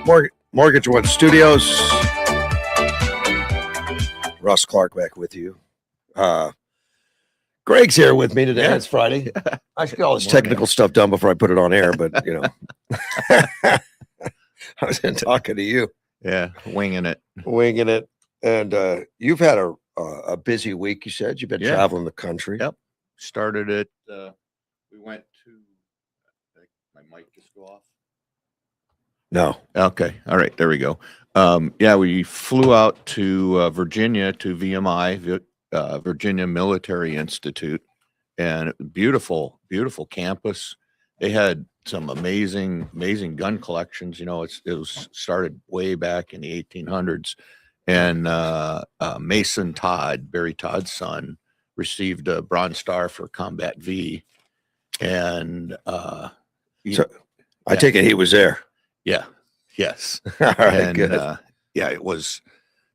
Mortgage One Studios. Russ Clark back with you. Greg's here with me today. Yeah. It's Friday. I should get all this Morning. technical stuff done before I put it on air, but I was talking to you, Yeah, winging it. and you've had a busy week. You said you've been Yeah. traveling the country. Yep. Started it. We went to. My mic just go off. No. Okay. All right. There we go. Yeah, we flew out to Virginia to VMI, Virginia Military Institute, and beautiful, beautiful campus. They had some amazing gun collections. You know, it was started way back in the 1800s, and Mason Todd, Barry Todd's son, received a Bronze Star for Combat V, and I take it he was there. yeah, yes. All right, And good. yeah, it was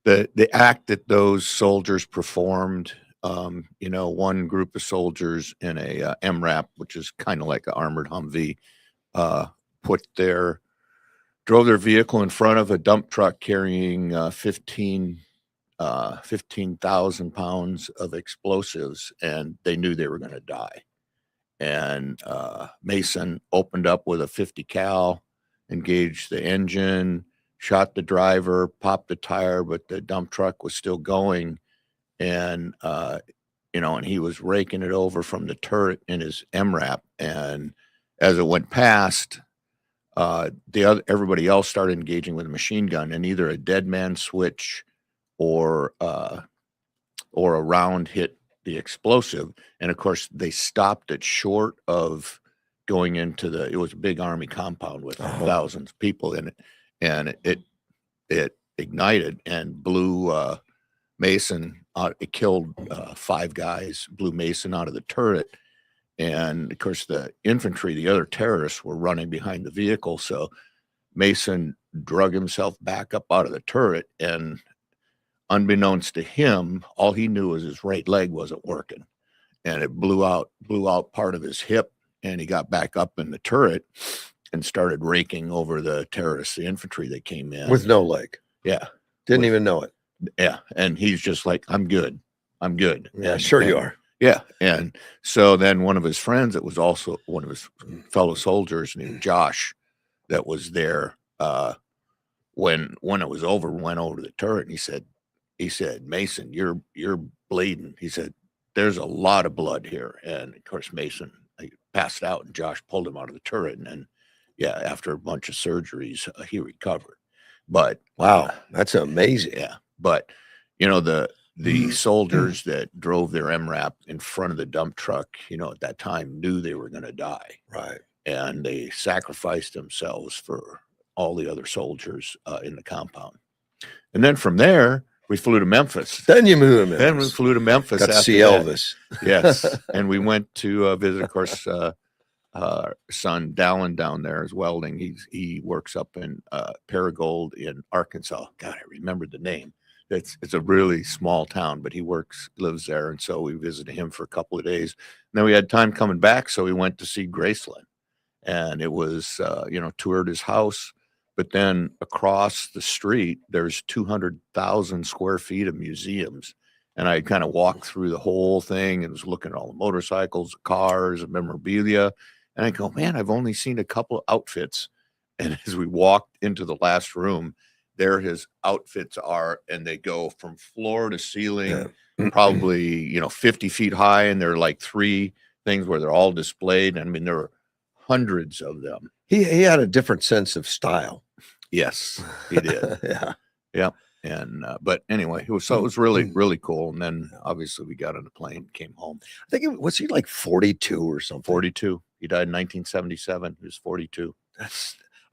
the act that those soldiers performed. One group of soldiers in a MRAP, which is kind of like an armored Humvee, drove their vehicle in front of a dump truck carrying 15,000 pounds of explosives, and they knew they were going to die. And Mason opened up with a 50 cal, engaged the engine, shot the driver, popped the tire, but the dump truck was still going. And, and he was raking it over from the turret in his MRAP. And as it went past, everybody else started engaging with a machine gun, and either a dead man switch or a round hit the explosive. And of course, they stopped it short of going into it was a big army compound with thousands of people in it, and it ignited and blew Mason out. It killed 5 guys, blew Mason out of the turret. And of course, the infantry, the other terrorists, were running behind the vehicle. So Mason drug himself back up out of the turret, and unbeknownst to him, all he knew was his right leg wasn't working, and it blew out part of his hip, and he got back up in the turret and started raking over the terrorists, the infantry that came in. With no leg. Yeah. Didn't even know it. Yeah. And he's just like, I'm good. Yeah, sure you are. Yeah. And so then one of his friends, that was also one of his fellow soldiers named Josh, that was there when it was over, went over to the turret, and he said, Mason, you're bleeding. He said, there's a lot of blood here. And of course, Mason passed out, and Josh pulled him out of the turret. And then, yeah, after a bunch of surgeries, he recovered. But wow, that's amazing. Yeah. But, the soldiers that drove their MRAP in front of the dump truck, at that time knew they were going to die. Right. And they sacrificed themselves for all the other soldiers in the compound. And then from there, we flew to Memphis. Then you moved to Memphis. Then we flew to Memphis. Got to see Elvis. Yes. And we went to visit, of course, son Dallin down there is welding. He works up in Paragould in Arkansas. God, I remembered the name. It's a really small town, but he lives there. And so we visited him for a couple of days. And then we had time coming back, so we went to see Graceland. And it was, toured his house. But then across the street, there's 200,000 square feet of museums. And I kind of walked through the whole thing and was looking at all the motorcycles, cars, memorabilia. And I go, man, I've only seen a couple of outfits. And as we walked into the last room, there his outfits are, and they go from floor to ceiling, probably, 50 feet high. And there are like 3 things where they're all displayed. I mean, there were hundreds of them. He had a different sense of style. Yes, he did. Yeah. Yeah. And, but anyway, it was really, really cool. And then obviously we got on the plane, came home. I think was he like 42 or something? 42. He died in 1977. He was 42. I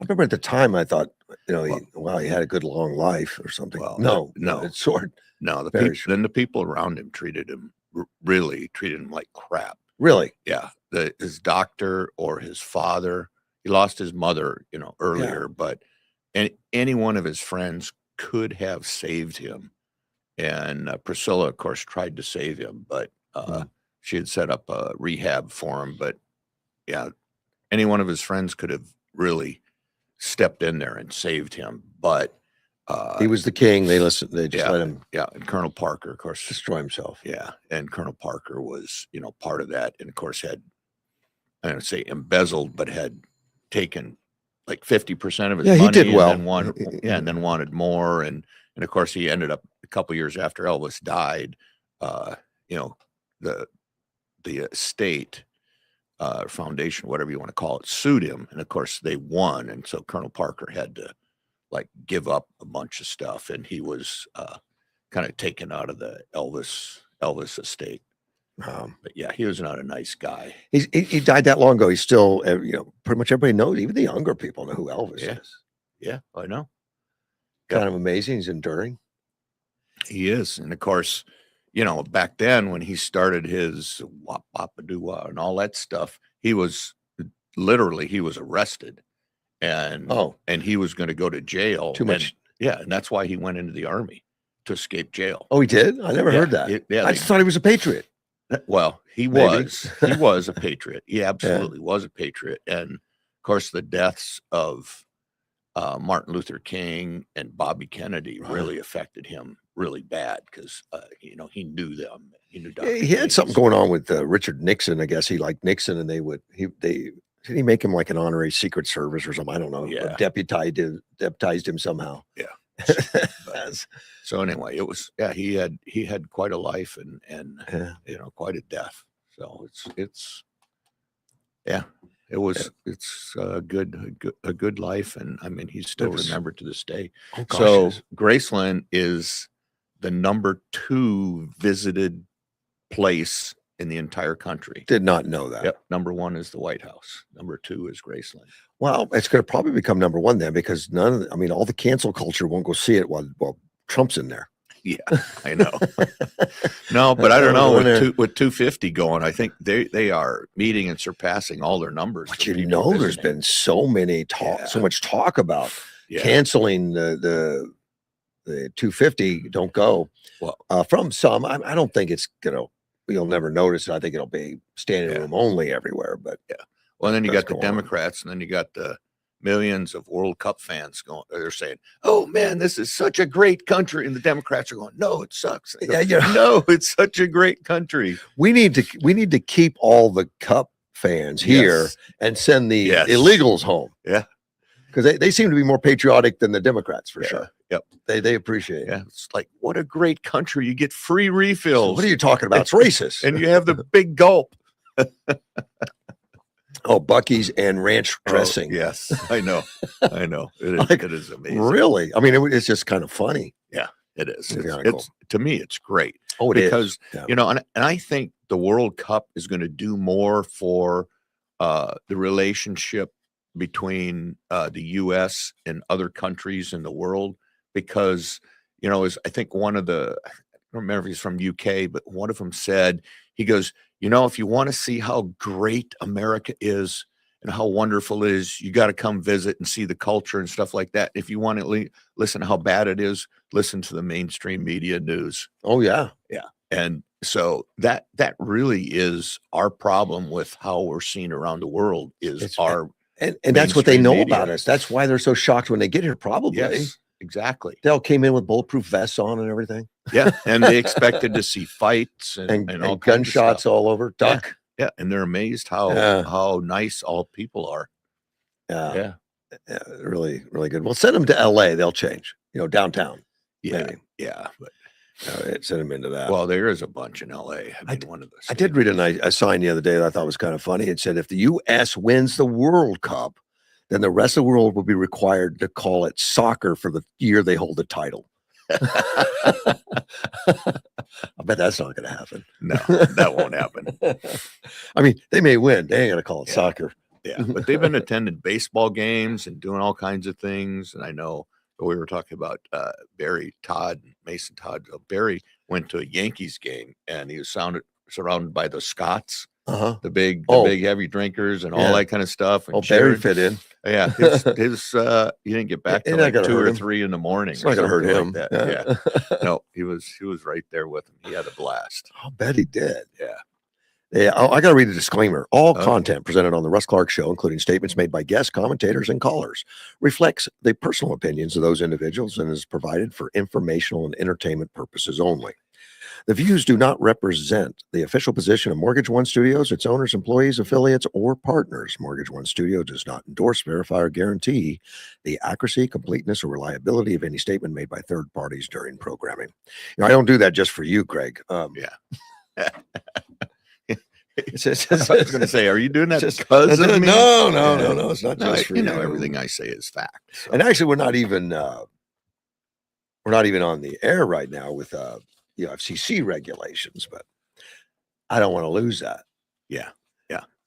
remember at the time I thought, he had a good long life or something. Well, no, it's short. No, the people around him treated him like crap. Really? Yeah. His doctor or his father, he lost his mother, earlier, but any one of his friends could have saved him. And Priscilla, of course, tried to save him, but she had set up a rehab for him. But yeah, any one of his friends could have really stepped in there and saved him. But He was the king. They listened. They just yeah, let him and Colonel Parker, of course, destroy himself. yeah, and Colonel Parker was, part of that, and of course had, I don't say embezzled, but had taken like 50% of his money. He did well. And then wanted, and then wanted more, and of course he ended up a couple years after Elvis died. The estate foundation, whatever you want to call it, sued him, and of course they won, and so Colonel Parker had to like give up a bunch of stuff, and he was kind of taken out of the Elvis estate. But yeah, he was not a nice guy. He died that long ago. He's still, pretty much everybody knows. Even the younger people know who Elvis is. Yeah, I know. Kind of amazing. He's enduring. He is, and of course, back then when he started his wop wop a doo wah and all that stuff, he was arrested, and he was going to go to jail. Too much. And that's why he went into the army, to escape jail. Oh, he did? I never heard that. I just thought he was a patriot. Well, he was a patriot. He absolutely was a patriot. And of course, the deaths of Martin Luther King and Bobby Kennedy really affected him really bad, because he knew them. He knew Dr. He had something going on with Richard Nixon. I guess he liked Nixon, and did he make him like an honorary Secret Service or something? I don't know. Yeah. Deputized him somehow. Yeah. So anyway, it was, he had quite a life, and quite a death. So it's a good life, and I mean he's still remembered to this day. So Graceland is the number 2 visited place in the entire country. Did not know that. Yep. Number 1 is the White House. Number 2 is Graceland. Well, it's going to probably become number 1 then, because all the cancel culture won't go see it while Trump's in there. Yeah, I know. No, but I don't know, with 250 going, I think they are meeting and surpassing all their numbers. But there's been so much talk about canceling the 250. Don't go. Well, from some, I don't think it's you'll never notice it. I think it'll be standing room only everywhere. But well, then you got the Democrats, and then you got the millions of World Cup fans going. They're saying, "Oh man, this is such a great country," and the Democrats are going, "No, it sucks." No, it's such a great country. We need to keep all the Cup fans here and send the illegals home. Yeah, because they seem to be more patriotic than the Democrats for sure. Yep, they appreciate it. Yeah, it's like, what a great country! You get free refills. So what are you talking about? It's racist, and you have the big gulp. Oh, Buc-ee's and ranch dressing. Yes, I know. It is amazing. Really? I mean, it's just kind of funny. Yeah, it is. Cool. To me, it's great. Oh, because and I think the World Cup is going to do more for the relationship between the U.S. and other countries in the world, because I think one of the, I don't remember if he's from UK, but one of them said, he goes, if you want to see how great America is and how wonderful it is, you got to come visit and see the culture and stuff like that. If you want to listen to how bad it is, listen to the mainstream media news. Oh yeah. Yeah. And so that really is our problem with how we're seen around the world, is and that's what they know about us. That's why they're so shocked when they get here, probably. Yes, exactly. They all came in with bulletproof vests on and everything. Yeah, and they expected to see fights and all gunshots all over. Duck. Yeah, and they're amazed how nice all people are. Yeah, really, really good. Well, send them to LA; they'll change. Downtown. Yeah, maybe. Yeah, but send them into that. Well, there is a bunch in LA. I did read a sign the other day that I thought was kind of funny. It said, if the U.S. wins the World Cup, then the rest of the world will be required to call it soccer for the year they hold the title. I bet that's not going to happen. No, that won't happen. I mean, they may win. They ain't going to call it soccer. Yeah, but they've been attending baseball games and doing all kinds of things. And I know we were talking about Mason Todd. Barry went to a Yankees game, and he was surrounded by the Scots. The big heavy drinkers and all that kind of stuff. And Barry fit in. Yeah, his he didn't get back till like 2 or 3 in the morning. It's not gonna hurt him. Like that. No, he was right there with him. He had a blast. I'll bet he did. Yeah. Yeah, I got to read the disclaimer. All Okay. content presented on the Russ Clark Show, including statements made by guests, commentators, and callers, reflects the personal opinions of those individuals and is provided for informational and entertainment purposes only. The views do not represent the official position of Mortgage One Studios, its owners, employees, affiliates, or partners. Mortgage One Studio does not endorse, verify, or guarantee the accuracy, completeness, or reliability of any statement made by third parties during programming. I don't do that just for you, Craig. Yeah. It's I was going to say, are you doing that just- because of me? No. It's not No, just for you you. know, everything I say is fact. So. And actually, we're not even on the air right now with FCC regulations, but I don't want to lose that. Yeah.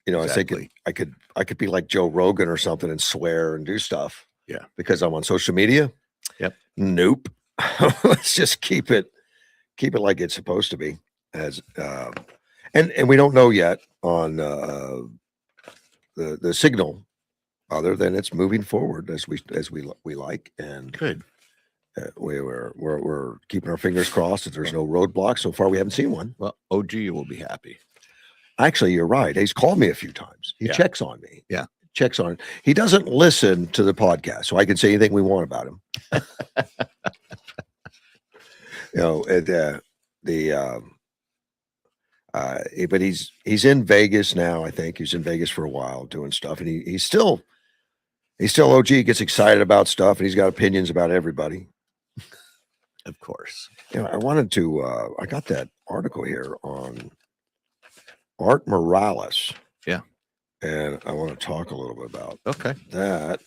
Exactly. I think I could be like Joe Rogan or something and swear and do stuff. Yeah. Because I'm on social media. Yep. Nope. Let's just keep it like it's supposed to be. As and we don't know yet on the signal, other than it's moving forward as we like, and Good. we're keeping our fingers crossed that there's no roadblocks. So far, we haven't seen one. Well, OG will be happy. Actually, you're right. He's called me a few times. He checks on me. Yeah. Checks on. He doesn't listen to the podcast, so I can say anything we want about him. But he's in Vegas now. I think he's in Vegas for a while doing stuff, and he's still OG. Gets excited about stuff, and he's got opinions about everybody. Of course. I wanted to. I got that article here on Art Morales. Yeah. And I want to talk a little bit about that.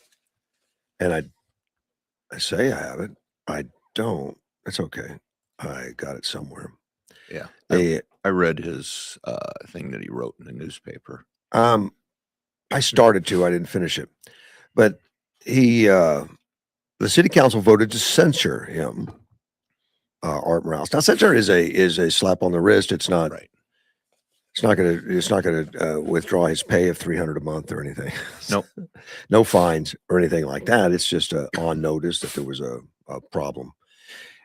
And I say I have it. I don't. It's okay. I got it somewhere. Yeah. I read his thing that he wrote in the newspaper. I started to. I didn't finish it. But the city council voted to censure him, Art Morales. Now, censure is a slap on the wrist. It's not. Right. It's not gonna withdraw his pay of $300 a month or anything. Nope. No fines or anything like that. It's just on notice that there was a problem,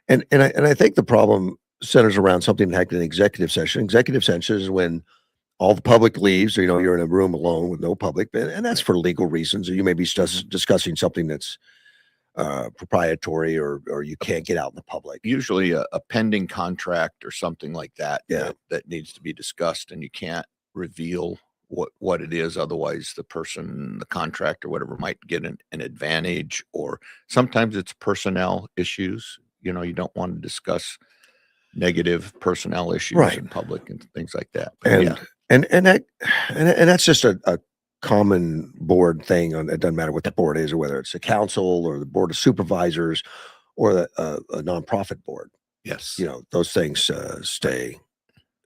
and I think the problem centers around something that happened in executive session. Executive session is when all the public leaves, or you're in a room alone with no public, and that's for legal reasons. Or you may be discussing something that's proprietary, or you can't get out in the public. Usually a pending contract or something like that, Yeah. that needs to be discussed, and you can't reveal what it is. Otherwise, the person, the contract or whatever, might get an advantage, or sometimes it's personnel issues. You don't want to discuss negative personnel issues in public and things like that. But and that's just a common board thing. It doesn't matter what the board is, or whether it's the council or the board of supervisors or a nonprofit board. Yes. Those things stay.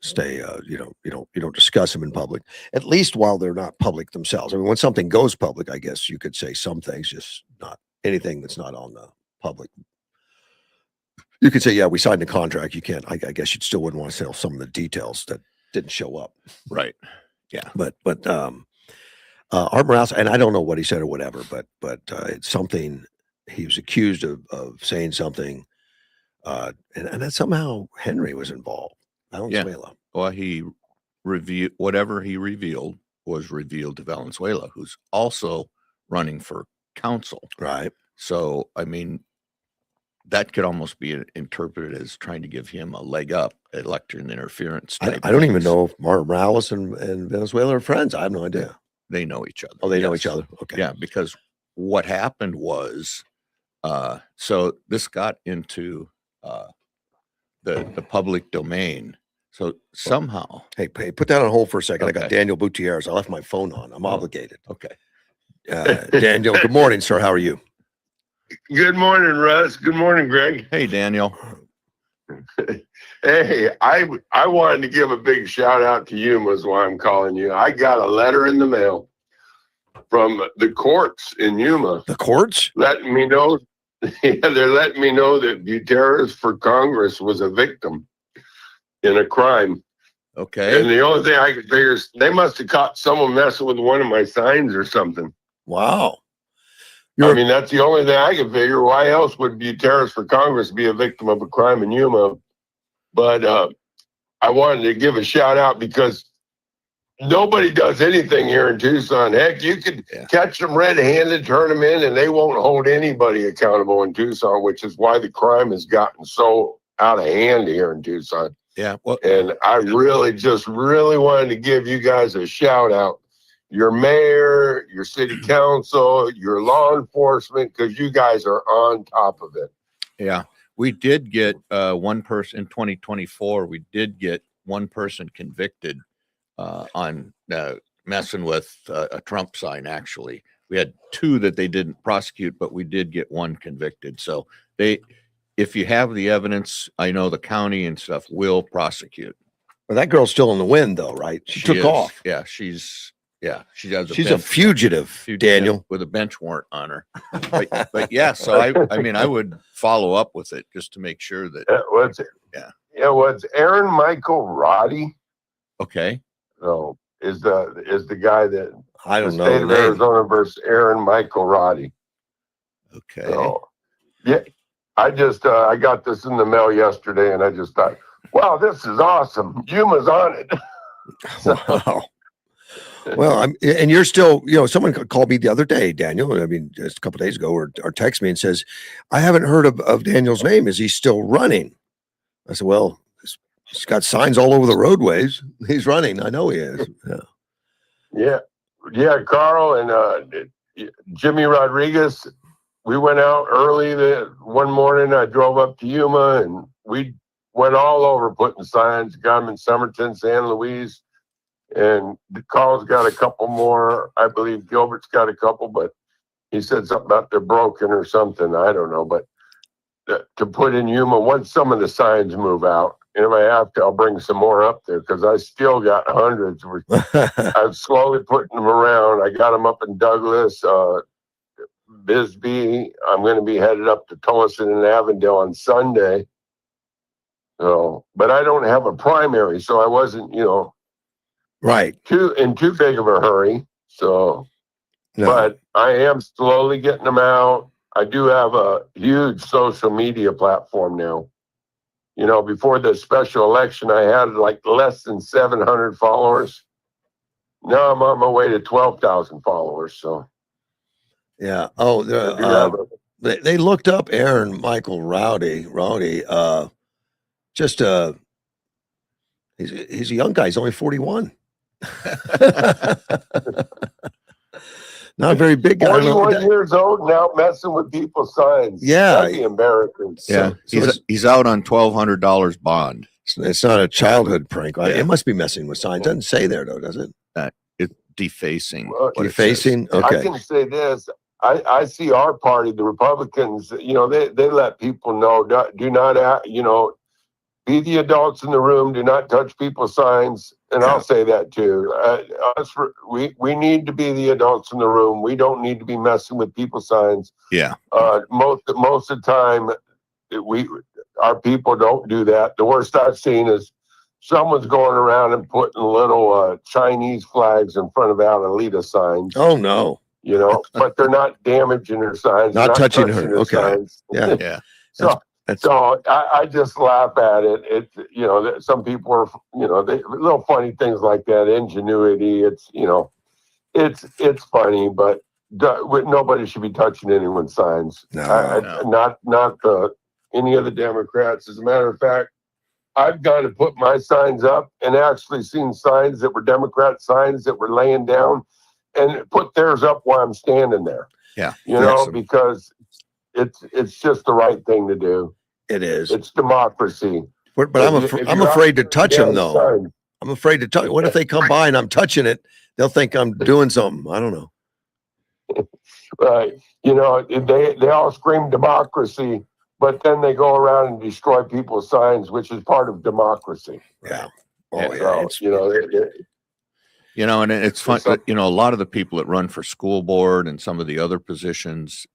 You don't discuss them in public, at least while they're not public themselves. I mean, when something goes public, I guess you could say some things, just not anything that's not on the public. You could say, yeah, we signed a contract. You can't. I guess you still wouldn't want to say some of the details that didn't show up. Right. Yeah. But Art Morales, and I don't know what he said or whatever, but it's something he was accused of saying something, and that somehow Henry was involved. Valenzuela. Well, he revealed whatever he revealed was revealed to Valenzuela, who's also running for council. Right. So, I mean, that could almost be interpreted as trying to give him a leg up, election interference. I don't even know if Art Morales and Venezuela are friends. I have no idea. They know each other. Oh, they know each other. Okay. Yeah, because what happened was, so this got into the public domain. So somehow, hey, put that on hold for a second. Okay. I got Daniel Gutierrez. I left my phone on. I'm obligated. Okay. Daniel, good morning, sir. How are you? Good morning, Russ. Good morning, Greg. Hey, Daniel. Hey, I wanted to give a big shout out to you, is why I'm calling you. I got a letter in the mail from the courts in Yuma. The courts? Letting me know, they're letting me know that Gutierrez for Congress was a victim in a crime. Okay. And the only thing I could figure is they must have caught someone messing with one of my signs or something. Wow. I mean, that's the only thing I can figure. Why else would Gutierrez for Congress be a victim of a crime in Yuma? But I wanted to give a shout out because nobody does anything here in Tucson. Heck, you could catch them red-handed, turn them in, and they won't hold anybody accountable in Tucson, which is why the crime has gotten so out of hand here in Tucson. Yeah. Well, and I really wanted to give you guys a shout out. Your mayor, your city council, your law enforcement, because you guys are on top of it. Yeah. We did get one person in 2024. We did get one person convicted on messing with a Trump sign. Actually, we had two that they didn't prosecute, but we did get one convicted. So if you have the evidence, I know the county and stuff will prosecute. Well, that girl's still in the wind, though, right? She took off. Yeah, she has. She's a fugitive, Daniel, with a bench warrant on her. But yeah, so I mean, I would follow up with it just to make sure that. Was Aaron Michael Roddy? Okay. No, is the guy that I don't know. State of Arizona versus Aaron Michael Roddy. Okay. So, yeah, I got this in the mail yesterday, and I just thought, wow, this is awesome. Yuma's on it. Wow. Well, and you're still, someone called me the other day, Daniel, I mean, just a couple of days ago, or text me and says, I haven't heard of Daniel's name. Is he still running? I said, well, he's got signs all over the roadways. He's running. I know he is. Yeah, Carl and Jimmy Rodriguez, we went out early one morning. I drove up to Yuma, and we went all over putting signs, got them in Somerton, San Luis. And Carl's got a couple more. I believe Gilbert's got a couple, but he said something about they're broken or something. I don't know. But to put in Yuma, once some of the signs move out, and if I have to, I'll bring some more up there because I still got hundreds. I'm slowly putting them around. I got them up in Douglas, Bisbee. I'm going to be headed up to Tolleson and Avondale on Sunday. So, but I don't have a primary, so I wasn't, right. too big of a hurry. So, no. But I am slowly getting them out. I do have a huge social media platform now. Before the special election, I had like less than 700 followers. Now I'm on my way to 12,000 followers. So, yeah. Oh, they looked up Aaron Michael Rowdy. He's a young guy. He's only 41. Not a very big guy. 41 years old now, messing with people's signs. Yeah, that'd be embarrassing. Yeah, he's out on $1,200 bond. It's not a childhood prank. Yeah. It must be messing with signs. It doesn't say there though, does it? It's defacing. Defacing. Okay. I can say this. I see our party, the Republicans. They let people know. Do not, be the adults in the room. Do not touch people's signs. And I'll say that too. We need to be the adults in the room. We don't need to be messing with people's signs. Yeah. Most of the time, our people don't do that. The worst I've seen is someone's going around and putting little Chinese flags in front of Adelita signs. Oh no. But they're not damaging her signs. Not touching her. Okay. Signs. Yeah. Yeah. So I just laugh at it. It's some people are little funny things like that. Ingenuity. It's funny, but nobody should be touching anyone's signs. No. Not any of the Democrats. As a matter of fact, I've gone to put my signs up and actually seen signs that were Democrat signs that were laying down, and put theirs up while I'm standing there. Yeah. Because it's just the right thing to do. It is. It's democracy. But I'm afraid to touch them though. Sign. I'm afraid to touch. What if they come by and I'm touching it? They'll think I'm doing something. I don't know. Right. They all scream democracy, but then they go around and destroy people's signs, which is part of democracy. Yeah. Oh yeah. So, and it's fun. A lot of the people that run for school board and some of the other positions,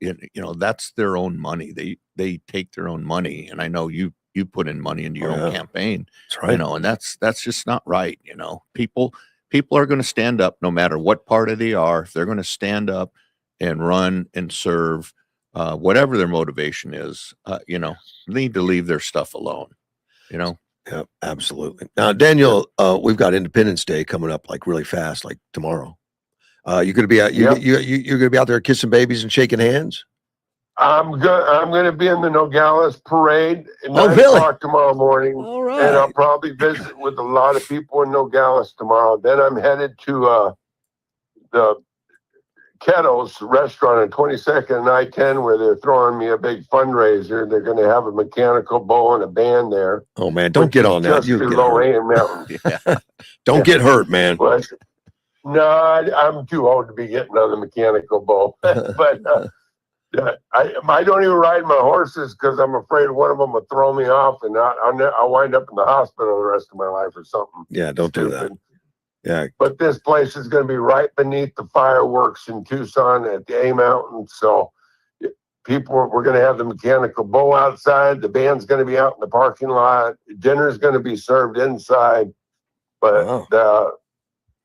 that's their own money. They take their own money, and I know you put in money into your own campaign. That's right. And that's just not right. People are going to stand up no matter what party they are. If they're going to stand up and run and serve, whatever their motivation is, they need to leave their stuff alone. Yeah, absolutely. Now, Daniel, we've got Independence Day coming up like really fast, like tomorrow. You're gonna be out. Yep. You're gonna be out there kissing babies and shaking hands. I'm gonna be in the Nogales parade at Oh, 9 o'clock tomorrow morning. All And I'll right. probably visit with a lot of people in Nogales tomorrow. Then I'm headed to the Kettle's restaurant on 22nd and I-10 where they're throwing me a big fundraiser. They're going to have a mechanical bull and a band there. Oh man, don't which get is on that. just You get below hurt. A Mountain. Yeah. Don't get hurt, man. But no, I'm too old to be getting on the mechanical bull. But I don't even ride my horses because I'm afraid one of them will throw me off and I'll wind up in the hospital the rest of my life or something. Yeah, don't do that. stupid. Yeah, But this place is going to be right beneath the fireworks in Tucson at the A Mountain. So we're going to have the mechanical bull outside. The band's going to be out in the parking lot. Dinner's going to be served inside. But wow.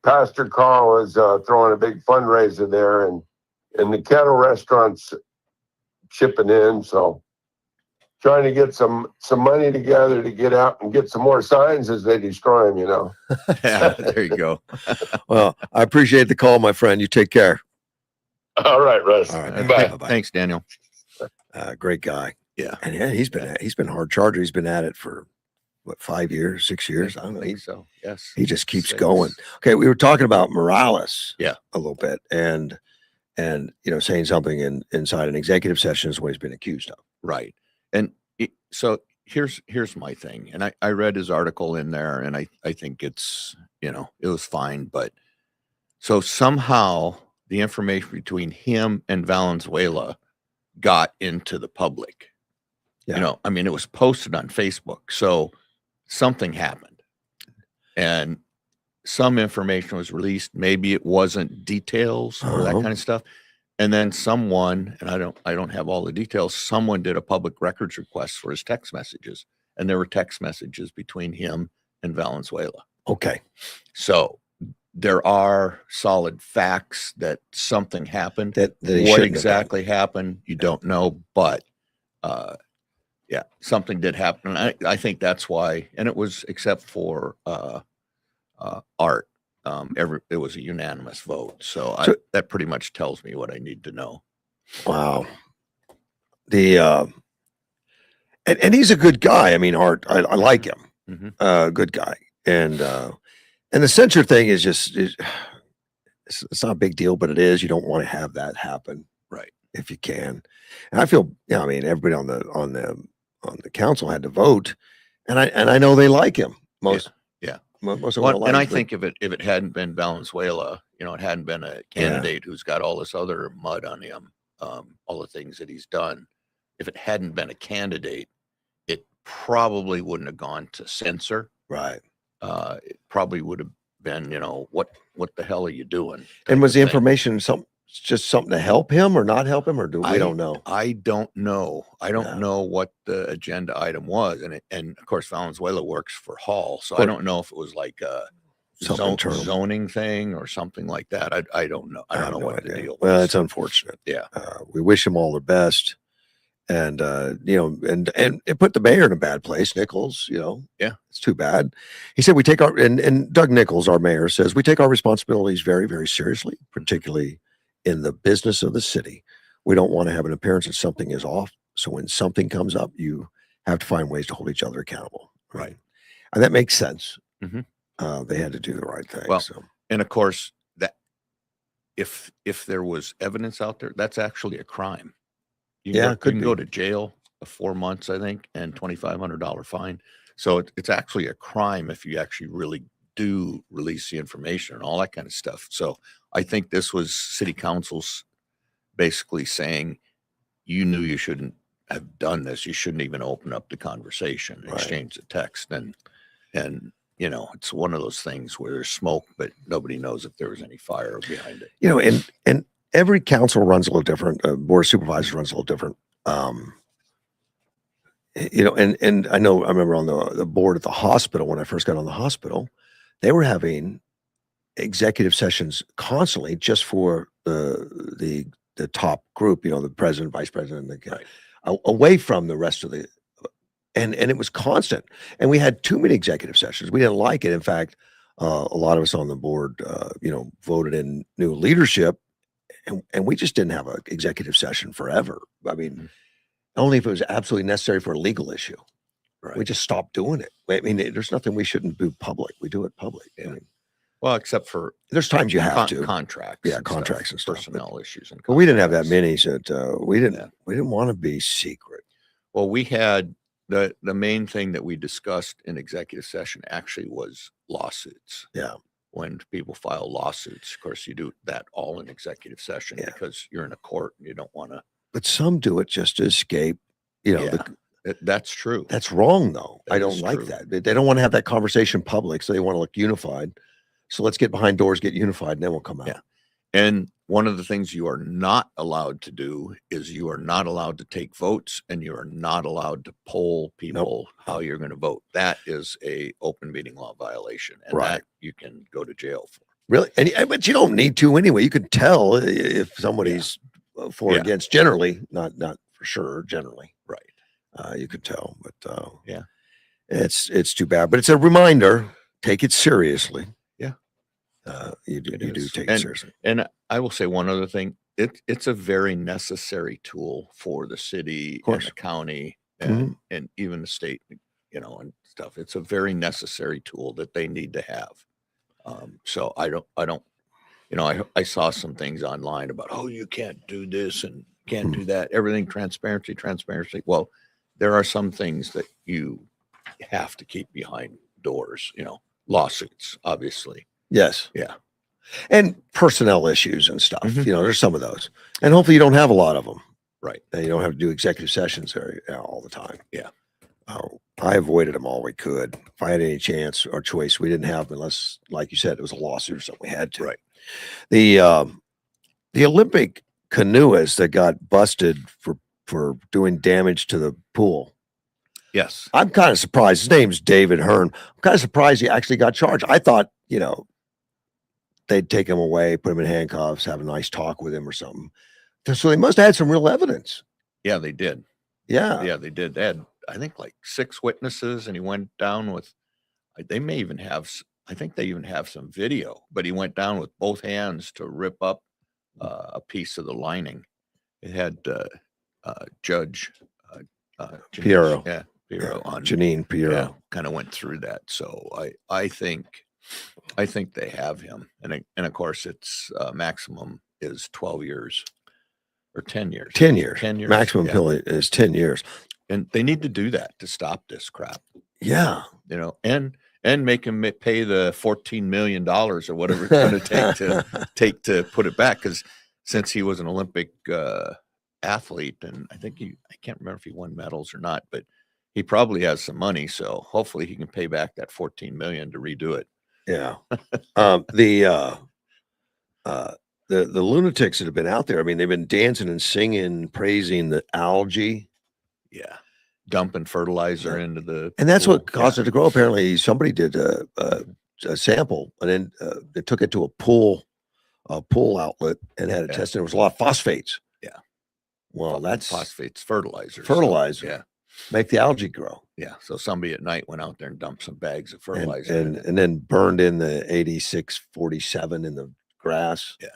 Pastor Carl is throwing a big fundraiser there, and the Kettle restaurant's chipping in. So trying to get some money together to get out and get some more signs as they destroy them, you know. Yeah, there you go. Well, I appreciate the call, my friend. You take care. All right, Russ. All right, Uh, Bye. Bye-bye. Thanks, Daniel. Great guy. Yeah. And yeah, he's been hard charger. He's been at it for what, 5 years, 6 years? I don't know. think so. Yes. He just keeps 6. going. Okay, we were talking about Morales. Yeah. A little bit, and saying something inside an executive session is what he's been accused of. Right. And so here's my thing. And I read his article in there, and I think it's, it was fine. But so somehow the information between him and Valenzuela got into the public. Yeah. I mean, it was posted on Facebook. So something happened. And some information was released. Maybe it wasn't details or that Uh-huh. kind of stuff. And then someone, and I don't have all the details, someone did a public records request for his text messages. And there were text messages between him and Valenzuela. Okay. So there are solid facts that something happened. That he What shouldn't have done. exactly happened, you don't know, but yeah, something did happen. And I think that's why, and it was except for Art. It was a unanimous vote. So that pretty much tells me what I need to know. Wow. And he's a good guy. I mean, Art, I like him. Mm-hmm. Good guy. And the censure thing is just, it's not a big deal, but it is. You don't want to have that happen. Right. If you can. And I feel, I mean, everybody on the council had to vote, and I know they like him. Most of them And I think if it hadn't been Valenzuela, it hadn't been a candidate who's got all this other mud on him, all the things that he's done. If it hadn't been a candidate, it probably wouldn't have gone to censor. right. It probably would have been, what the hell are you doing? And was the type of thing. information just something to help him or not help him, or we don't know? I don't know. I don't Yeah. know what the agenda item was, and of course Valenzuela works for Hall, so But- I don't know if it was like a Something internal. zoning thing or something like that. I don't know. I don't know have no what the idea. deal Well, was. it's unfortunate. Yeah. We wish him all the best. And and it put the mayor in a bad place, Nichols. Yeah. It's too bad. He said we take our and Doug Nichols, our mayor, says we take our responsibilities very, very seriously, particularly in the business of the city. We don't want to have an appearance that something is off. So when something comes up, you have to find ways to hold each other accountable. Right. And that makes sense. Mhm. They had to do the right thing. Well, so. And of course that if there was evidence out there, that's actually a crime. You can go to jail 4 months, I think, and $2,500 fine. So it's actually a crime if you actually really do release the information and all that kind of stuff. So I think this was city council's basically saying, you knew you shouldn't have done this. You shouldn't even open up the conversation, Right. exchange the text. And it's one of those things where there's smoke, but nobody knows if there was any fire behind it. And every council runs a little different. Board of Supervisors runs a little different. And I remember on the board at the hospital, when I first got on the hospital, they were having executive sessions constantly just for the top group, the president, vice president, Right. away from the rest of the and it was constant. And we had too many executive sessions. We didn't like it. In fact, a lot of us on the board, voted in new leadership, and we just didn't have an executive session forever. I mean, Mhm. only if it was absolutely necessary for a legal issue. We Right. just stopped doing it. I mean, there's nothing we shouldn't do public. We do it public. I Yeah. mean, Well, except for there's times you have to. contracts. Yeah, and contracts stuff, and stuff, personnel issues, and But we didn't have that contracts. many, so we didn't Yeah. we didn't want to be secret. Well, we had the main thing that we discussed in executive session actually was lawsuits. Yeah. When people file lawsuits, of course, you do that all in executive session Yeah. because you're in a court and you don't want to. But some do it just to escape. That's true. That's wrong, though. I That don't is like true. that. They don't want to have that conversation public, so they want to look unified. So let's get behind doors, get unified, and then we'll come out. Yeah. And one of the things you are not allowed to do is you are not allowed to take votes, and you are not allowed to poll people how you're going to vote. That is a open meeting law violation, and Right. that you can go to jail for. Really? But you don't need to anyway. You can tell if somebody's for or Yeah. against. Generally, not for sure. Generally, Right. you could tell. But Yeah. it's too bad. But it's a reminder. Take it seriously. Yeah. You do is. take it seriously. And I will say one other thing. It's a very necessary tool for the city and course. the county Mhm. and even the state, and stuff. It's a very necessary tool that they need to have. So I don't, I saw some things online about, oh, you can't do this and can't do that. Everything transparency. Well, there are some things that you have to keep behind doors, lawsuits, obviously. Yes. Yeah. And personnel issues and stuff. Mhm. There's some of those. And hopefully you don't have a lot of them. Right. And you don't have to do executive sessions all the time. Yeah. I avoided them all we could. If I had any chance or choice, we didn't have them unless, like you said, it was a lawsuit or something we had to. Right. The Olympic canoeists that got busted for doing damage to the pool. Yes. I'm kind of surprised. His name's David Hearn. I'm kind of surprised he actually got charged. I thought, they'd take him away, put him in handcuffs, have a nice talk with him or something. So they must have had some real evidence. Yeah, they did. Yeah. Yeah, they did. They had, I think, like 6 witnesses, and he went down with, they may even have, I think they even have some video, but he went down with both hands to rip up a piece of the lining. It had Judge Piero. Yeah, Piero on. Janine Piero. Yeah, kind of went through that. So I think they have him, and of course it's maximum is 12 years or 10 years. 10 years. 10 years. Maximum Yeah. penalty is 10 years. And they need to do that to stop this crap, Yeah. and make him pay the $14 million or whatever it's going to take to put it back. Because since he was an Olympic athlete, and I can't remember if he won medals or not, but he probably has some money. So hopefully he can pay back that $14 million to redo it. Yeah. The lunatics that have been out there, I mean, they've been dancing and singing, praising the algae. Yeah. Dumping fertilizer into the And that's pool. what caused it to grow. Apparently, somebody did a sample, and then they took it to a pool outlet and had it Yeah. tested. There was a lot of phosphates. Yeah. Well, that's phosphates, fertilizer. fertilizer. Yeah. Make the algae grow. Yeah. So somebody at night went out there and dumped some bags of And, fertilizer. and then burned in the 8647 in the grass. Yeah.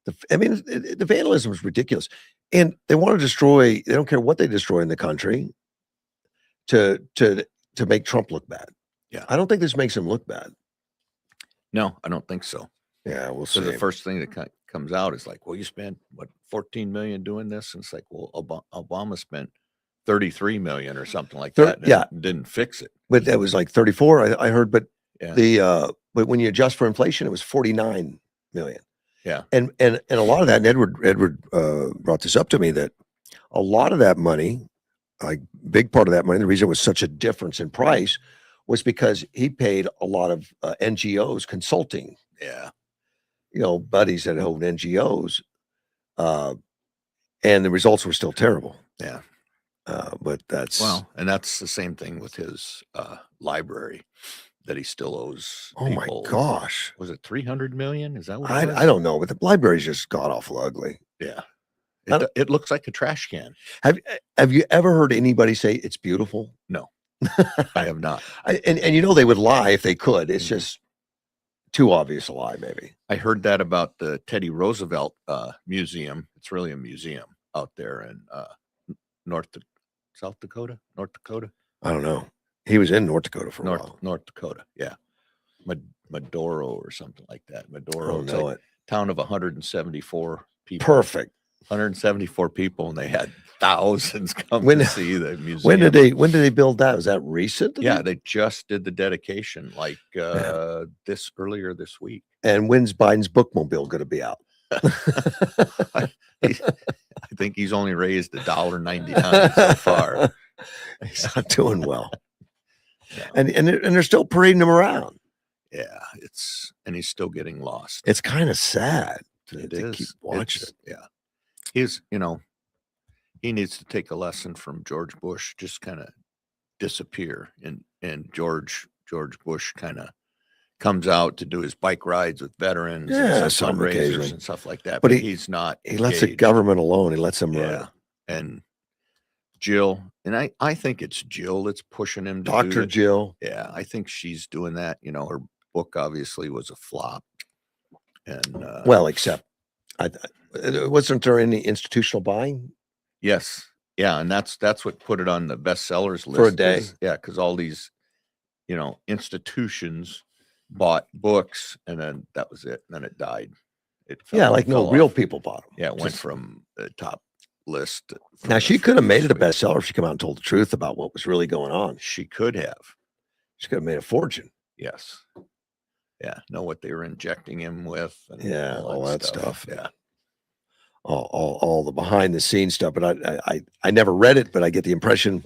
The vandalism is ridiculous. And they want to destroy, they don't care what they destroy in the country to make Trump look bad. Yeah. I don't think this makes him look bad. No, I don't think so. Yeah, we'll see. So the first thing that comes out is like, well, you spent what, 14 million doing this? And it's like, well, Obama spent 33 million or something like that. And yeah. Didn't fix it. But that was like 34, I heard, but Yeah. but when you adjust for inflation, it was 49 million. Yeah. And a lot of that, and Edward brought this up to me, that a lot of that money, like big part of that money, the reason it was such a difference in price was because he paid a lot of NGOs consulting, Yeah. buddies that own NGOs, and the results were still terrible. Yeah. But that's And that's the same thing with his library that he still owes. oh my people. gosh, Was it 300 million? Is that what it was? I don't know, but the library's just god awful ugly. Yeah. I don't- It looks like a trash can. Have you ever heard anybody say it's beautiful? No. I have not. And you know they would lie if they could. It's Mhm. just too obvious a lie, maybe. I heard that about the Teddy Roosevelt museum. It's really a museum out there in South Dakota, North Dakota, I don't know. He was in North Dakota for a while. North Dakota. Yeah, Medoro or something like that. I Medoro. don't It's know like it. town of 174 people. Perfect. 174 people, and they had thousands come When- to see the museum. When did they build that? Was that recent? Did Yeah, they- they just did the dedication like earlier this week. And when's Biden's bookmobile going to be out? I think he's only raised $1.99 so far. He's not doing well. No. And they're still parading him around. Yeah, and he's still getting lost. It's kind of sad It to is. keep watching it. Yeah, he needs to take a lesson from George Bush. Just kind of disappear, and George Bush kind of comes out to do his bike rides with veterans, Yeah, and some some occasionally. fundraisers and stuff like that. But But he's not. He lets the engaged. government alone. He lets them Yeah, run. and Jill, and I think it's Jill that's pushing him to do Dr. this. Jill. Yeah, I think she's doing that. Her book obviously was a flop, and Well, except wasn't there any institutional buying? yes, yeah, and that's what put it on the bestsellers list For a day. because all these institutions bought books, and then that was it. And then it died. It Yeah, like no fell real off. people bought them. Yeah, it went from the top list. from Now the she could have made it a first week. bestseller if she came out and told the truth about what was really going on. She could have. She could have made a fortune. Yes. Yeah, know what they were injecting him with. And Yeah, all that stuff. Yeah. All the behind the scenes stuff. But I never read it, but I get the impression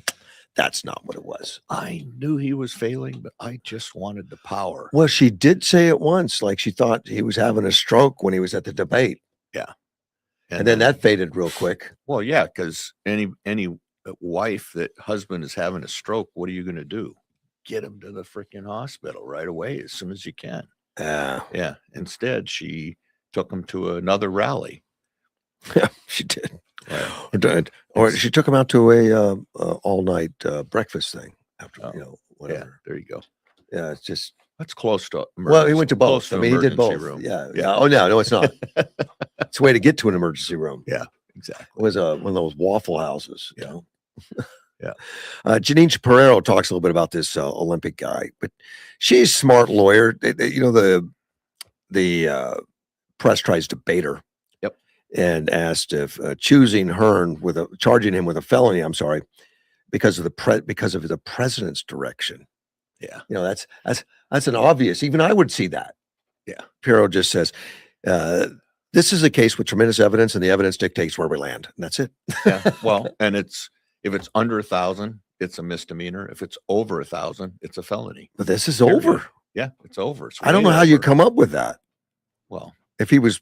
that's not what it was. I knew he was failing, but I just wanted the power. Well, she did say it once, like she thought he was having a stroke when he was at the debate. And then that faded real quick. Well, yeah, because any wife that husband is having a stroke, what are you going to do? Get him to the freaking hospital right away as soon as you can. Yeah. Instead, she took him to another rally. Yeah, she did. Right. Or she took him out to a all night breakfast thing after, Oh, Yeah, whatever. there you go. Yeah, it's just, That's close to well, he went to close both. I to mean, he did emergency both. room. Yeah. Yeah. Oh, no, it's not. It's a way to get to an emergency room. Exactly. It was one of those Waffle Houses. Yeah. Yeah. Janine Pereiro talks a little bit about this Olympic guy, but she's a smart lawyer. The press tries to bait her. Yep. And asked if charging him with a felony. I'm sorry, because of the president's direction. Yeah. That's an obvious. Even I would see that. Yeah. Pereiro just says, this is a case with tremendous evidence, and the evidence dictates where we land. And that's it. Yeah. Well, and if it's under 1,000, it's a misdemeanor. If it's over 1,000, it's a felony. But this is Period. over. Yeah, it's over. It's I don't way know how you over. come up with that. Well, If he was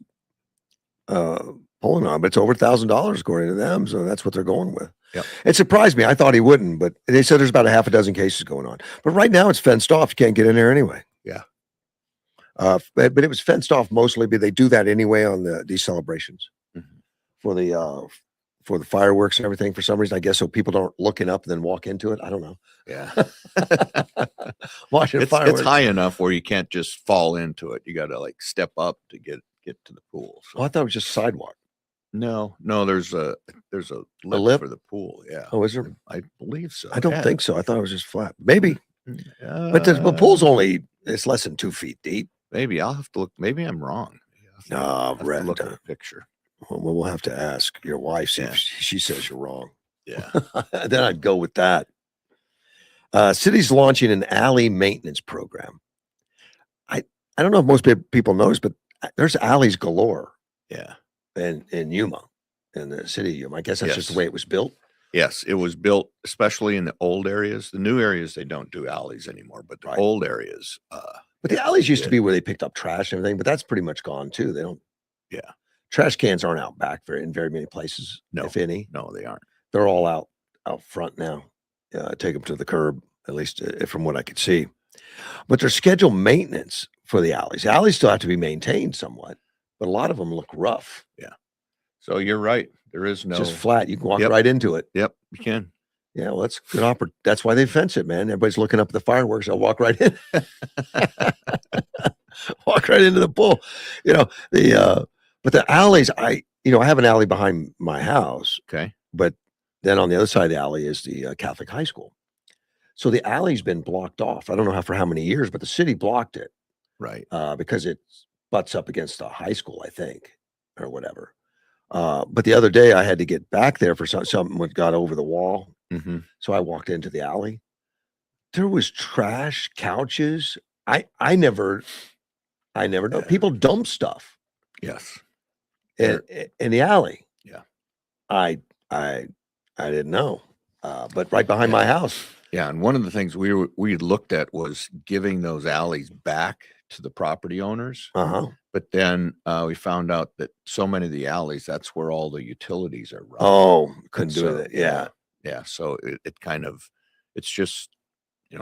pulling on, but it's over $1,000 according to them, so that's what they're going with. Yep. It surprised me. I thought he wouldn't, but they said there's about a half a dozen cases going on. But right now it's fenced off. You can't get in there anyway. Yeah. But it was fenced off mostly, but they do that anyway on these celebrations Mhm. for the fireworks and everything. For some reason, I guess so people don't looking up and then walk into it. I don't know. yeah. Watching it's fireworks. high enough where you can't just fall into it. You got to like step up to get to the pool. So Oh, I thought it was just sidewalk. no, there's a lip, lip? for the pool. Yeah. Oh, is there? I believe so. I don't Yeah. think so. I thought it was just flat. Maybe, but the Uh, pool's it's less than 2 feet deep. Maybe I'll have to look. Maybe I'm wrong. No, I'll have to Brett, look at a picture. Well, we'll have to ask your wife, see Yeah. if she says you're wrong. Yeah. Then I'd go with that. City's launching an alley maintenance program. I don't know if most people notice, but there's alleys galore Yeah. in Yuma, in the city of Yuma. I guess that's just the Yes. way it was built. Yes, it was built, especially in the old areas. The new areas, they don't do alleys anymore, but the Right. old areas, But the alleys used to did. be where they picked up trash and everything, but that's pretty much gone too. They don't. Yeah. Trash cans aren't out back in very many places, No. if any. No, they aren't. They're all out front now. Take them to the curb, at least from what I could see. But there's scheduled maintenance for the alleys. The alleys still have to be maintained somewhat, but a lot of them look rough. So you're right. There is It's no. just flat. You can walk Yep. right into it. Yep, you can. Yeah, well, that's good. That's why they fence it, man. Everybody's looking up at the fireworks. I'll walk right in, walk right into the pool. You know but the alleys. I have an alley behind my house, Okay. but then on the other side of the alley is the Catholic high school. So the alley's been blocked off. I don't know for how many years, but the city blocked it Right. because it butts up against the high school, I think, or whatever. But the other day I had to get back there for something that got over the wall. Mm-hmm. So I walked into the alley. There was trash, couches. I never know. Yeah. People dump stuff Yes. in the alley. Yeah. I didn't know. But right behind my house. Yeah, and one of the things we looked at was giving those alleys back to the property owners. Uh-huh. But then we found out that so many of the alleys, that's where all the utilities are run. Oh, couldn't do So, it. Yeah. Yeah. So it kind of, it's just,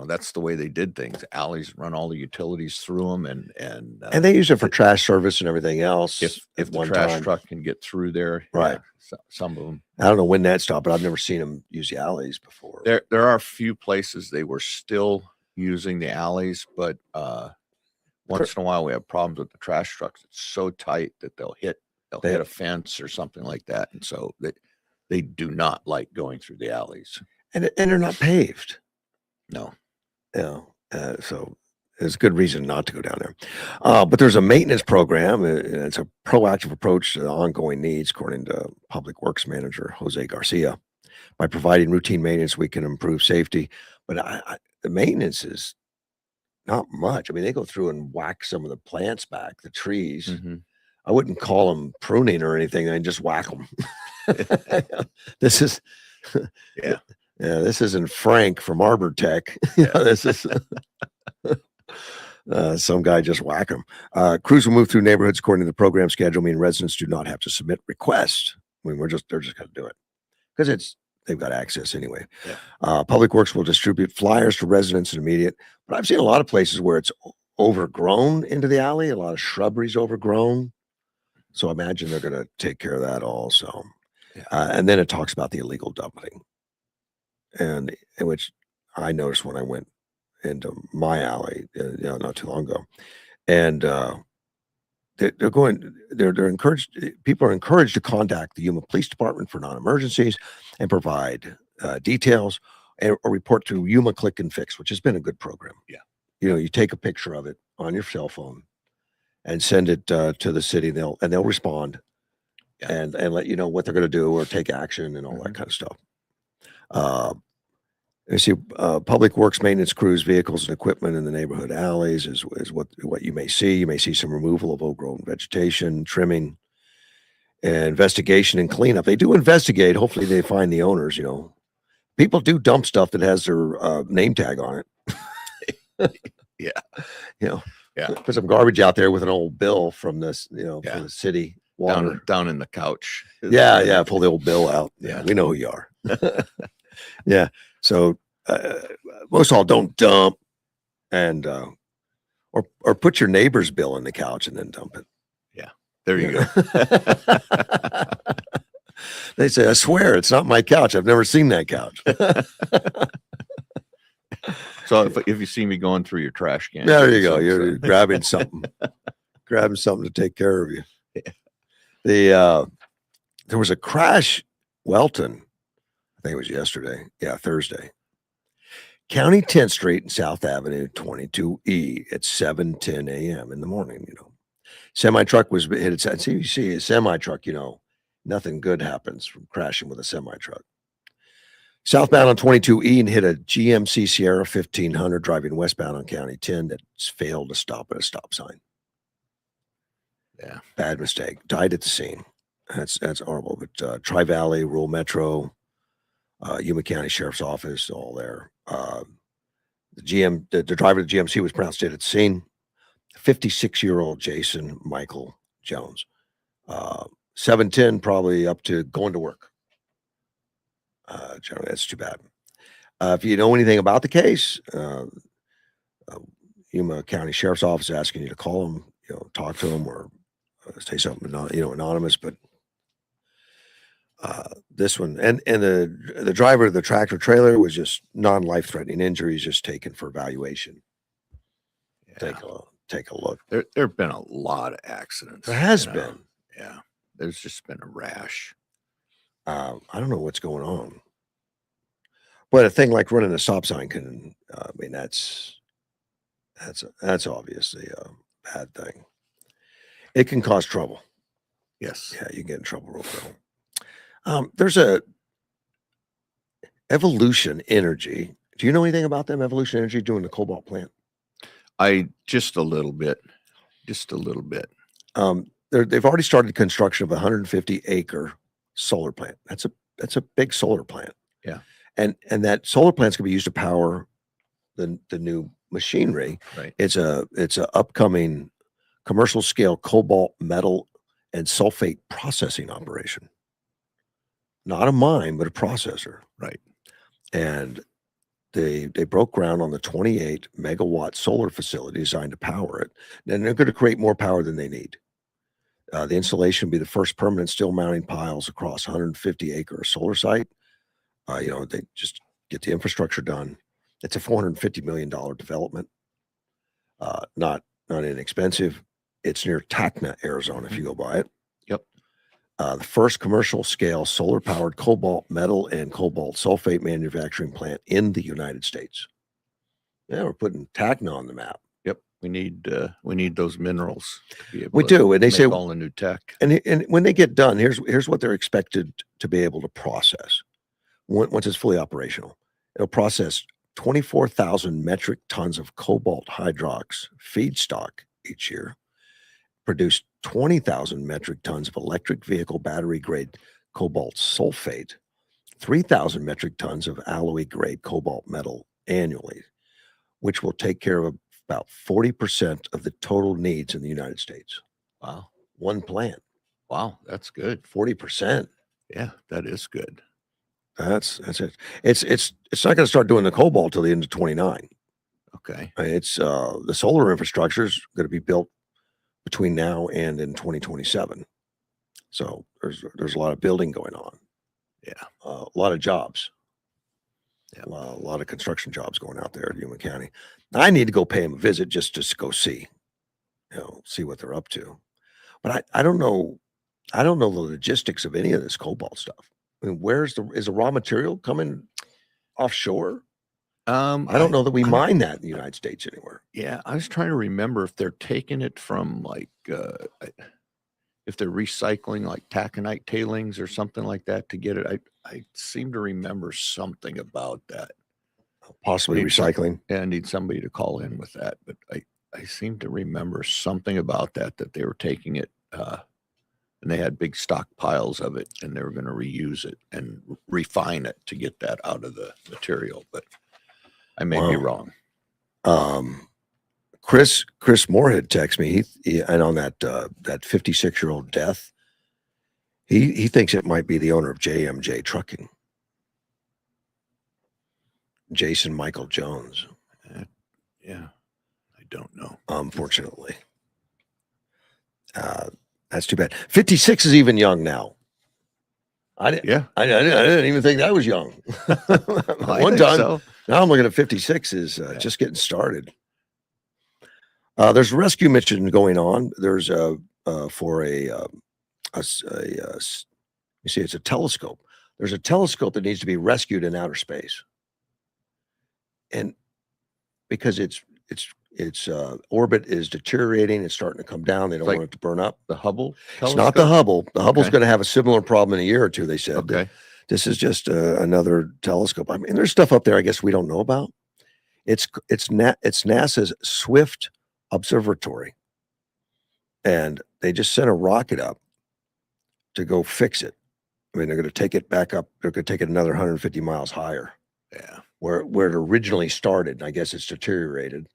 that's the way they did things. Alleys run all the utilities through them, and they use it for trash service and everything else. if at the one trash time. truck can get through there, Right. Some of them. I don't know when that stopped, but I've never seen them use the alleys before. There are a few places they were still using the alleys, but once in a while we have problems with the trash trucks. It's so tight that they'll hit a fence or something like that, and so they do not like going through the alleys. And they're not paved. No. So there's a good reason not to go down there. But there's a maintenance program. It's a proactive approach to the ongoing needs, according to Public Works Manager Jose Garcia. By providing routine maintenance, we can improve safety. But the maintenance is not much. I mean, they go through and whack some of the plants back, the trees. Mm-hmm. I wouldn't call them pruning or anything. I just whack them. This is, Yeah. Yeah, this isn't Frank from Arbor Tech. This is some guy just whack them. Crews will move through neighborhoods according to the program schedule, meaning residents do not have to submit requests. I mean, they're just going to do it because they've got access anyway. Yeah. Public Works will distribute flyers to residents and immediate, but I've seen a lot of places where it's overgrown into the alley. A lot of shrubbery's overgrown. So I imagine they're going to take care of that also. Yeah. And then it talks about the illegal dumping. And in which I noticed when I went into my alley, not too long ago, and they're encouraged. People are encouraged to contact the Yuma Police Department for non-emergencies and provide details or report to Yuma Click and Fix, which has been a good program. Yeah, you take a picture of it on your cell phone and send it to the city, and they'll respond, and let you know what they're going to do or take action and all that kind of stuff. You see, public works maintenance crews, vehicles, and equipment in the neighborhood alleys is what you may see. You may see some removal of overgrown vegetation, trimming, and investigation and cleanup. They do investigate. Hopefully, they find the owners. People do dump stuff that has their name tag on it. Yeah. Put some garbage out there with an old bill from this, for the city water down in the couch. Yeah. Pull the old bill out. Yeah. We know who you are. Yeah. So most all don't dump and or put your neighbor's bill in the couch and then dump it. Yeah. There you go. They say, I swear it's not my couch. I've never seen that couch. So if you see me going through your trash can. There you go. You're grabbing something. Grabbing something to take care of you. Yeah. There was a crash, Welton. I think it was yesterday. Yeah, Thursday. County 10th Street and South Avenue 22E at 7:10 a.m. in the morning. Semi-truck was hit. You see a semi-truck, nothing good happens from crashing with a semi-truck. Southbound on 22E and hit a GMC Sierra 1500 driving westbound on County 10 that's failed to stop at a stop sign. Yeah. Bad mistake. Died at the scene. That's horrible. But Tri-Valley, Rural Metro, Yuma County Sheriff's Office, all there. The driver of the GMC was pronounced dead at the scene. 56-year-old Jason Michael Jones. 7:10, probably up to going to work. Generally, that's too bad. If you know anything about the case, Yuma County Sheriff's Office is asking you to call them, talk to them, or say something, anonymous. But This one and the driver of the tractor trailer was just non-life threatening injuries, just taken for evaluation. Yeah. Take a look. There have been a lot of accidents. There has you know. been. Yeah. There's just been a rash. I don't know what's going on, but a thing like running a stop sign can. I mean, that's obviously a bad thing. It can cause trouble. Yes. Yeah, you get in trouble real quick. There's a Evolution Energy. Do you know anything about them? Evolution Energy doing the cobalt plant. Just a little bit. They've already started construction of a 150-acre solar plant. That's a big solar plant. Yeah. And that solar plant's gonna be used to power the new machinery. Right. It's a upcoming commercial scale cobalt metal and sulfate processing operation. Not a mine, but a processor. Right. And they broke ground on the 28 megawatt solar facility designed to power it. And they're going to create more power than they need. The installation will be the first permanent steel mounting piles across 150-acre solar site. They just get the infrastructure done. It's a $450 million development. Not inexpensive. It's near Tacna, Arizona, if you go by it. Yep. The first commercial scale solar powered cobalt metal and cobalt sulfate manufacturing plant in the United States. Yeah, we're putting Tacna on the map. Yep. We need those minerals to be able We to do, and they make say all the new tech. And when they get done, here's what they're expected to be able to process once it's fully operational. It'll process 24,000 metric tons of cobalt hydrox feedstock each year, produce 20,000 metric tons of electric vehicle battery grade cobalt sulfate, 3,000 metric tons of alloy grade cobalt metal annually, which will take care of about 40% of the total needs in the United States. Wow. One plant. Wow. That's good. 40%. Yeah, that is good. That's it. It's not going to start doing the cobalt till the end of 29. Okay. It's the solar infrastructure is going to be built between now and in 2027. So there's a lot of building going on. Yeah. A lot of jobs. Yeah. A lot of construction jobs going out there at Yuma County. I need to go pay them a visit just to go see what they're up to. But I don't know the logistics of any of this cobalt stuff. I mean, is the raw material coming offshore? I don't know that we mine that in the United States anywhere. Yeah, I was trying to remember if they're taking it from if they're recycling like taconite tailings or something like that to get it. I seem to remember something about that. Possibly recycling. I need somebody to call in with that, but I seem to remember something about that they were taking it and they had big stockpiles of it and they were going to reuse it and refine it to get that out of the material, but I may be wrong. Chris Moorhead texted me. He and on that 56-year-old death, he thinks it might be the owner of JMJ Trucking, Jason Michael Jones. Yeah, I don't know. Unfortunately, that's too bad. 56 is even young now. I didn't even think that was young. One time. So. Now I'm looking at 56 is just getting started. There's a rescue mission going on. There's it's a telescope. There's a telescope that needs to be rescued in outer space. And because its orbit is deteriorating, it's starting to come down. They don't want it to burn up. The Hubble telescope? It's not the Hubble. The Hubble's going to have a similar problem in a year or two, they said. Okay. This is just another telescope. I mean, there's stuff up there I guess we don't know about. It's NASA's Swift Observatory, and they just sent a rocket up to go fix it. I mean, they're going to take it back up. They're going to take it another 150 miles higher. Yeah, where it originally started. And I guess it's deteriorated,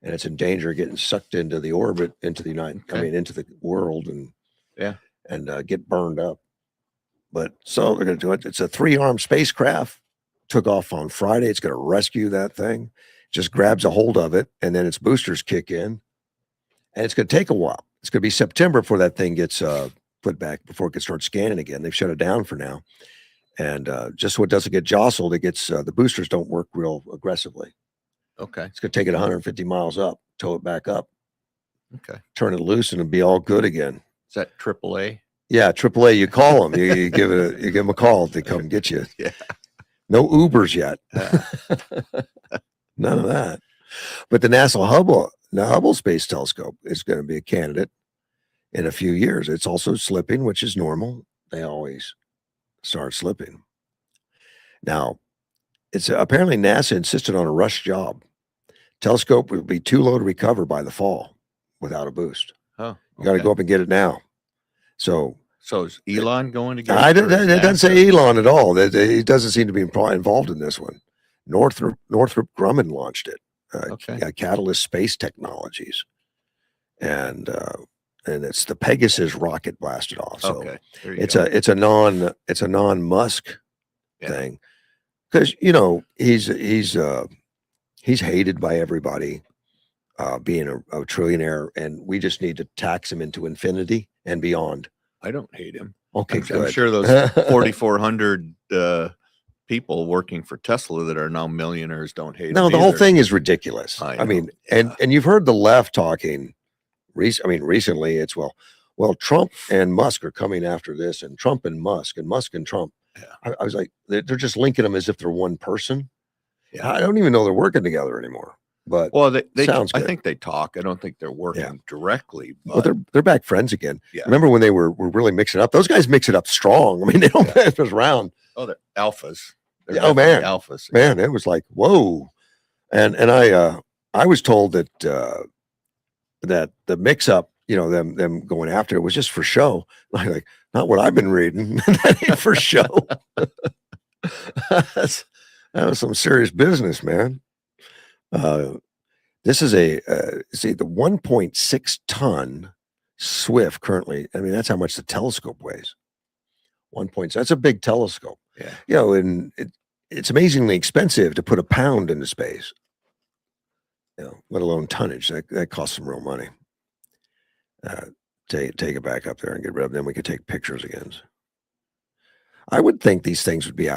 and it's in danger of getting sucked into the orbit, into the into the world, and get burned up. But so they're going to do it. It's a 3-armed spacecraft. Took off on Friday. It's going to rescue that thing. Just grabs a hold of it, and then its boosters kick in. And it's going to take a while. It's going to be September before that thing gets put put back before it could start scanning again. They've shut it down for now. And just so it doesn't get jostled, it gets the boosters don't work real aggressively. Okay. It's going to take it 150 miles up, tow it back up, Okay. turn it loose, and it'll be all good again. Is that AAA? Yeah, AAA. You call them. You give them a call. They come get you. Yeah. No Ubers yet. None of that. But the Hubble Space Telescope is going to be a candidate in a few years. It's also slipping, which is normal. They always start slipping. Now, it's apparently NASA insisted on a rush job. Telescope would be too low to recover by the fall without a boost. Oh, You got to go up and get it now. So is Elon going to get it? it? It doesn't say Elon at all. He doesn't seem to be involved in this one. Northrop Grumman launched it. Catalyst Space Technologies, and it's the Pegasus rocket blasted off. So it's a non-Musk thing, because he's hated by everybody, being a trillionaire, and we just need to tax him into infinity and beyond. I don't hate him. Okay, I'm sure those 4,400 people working for Tesla that are now millionaires don't hate him. No, the either. whole thing is ridiculous. I mean, and you've heard the left talking. Recently it's well, Trump and Musk are coming after this, and Trump and Musk and Trump. Yeah. I was like, they're just linking them as if they're one person. Yeah. I don't even know they're working together anymore. But they sounds I good. think they talk. I don't think they're working directly. But well, they're back friends again. Yeah. Remember when they were really mixing up? Those guys mix it up strong. I mean, they don't pass us around. Oh, they're alphas. Oh man, alphas. Man, it was like whoa. And I was told that that the mix up, them going after it was just for show. Like not what I've been reading. That ain't for show. That was some serious business, man. This is the 1.6 ton Swift currently. I mean, that's how much the telescope weighs. 1.6. That's a big telescope. Yeah. And it's amazingly expensive to put a pound into space. Let alone tonnage. That costs some real money. Take it back up there and get rid of them. We could take pictures again. I would think these things would be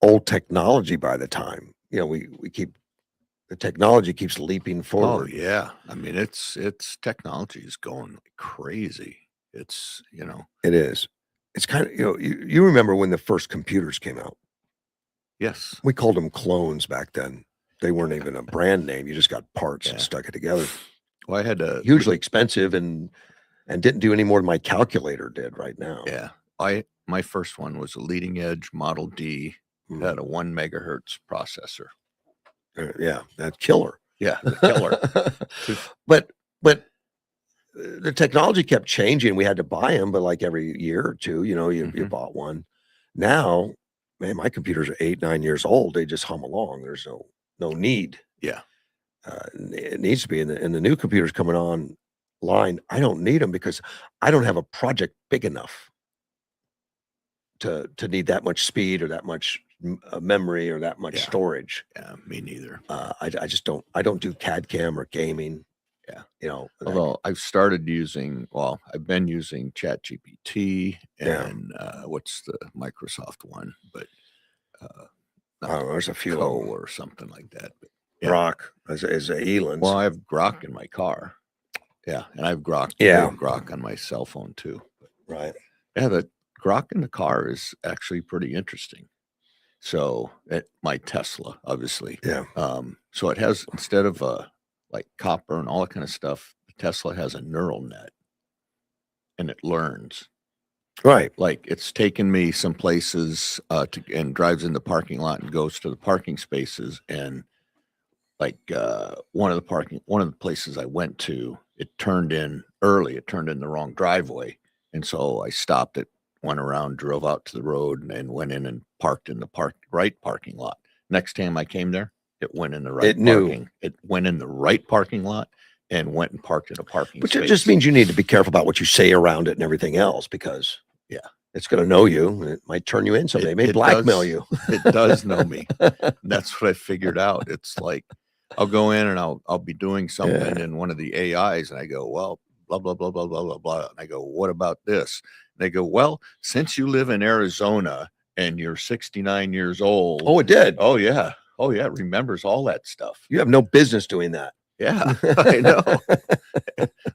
old technology by the time. The technology keeps leaping forward. Oh yeah. I mean, it's technology is going like crazy. It's It is. It's kind of you remember when the first computers came out? Yes. We called them clones back then. They weren't even a brand name. You just got parts and stuck it together. Well, I had a hugely expensive and didn't do any more than my calculator did right now. Yeah. My first one was a leading edge Model D. Had a 1 megahertz processor. Yeah, that's killer. Yeah, the killer. But the technology kept changing. We had to buy them, but like every year or two, you bought one. Now, man, my computers are 8-9 years old. They just hum along. There's no need. Yeah. It needs to be. And the new computers coming online, I don't need them because I don't have a project big enough to need that much speed or that much memory or that much storage. Yeah, me neither. I just don't. I don't do CAD CAM or gaming. Yeah. Although I've started using, I've been using ChatGPT and what's the Microsoft one, but there's a few or something like that. But, Grok is Elon's. Well, I have Grok in my car. Yeah, and I have Grok. Yeah, Grok on my cell phone too. Right. Yeah, the Grok in the car is actually pretty interesting. So my Tesla, obviously. Yeah. So it has, instead of like copper and all that kind of stuff, the Tesla has a neural net, and it learns. Right. Like it's taken me some places and drives in the parking lot and goes to the parking spaces, and like one of the places I went to, it turned in early. It turned in the wrong driveway, and so I stopped it, went around, drove out to the road, and then went in and parked in the right parking lot. Next time I came there, it went in the right It went in the right parking lot and went and parked in a parking space. Which it just means you need to be careful about what you say around it and everything else, because it's going to know you, and it might turn you in someday. It may blackmail you. It does know me. That's what I figured out. It's like I'll go in and I'll be doing something in one of the AIs, and I go, well, blah, blah, blah, blah, blah, blah, blah. And I go, what about this? And they go, well, since you live in Arizona and you're 69 years old. Oh, it did. Oh, yeah. Oh, yeah. It remembers all that stuff. You have no business doing that. Yeah, I know.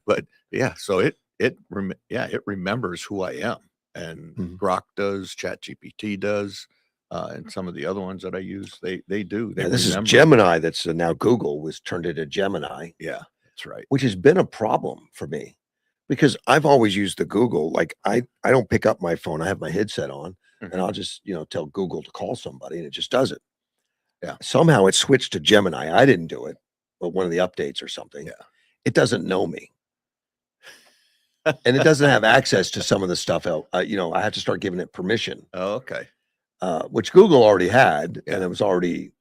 But yeah, so it remembers who I am. And Mhm. Grok does, ChatGPT does, and some of the other ones that I use, they do. They Yeah, this remember. is Gemini that's now Google was turned into Gemini, Yeah, that's right. which has been a problem for me because I've always used the Google. Like I don't pick up my phone. I have my headset on and Mhm. I'll just, tell Google to call somebody and it just does it. Yeah. Somehow it switched to Gemini. I didn't do it, but one of the updates or something. Yeah. It doesn't know me. And it doesn't have access to some of the stuff. I had to start giving it permission, Oh, okay. which Google already had, Yeah. and it was already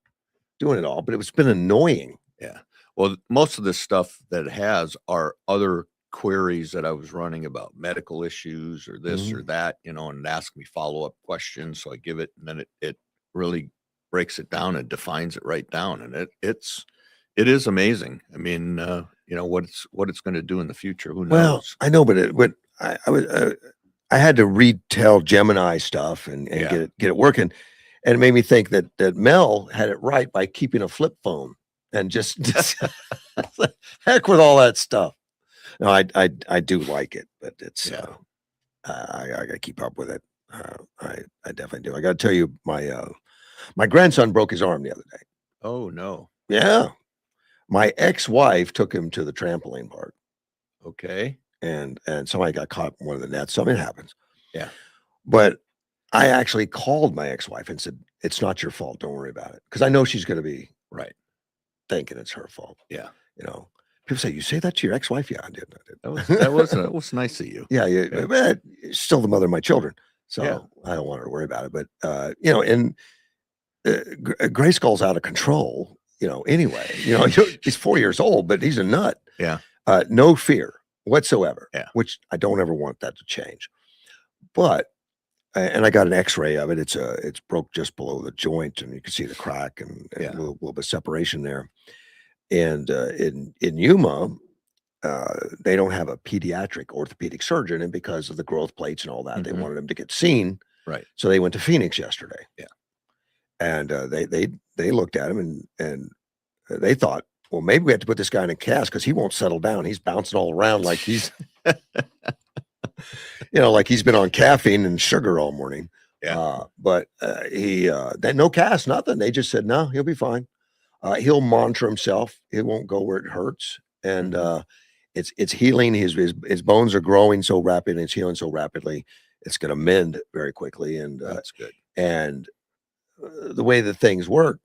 doing it all, but it's been annoying. Yeah. Well, most of the stuff that it has are other queries that I was running about medical issues or this or that, and ask me follow-up questions. So I give it, and then it really breaks it down and defines it right down. And it is amazing. I mean, what it's going to do in the future. Who knows? Well, I know, but I had to retell Gemini stuff and Yeah. get it working, and it made me think that Mel had it right by keeping a flip phone and just heck with all that stuff. No, I do like it, but it's Yeah. I got to keep up with it. I definitely do. I got to tell you, my grandson broke his arm the other day. Oh no. Yeah, my ex-wife took him to the trampoline park. Okay. And somebody got caught in one of the nets. Something happens. Yeah. But I actually called my ex-wife and said, "It's not your fault. Don't worry about it." Because I know she's going to be Right. thinking it's her fault. Yeah. People say, "You say that to your ex-wife?" Yeah, I did. That was nice of you. Yeah, Yeah. but still the mother of my children. So Yeah. I don't want her to worry about it. But and Grayskull's out of control. Anyway, he's 4 years old, but he's a nut. Yeah. No fear whatsoever. Yeah. Which I don't ever want that to change. But and I got an X-ray of it. It's broke just below the joint, and you can see the crack and Yeah. a little bit of separation there. And in Yuma, they don't have a pediatric orthopedic surgeon, and because of the growth plates and all that, they Mhm. wanted him to get seen. Right. So they went to Phoenix yesterday. Yeah. And they looked at him and they thought, well, maybe we have to put this guy in a cast because he won't settle down. He's bouncing all around like he's, like he's been on caffeine and sugar all morning. Yeah. But he, no cast, nothing. They just said, no, he'll be fine. He'll monitor himself. It won't go where it hurts. And Mhm. it's healing. His bones are growing so rapid and it's healing so rapidly. It's going to mend very quickly. And That's good. and the way that things work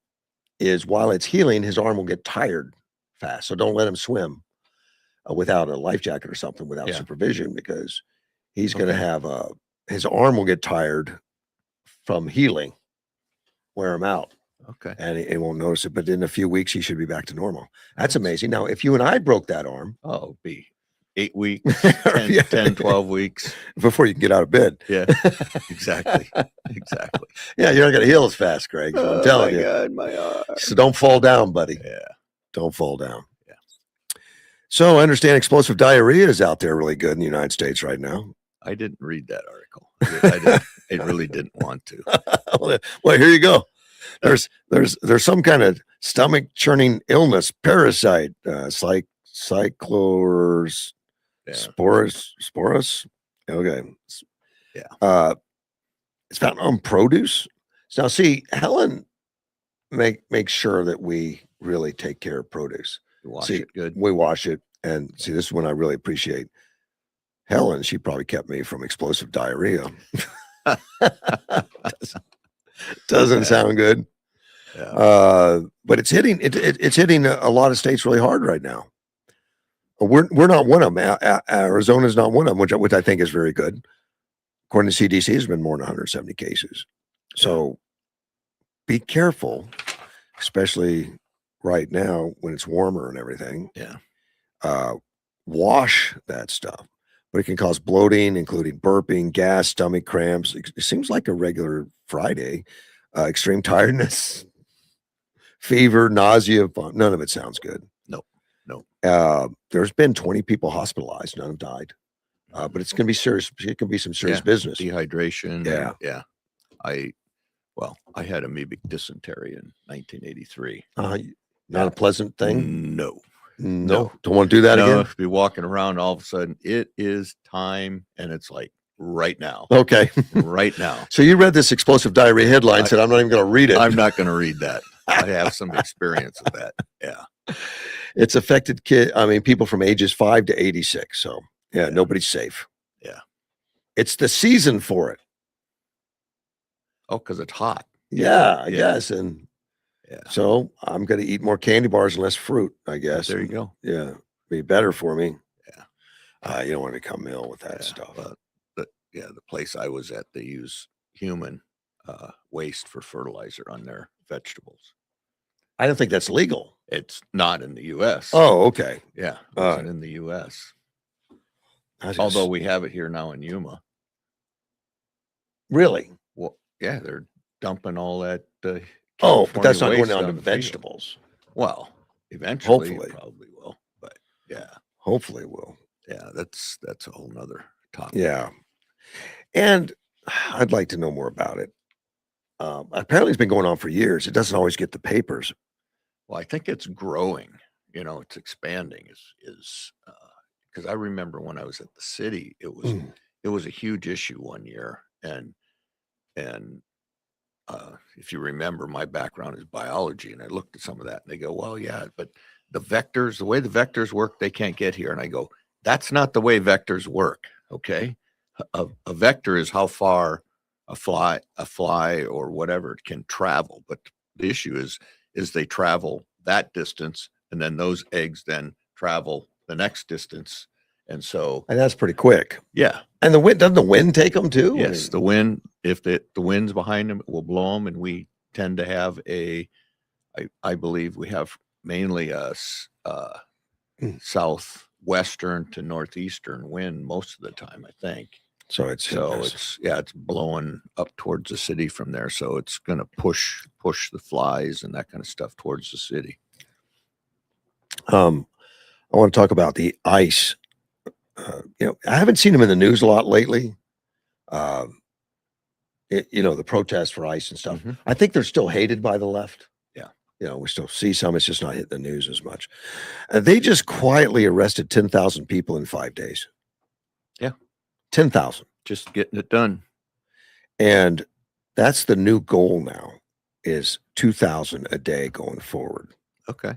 is while it's healing, his arm will get tired fast. So don't let him swim without a life jacket or something, without Yeah. supervision, because he's going to Okay. have his arm will get tired from healing, wear him out, Okay. and he won't notice it. But in a few weeks, he should be back to normal. That's That's- amazing. Now, if you and I broke that arm, Oh, it'd be 8 weeks, Yeah. 10, 12 weeks. before you can get out of bed, Yeah. Exactly. Exactly. yeah, you're not going to heal as fast, Greg. So I'm telling you. God, my arm. So don't fall down, buddy. Yeah. Don't fall down. Yeah. So I understand explosive diarrhea is out there really good in the United States right now. I didn't read that article. I really didn't want to. Well, here you go. There's some kind of stomach churning illness, parasite, cyclors, Yeah. sporus. Okay. Yeah. It's found on produce. So now, see, Helen make sure that we really take care of produce. You wash See, it good. we wash it, and see, this is when I really appreciate Helen. She probably kept me from explosive diarrhea. Doesn't sound good. Yeah. But it's hitting it's hitting a lot of states really hard right now. We're not one of them. Arizona's not one of them, which I think is very good. According to CDC, there's been more than 170 cases. So be careful, especially right now when it's warmer and everything. Yeah. Wash that stuff, but it can cause bloating, including burping, gas, stomach cramps. It seems like a regular Friday. Extreme tiredness, fever, nausea. None of it sounds good. Nope. There's been 20 people hospitalized. None have died. But it's going to be serious. It can be some serious Yeah, business. dehydration. Yeah. Yeah. I had amoebic dysentery in 1983. Not a pleasant thing. No. No. Don't want to do that No, again. be walking around all of a sudden, it is time, and it's like right now. Okay. Right now. So you read this explosive diarrhea headline, said, I'm not even going to read it. I'm not going to read that. I have some experience of that. Yeah. It's affected people from ages 5 to 86. So yeah, nobody's safe. Yeah. It's the season for it. Oh, because it's hot. Yeah, I guess. And yeah. So I'm going to eat more candy bars and less fruit, I guess. There you go. Yeah. Be better for me. Yeah. You don't want to become ill with that stuff. But the place I was at, they use human waste for fertilizer on their vegetables. I don't think that's legal. It's not in the U.S. Oh, okay. Yeah. It wasn't in the U.S. Although we have it here now in Yuma. Really? Well, yeah, they're dumping all that. But that's not going down to vegetables. Well, eventually, Hopefully. it probably will. But yeah, hopefully it will. Yeah, that's a whole nother topic. Yeah, and I'd like to know more about it. Apparently, it's been going on for years. It doesn't always get the papers. Well, I think it's growing. It's expanding. Is because I remember when I was at the city, it was a huge issue one year, and if you remember, my background is biology, and I looked at some of that, and they go, "Well, yeah, but the way the vectors work, they can't get here." And I go, "That's not the way vectors work. Okay, a vector is how far a fly or whatever can travel, but the issue is they travel that distance, and then those eggs then travel the next distance." And that's pretty quick. Yeah. And doesn't the wind take them too? Yes, the wind, if the wind's behind them, it will blow them. And we tend to have I believe we have mainly a southwestern to northeastern wind most of the time, I think. So it's blowing up towards the city from there. So it's going to push the flies and that kind of stuff towards the city. I want to talk about the ice. I haven't seen them in the news a lot lately. The protests for ice and stuff. Mm-hmm. I think they're still hated by the left. Yeah. We still see some. It's just not hitting the news as much. They just quietly arrested 10,000 people in 5 days. Yeah. 10,000. Just getting it done. And that's the new goal now, is 2,000 a day going forward. Okay.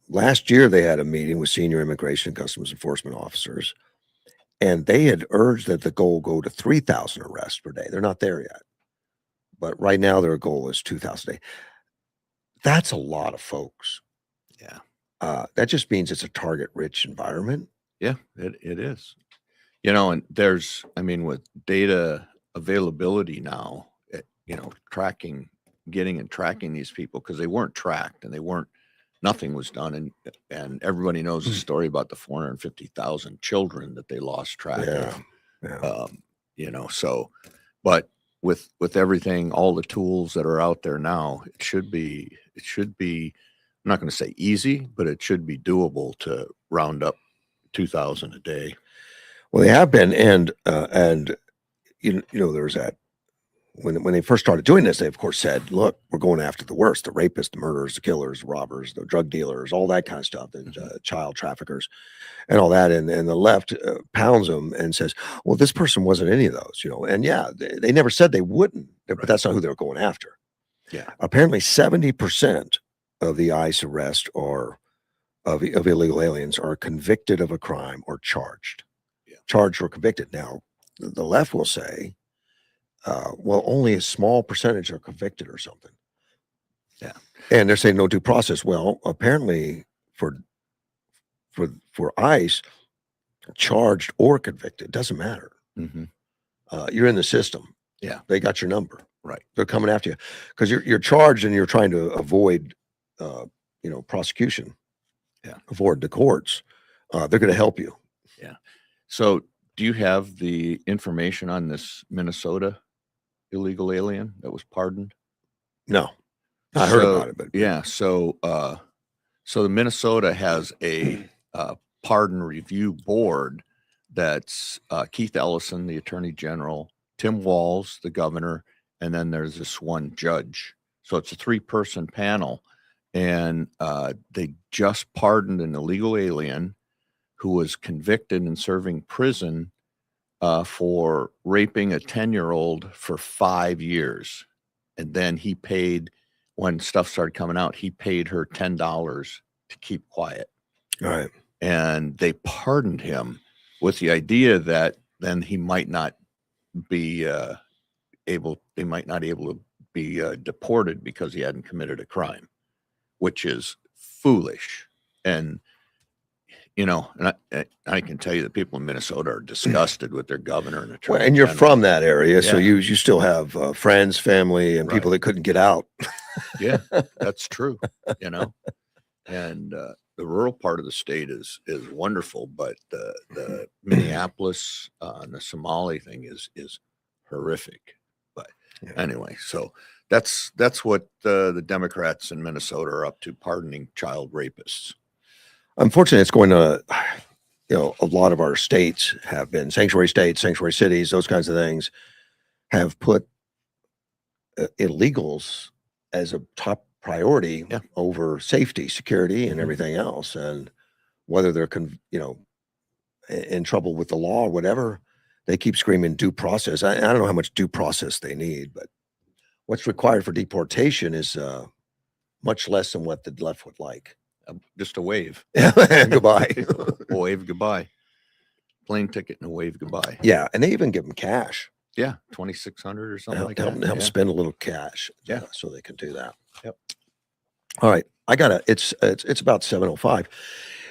Last year, they had a meeting with senior immigration and customs enforcement officers, and they had urged that the goal go to 3,000 arrests per day. They're not there yet, but right now their goal is 2,000 a day. That's a lot of folks. Yeah. That just means it's a target-rich environment. Yeah, it is. And with data availability now, tracking these people, because they weren't tracked and nothing was done. And everybody knows the story about the 450,000 children that they lost track of. Yeah. But with everything, all the tools that are out there now, it should be, I'm not going to say easy, but it should be doable to round up 2,000 a day. Well, they have been. And there was that, when they first started doing this, they of course said, look, we're going after the worst, the rapists, the murderers, the killers, the robbers, the drug dealers, all that kind of stuff, the child traffickers and all that. And the left pounds them and says, well, this person wasn't any of those, and they never said they wouldn't, but that's not who they were going after. Yeah. Apparently 70% of the ICE arrest of illegal aliens are convicted of a crime or charged. Yeah. Charged or convicted. Now, the left will say, well, only a small percentage are convicted or something. Yeah. And they're saying no due process. Well, apparently for ICE, charged or convicted, doesn't matter. Mm-hmm. You're in the system. Yeah. They got your number. Right. They're coming after you because you're charged and you're trying to avoid, prosecution. Yeah. Avoid the courts. They're going to help you. Yeah. So do you have the information on this Minnesota illegal alien that was pardoned? No, I heard about it, but yeah. So So the Minnesota has a pardon review board that's Keith Ellison, the attorney general, Tim Walz, the governor, and then there's this one judge. So it's a 3-person panel. And they just pardoned an illegal alien who was convicted and serving prison for raping a 10-year-old for 5 years. And then he paid, when stuff started coming out, he paid her $10 to keep quiet. All right. And they pardoned him with the idea that then he might not be able to be deported because he hadn't committed a crime, which is foolish. And and I can tell you that people in Minnesota are disgusted with their governor and attorney. Well, and you're general. from that area, so Yeah. you still have friends, family, and people that couldn't get out. Yeah, that's true. And the rural part of the state is wonderful, but the Minneapolis and the Somali thing is horrific. But anyway, so that's what the Democrats in Minnesota are up to, pardoning child rapists. Unfortunately, it's going to, a lot of our states have been sanctuary states, sanctuary cities, those kinds of things have put illegals as a top priority over safety, security, and everything else. And whether they're, in trouble with the law or whatever, they keep screaming due process. I don't know how much due process they need, but what's required for deportation is much less than what the left would like. Just a wave. Goodbye. A wave goodbye. Plane ticket and a wave goodbye. Yeah, and they even give them cash. Yeah, 2,600 or something like that. Help them spend a little cash. Yeah, so they can do that. Yep. All right, it's about 7:05,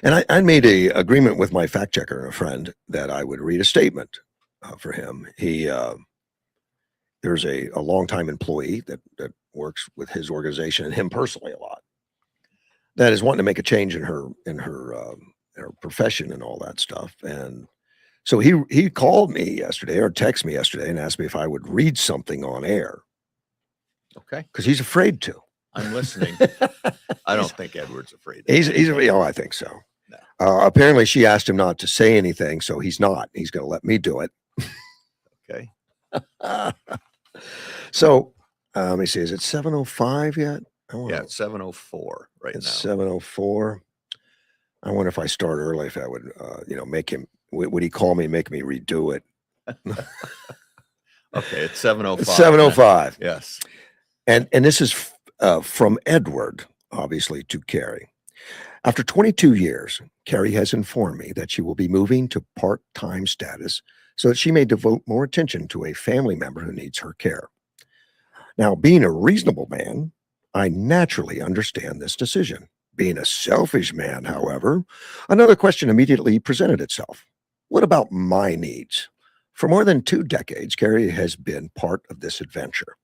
and I made a agreement with my fact checker, a friend, that I would read a statement for him. He there's a longtime employee that works with his organization and him personally a lot, that is wanting to make a change in her profession and all that stuff. And so he called me yesterday or texted me yesterday and asked me if I would read something on air. Okay. Because he's afraid to. I'm listening. I don't think Edward's afraid. I think so. No. Apparently she asked him not to say anything, so he's not. He's going to let me do it. Okay. So let me see. Is it 7:05 yet? Yeah, it's 7:04 right now. It's 7:04. I wonder if I start early, if I would, make him. Would he call me and make me redo it? Okay, it's 7:05. It's 7:05. Yes. And this is from Edward, obviously, to Carrie. After 22 years, Carrie has informed me that she will be moving to part-time status so that she may devote more attention to a family member who needs her care. Now, being a reasonable man, I naturally understand this decision. Being a selfish man, however, another question immediately presented itself. What about my needs? For more than 2 decades, Carrie has been part of this adventure.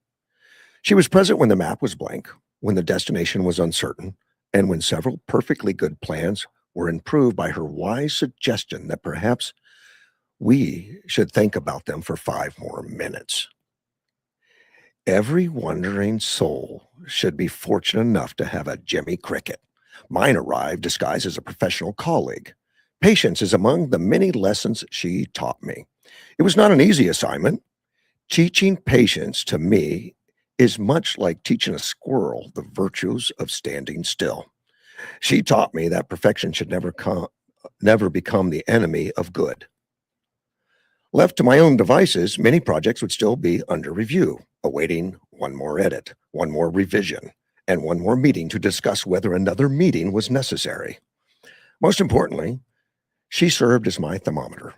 She was present when the map was blank, when the destination was uncertain, and when several perfectly good plans were improved by her wise suggestion that perhaps we should think about them for 5 more minutes. Every wandering soul should be fortunate enough to have a Jimmy Cricket. Mine arrived disguised as a professional colleague. Patience is among the many lessons she taught me. It was not an easy assignment. Teaching patience to me is much like teaching a squirrel the virtues of standing still. She taught me that perfection should never become the enemy of good. Left to my own devices, many projects would still be under review, awaiting one more edit, one more revision, and one more meeting to discuss whether another meeting was necessary. Most importantly, she served as my thermometer.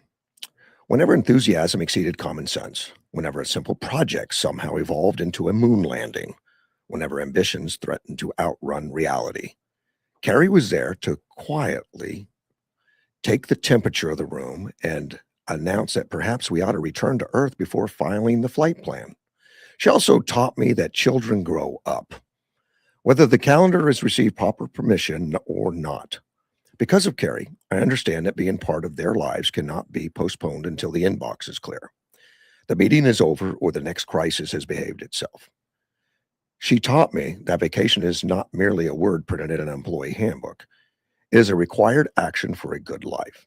Whenever enthusiasm exceeded common sense, whenever a simple project somehow evolved into a moon landing, whenever ambitions threatened to outrun reality, Carrie was there to quietly take the temperature of the room and announce that perhaps we ought to return to Earth before filing the flight plan. She also taught me that children grow up, whether the calendar has received proper permission or not. Because of Carrie, I understand that being part of their lives cannot be postponed until the inbox is clear, the meeting is over, or the next crisis has behaved itself. She taught me that vacation is not merely a word printed in an employee handbook. It is a required action for a good life.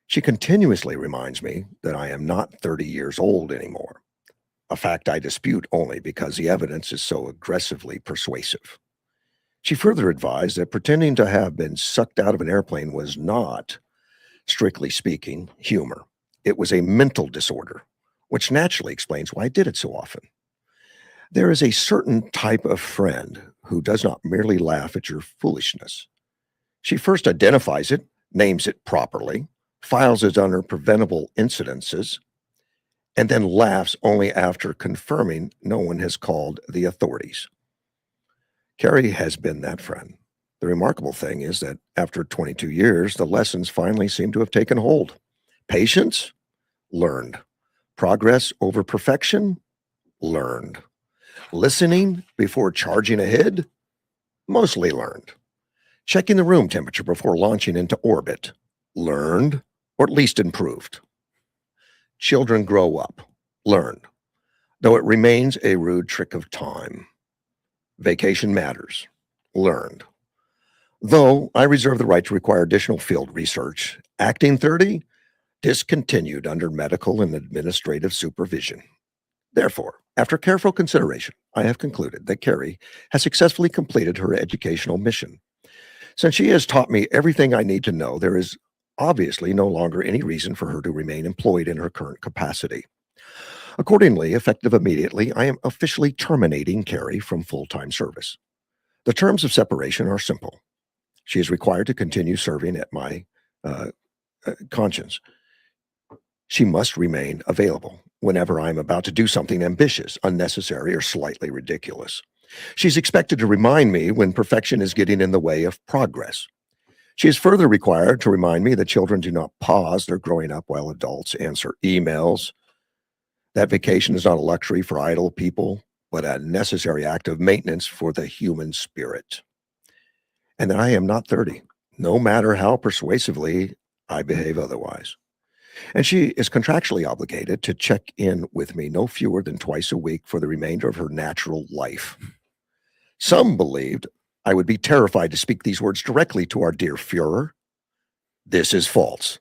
She continuously reminds me that I am not 30 years old anymore, a fact I dispute only because the evidence is so aggressively persuasive. She further advised that pretending to have been sucked out of an airplane was not, strictly speaking, humor. It was a mental disorder, which naturally explains why I did it so often. There is a certain type of friend who does not merely laugh at your foolishness. She first identifies it, names it properly, files it under preventable incidences, and then laughs only after confirming no one has called the authorities. Carrie has been that friend. The remarkable thing is that after 22 years, the lessons finally seem to have taken hold. Patience? Learned. Progress over perfection? Learned. Listening before charging ahead? Mostly learned. Checking the room temperature before launching into orbit? Learned, or at least improved. Children grow up. Learned. Though it remains a rude trick of time. Vacation matters. Learned. Though I reserve the right to require additional field research, acting 30 discontinued under medical and administrative supervision. Therefore, after careful consideration, I have concluded that Carrie has successfully completed her educational mission. Since she has taught me everything I need to know, there is obviously no longer any reason for her to remain employed in her current capacity. Accordingly, effective immediately, I am officially terminating Carrie from full-time service. The terms of separation are simple. She is required to continue serving at my conscience. She must remain available whenever I am about to do something ambitious, unnecessary, or slightly ridiculous. She's expected to remind me when perfection is getting in the way of progress. She is further required to remind me that children do not pause their growing up while adults answer emails. That vacation is not a luxury for idle people, but a necessary act of maintenance for the human spirit. And that I am not 30, no matter how persuasively I behave otherwise. And she is contractually obligated to check in with me no fewer than twice a week for the remainder of her natural life. Some believed I would be terrified to speak these words directly to our dear Führer. This is false.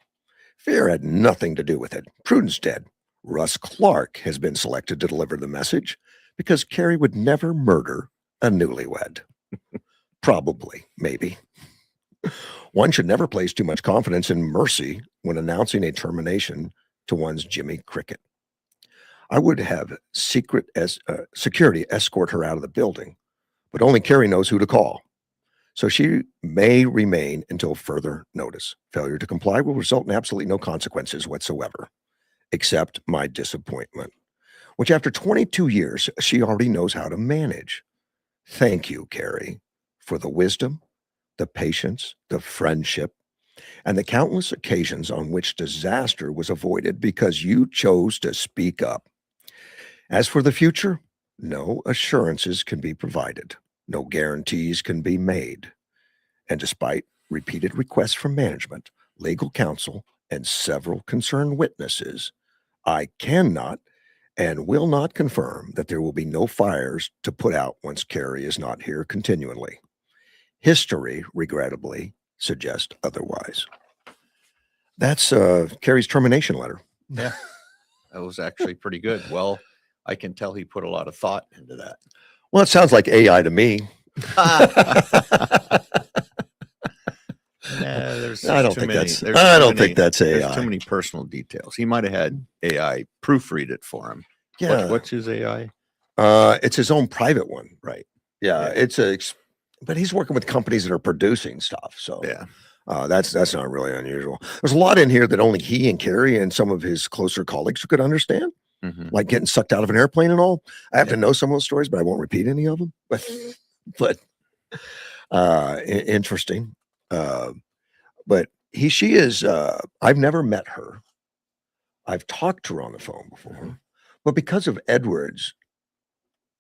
Fear had nothing to do with it. Prudence did. Russ Clark has been selected to deliver the message because Carrie would never murder a newlywed. Probably, maybe. One should never place too much confidence in mercy when announcing a termination to one's Jimmy Cricket. I would have security escort her out of the building, but only Carrie knows who to call. So she may remain until further notice. Failure to comply will result in absolutely no consequences whatsoever, except my disappointment, which after 22 years, she already knows how to manage. Thank you, Carrie, for the wisdom, the patience, the friendship, and the countless occasions on which disaster was avoided because you chose to speak up. As for the future, no assurances can be provided. No guarantees can be made. And despite repeated requests from management, legal counsel, and several concerned witnesses, I cannot and will not confirm that there will be no fires to put out once Carrie is not here continually. History, regrettably, suggests otherwise. That's Carrie's termination letter. Yeah, that was actually pretty good. Well, I can tell he put a lot of thought into that. Well, it sounds like AI to me. I don't think that's AI. There's too many personal details. He might have had AI proofread it for him. Yeah. What's his AI? It's his own private one. Right. Yeah. But he's working with companies that are producing stuff. So yeah. That's not really unusual. There's a lot in here that only he and Carrie and some of his closer colleagues could understand, like getting sucked out of an airplane and all. I have to know some of those stories, but I won't repeat any of them. But interesting. But she is. I've never met her. I've talked to her on the phone before, but because of Edward's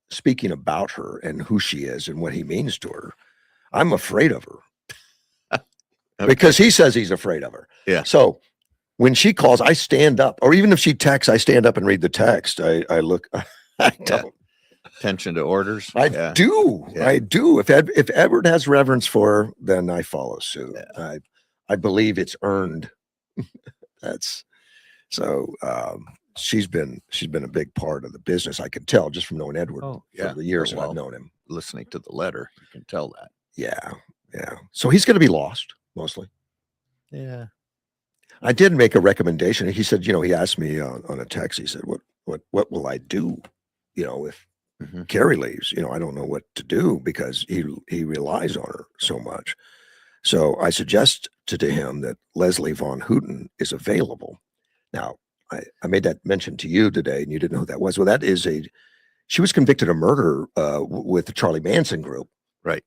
speaking about her and who she is and what he means to her, I'm afraid of her. Okay. Because he says he's afraid of her. Yeah. So when she calls, I stand up, or even if she texts, I stand up and read the text. I look, I don't. Attention to orders. I Yeah. do. Yeah. I do. If Edward has reverence for her, then I follow suit. Yeah. I believe it's earned. That's so. She's been a big part of the business. I can tell just from knowing Edward Oh, for yeah. the years that Well, I've known him. listening to the letter, you can tell that. Yeah, yeah. So he's going to be lost mostly. Yeah. I did make a recommendation. He said, he asked me on a text. He said, "What will I do? If Mhm. Carrie leaves, I don't know what to do because he relies on her so much." So I suggested to him that Leslie Von Houten is available. Now, I made that mention to you today, and you didn't know who that was. Well, she was convicted of murder with the Charlie Manson group, Right.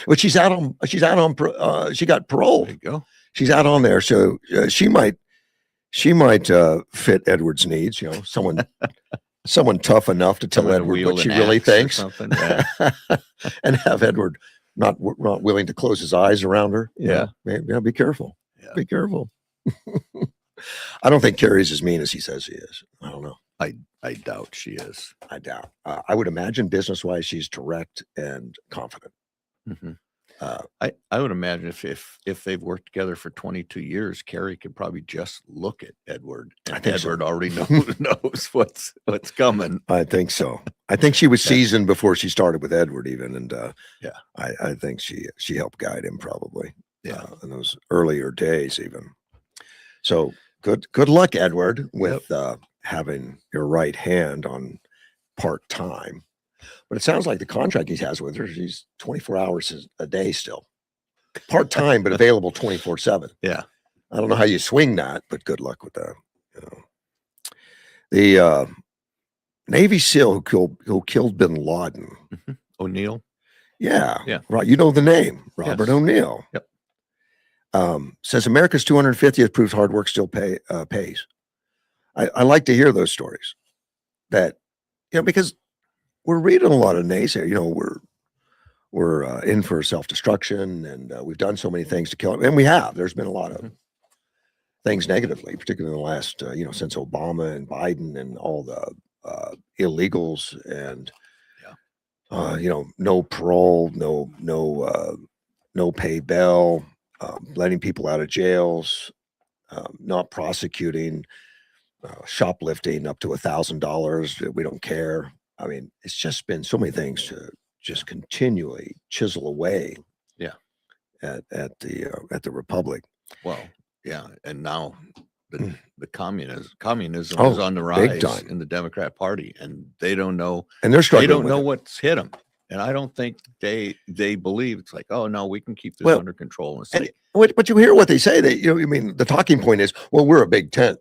But she got parole. There you go. She's out on there, so she might fit Edward's needs. Someone tough enough to tell Someone to Edward wield what she an really axe or thinks, something. Yeah. and have Edward not willing to close his eyes around her. Yeah. Be careful. Yeah. Be careful. I don't think Carrie's as mean as he says he is. I don't know. I doubt she is. I doubt. I would imagine business-wise, she's direct and confident. Mhm. Uh, I would imagine if they've worked together for 22 years, Carrie could probably just look at Edward, I and think so. Edward already knows what's coming. I think so. I think she was seasoned before she started with Edward, even, and Yeah. I think she helped guide him probably. Yeah. In those earlier days, even. So good luck, Edward, with having your right hand on part-time. But it sounds like the contract he has with her, she's 24 hours a day still. Part-time, but available 24/7. Yeah. I don't know how you swing that, but good luck with that. The Navy SEAL who killed bin Laden. Mhm. O'Neill. Yeah. Yeah. Right. You know the name, Robert Yes. O'Neill. Yep. Says America's 250th proves hard work still pays. I like to hear those stories that, because we're reading a lot of naysayers. We're in for self-destruction, and we've done so many things to kill it. And we have. There's been a lot of things negatively, particularly in the last, since Obama and Biden and all the illegals and, no parole, no pay bail, letting people out of jails, not prosecuting, shoplifting up to $1,000. We don't care. I mean, it's just been so many things to just continually chisel away. Yeah. At the Republic. Well, yeah, and now the communism is on the big rise time. in the Democrat Party, and they don't know. And they're They struggling. don't with know it. what's hit them, and I don't think they believe it's like, oh no, we can keep this Well, under control. And and say, but you hear what they say. The talking point is, well, we're a big tent.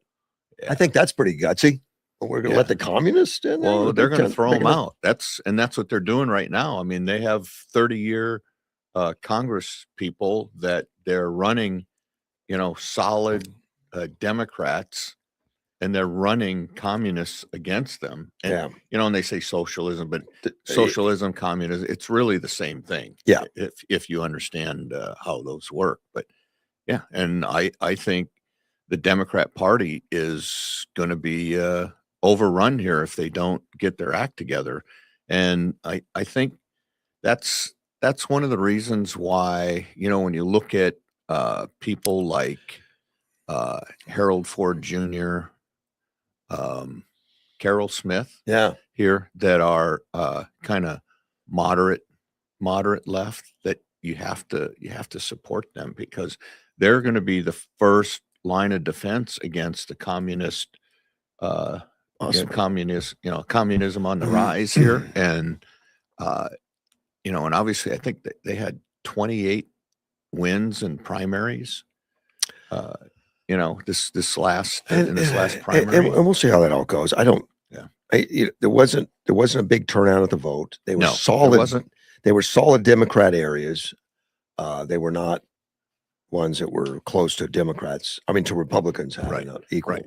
Yeah. I think that's pretty gutsy. We're going to let the communists in there. well, they're going to throw them Big tent. out. That's what they're doing right now. I mean, they have 30-year Congress people that they're running, solid Democrats, and they're running communists against them. And, Yeah. And they say socialism, but socialism, communism, it's really the same thing. Yeah. If you understand how those work. But yeah, and I think the Democrat Party is going to be overrun here if they don't get their act together. And I think that's one of the reasons why, when you look at people like Harold Ford Jr., Carol Smith, here that are kind of moderate left, that you have to support them, because they're going to be the first line of defense against the communist Awesome. communism on the rise here. And and obviously I think that they had 28 wins in primaries this last primary. And we'll see how that all goes. I don't. Yeah. There wasn't a big turnout at the vote. They were No, solid. there wasn't. They were solid Democrat areas. They were not ones that were close to Democrats. I mean, to Republicans having an equal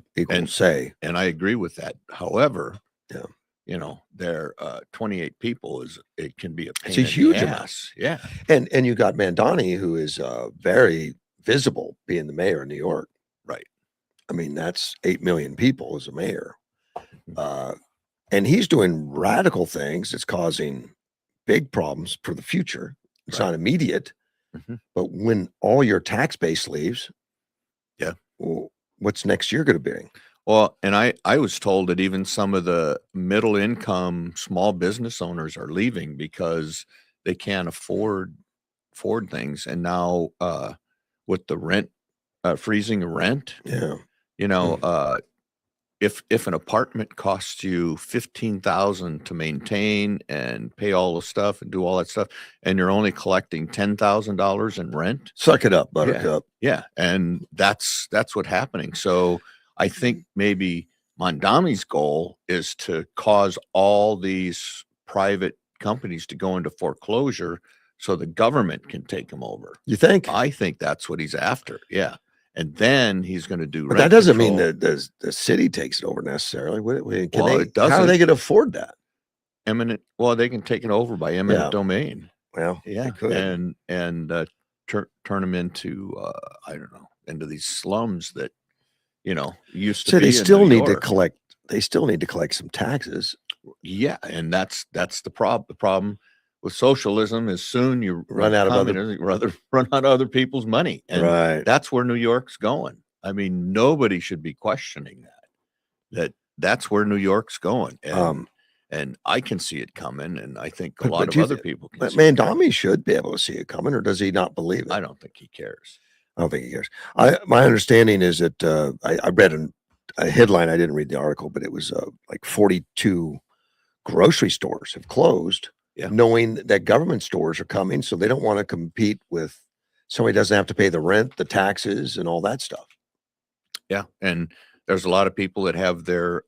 say. And I agree with that. However, Yeah. their 28 people it can be a pain. It's a in the huge amount. ass. Yeah. And you got Mandani, who is very visible, being the mayor of New York. Right. I mean, that's 8 million people as a mayor. And he's doing radical things. It's causing big problems for the future. It's Right. not immediate, Mhm. but when all your tax base leaves, Yeah. well, what's next year going to be? Well, and I was told that even some of the middle income small business owners are leaving because they can't afford things. And now with the rent freezing of rent, Yeah. you know, Mm. if an apartment costs you 15,000 to maintain and pay all the stuff and do all that stuff, and you're only collecting $10,000 in rent, Suck it up, yeah, Buttercup. yeah, and that's what's happening. So I think maybe Mondami's goal is to cause all these private companies to go into foreclosure so the government can take them over. You think? I think that's what he's after. Yeah. And then he's going to do But rent that doesn't mean control. that the city takes it over necessarily. Can Well, they? it How are doesn't. they going to afford that? Well, they can take it over by eminent Yeah. domain. Well, Yeah. they could. And turn them into I don't know, into these slums that used to So be they in still New need to York. collect. They still need to collect some taxes. Yeah, and that's the problem. The problem with socialism is soon you Run out of other. communism, you rather run out of other people's money, and Right. that's where New York's going. I mean, nobody should be questioning that's where New York's going, and I can see it coming, and I think a lot of other people can. But see it coming. Mandami should be able to see it coming, or does he not believe it? I don't think he cares. I don't think he cares. My understanding is that I read a headline. I didn't read the article, but it was like 42 grocery stores have closed, Yeah. knowing that government stores are coming, so they don't want to compete with somebody doesn't have to pay the rent, the taxes, and all that stuff. Yeah, and there's a lot of people that have their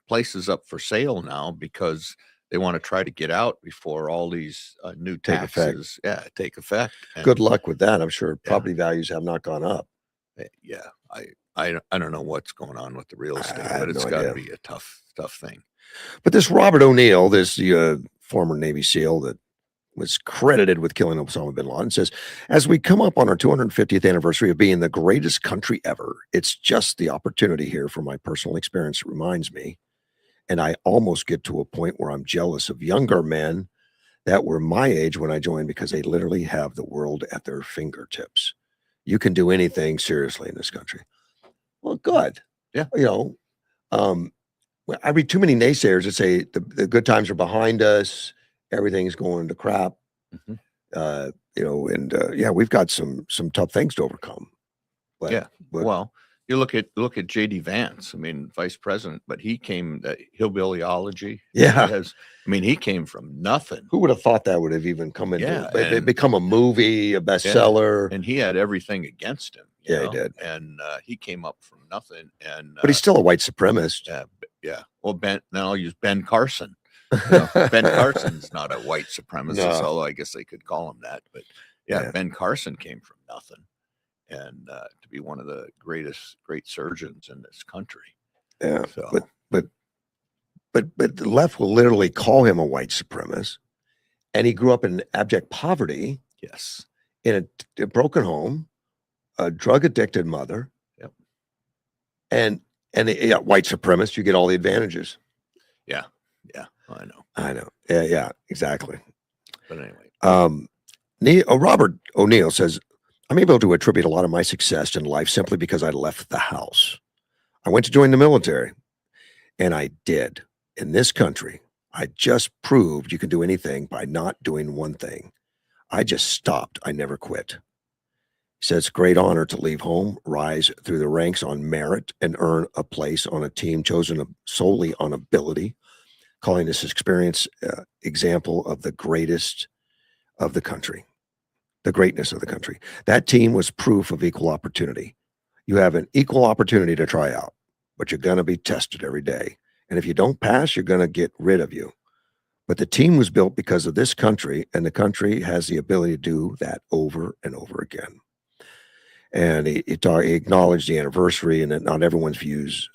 places up for sale now because they want to try to get out before all these new Take effect. taxes take effect. And, Good luck with that. I'm sure property values have not gone up. Yeah, I don't know what's going on with the real estate, I have but it's no got to idea. be a tough thing. But this Robert O'Neill, this former Navy SEAL that was credited with killing Osama bin Laden, says, as we come up on our 250th anniversary of being the greatest country ever, it's just the opportunity here from my personal experience that reminds me. And I almost get to a point where I'm jealous of younger men that were my age when I joined because they literally have the world at their fingertips. You can do anything seriously in this country. Well, good. Yeah. I read too many naysayers that say the good times are behind us. Everything's going to crap. Mm-hmm. We've got some tough things to overcome. But well, you look at JD Vance. I mean, vice president, but he came hillbillyology. Yeah, he came from nothing. Who would have thought that would have even come into? Yeah, it become a movie, a bestseller, and he had everything against him. He did, and he came up from nothing. But he's still a white supremacist. Yeah. Well, then I'll use Ben Carson. Ben Carson's not a white supremacist, although I guess they could call him that. But Ben Carson came from nothing, and to be one of the great surgeons in this country. Yeah. So. But the left will literally call him a white supremacist, and he grew up in abject poverty. Yes. In a broken home, a drug addicted mother. Yep. And white supremacist, you get all the advantages. Yeah. I know. Yeah, exactly. But anyway. Robert O'Neill says, I'm able to attribute a lot of my success in life simply because I left the house. I went to join the military, and I did. In this country, I just proved you can do anything by not doing one thing. I just stopped. I never quit. He says, it's a great honor to leave home, rise through the ranks on merit, and earn a place on a team chosen solely on ability, calling this experience example of the greatest of the country, the greatness of the country. That team was proof of equal opportunity. You have an equal opportunity to try out, but you're going to be tested every day. And if you don't pass, you're going to get rid of you. But the team was built because of this country, and the country has the ability to do that over and over again. And he acknowledged the anniversary and that not everyone's views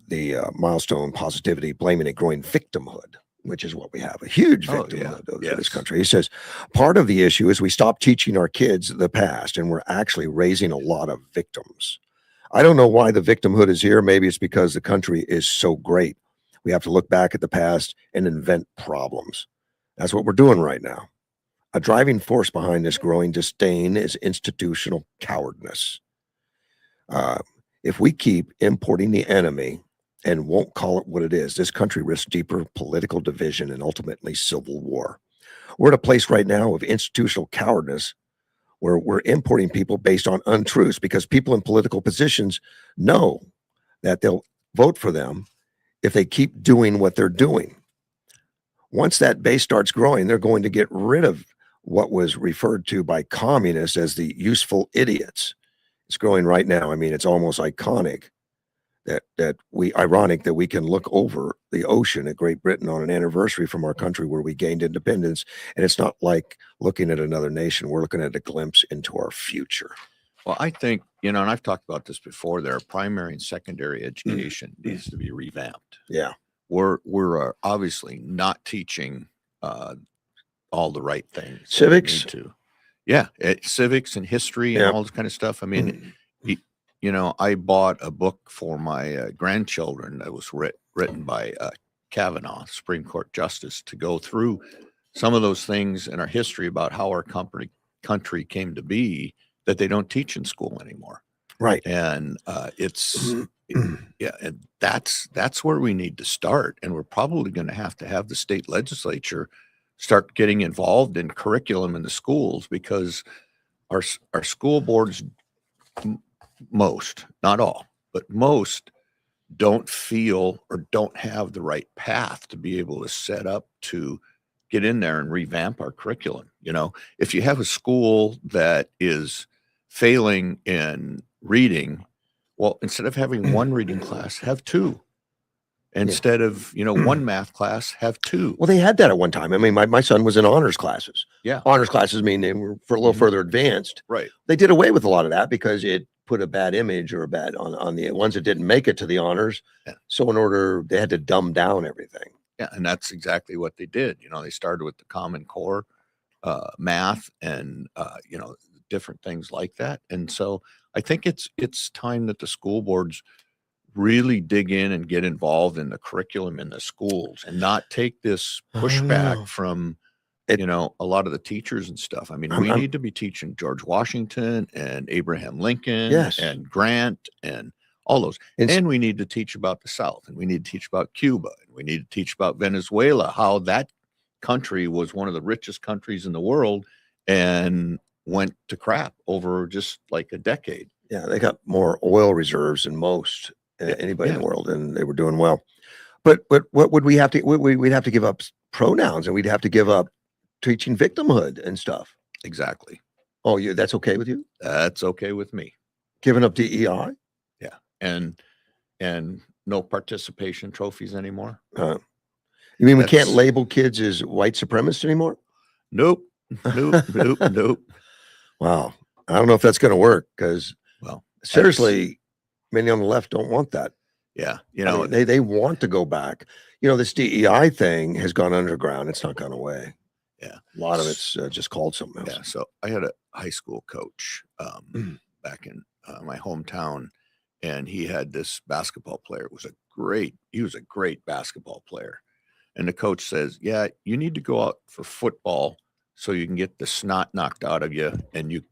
the milestone positivity, blaming and growing victimhood, which is what we have, a huge victimhood of this country. He says, part of the issue is we stopped teaching our kids the past, and we're actually raising a lot of victims. I don't know why the victimhood is here. Maybe it's because the country is so great. We have to look back at the past and invent problems. That's what we're doing right now. A driving force behind this growing disdain is institutional cowardice. Uh, if we keep importing the enemy and won't call it what it is, this country risks deeper political division and ultimately civil war. We're at a place right now of institutional cowardice where we're importing people based on untruths because people in political positions know that they'll vote for them if they keep doing what they're doing. Once that base starts growing, they're going to get rid of what was referred to by communists as the useful idiots. It's growing right now. I mean, it's almost iconic ironic that we can look over the ocean at Great Britain on an anniversary from our country where we gained independence. And it's not like looking at another nation. We're looking at a glimpse into our future. Well, I think, and I've talked about this before, their primary and secondary education needs to be revamped. Yeah. We're obviously not teaching all the right things. Civics. Yeah. Civics and history and all this kind of stuff. I mean, I bought a book for my grandchildren that was written by Kavanaugh, Supreme Court Justice, to go through some of those things in our history about how our country came to be that they don't teach in school anymore. Right. And and that's where we need to start. And we're probably going to have the state legislature start getting involved in curriculum in the schools, because our school boards, most, not all, but most, don't feel or don't have the right path to be able to set up to get in there and revamp our curriculum. If you have a school that is failing in reading, well, instead of having one reading class, have two. Instead of, one math class, have two. Well, they had that at one time. I mean, my son was in honors classes. Yeah. Honors classes mean they were for a little further advanced. Right. They did away with a lot of that because it put a bad image or a bad on the ones that didn't make it to the honors. Yeah. So they had to dumb down everything. Yeah. And that's exactly what they did. They started with the Common Core math and, different things like that. And so I think it's time that the school boards really dig in and get involved in the curriculum in the schools and not take this pushback from, a lot of the teachers and stuff. I mean, we need to be teaching George Washington and Abraham Lincoln and Grant and all those. And we need to teach about the South, and we need to teach about Cuba, and we need to teach about Venezuela, how that country was one of the richest countries in the world and went to crap over just like a decade. Yeah, they got more oil reserves than most anybody in the world, and they were doing well. But what would we have to? We'd have to give up pronouns, and we'd have to give up teaching victimhood and stuff. Exactly. Oh, that's okay with you? That's okay with me. Giving up DEI? Yeah, and no participation trophies anymore. You mean we can't label kids as white supremacists anymore? Nope. Wow. I don't know if that's going to work, because seriously, many on the left don't want that. Yeah. I mean, they want to go back. This DEI thing has gone underground. It's not gone away. Yeah. A lot of it's just called something else. Yeah. So I had a high school coach back in my hometown, and he had this basketball player. He was a great basketball player. And the coach says, yeah, you need to go out for football so you can get the snot knocked out of you and you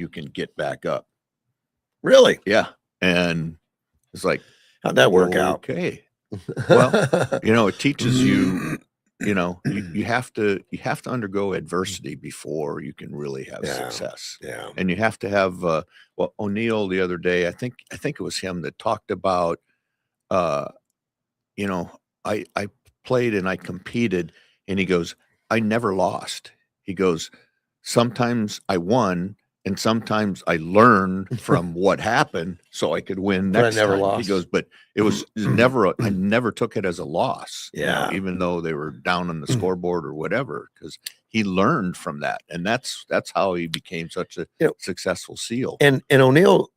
can get back up. Really? Yeah. And it's like, how'd that work out? Okay. Well, it teaches you, you have to undergo adversity before you can really have success. Yeah. And you have to have, O'Neill the other day, I think it was him that talked about, I played and I competed, and he goes, I never lost. He goes, sometimes I won, and sometimes I learned from what happened so I could win next time. Lost. He goes, but it was never, I never took it as a loss. Yeah. Even though they were down on the scoreboard or whatever, because he learned from that. And that's how he became such a successful SEAL. And O'Neill,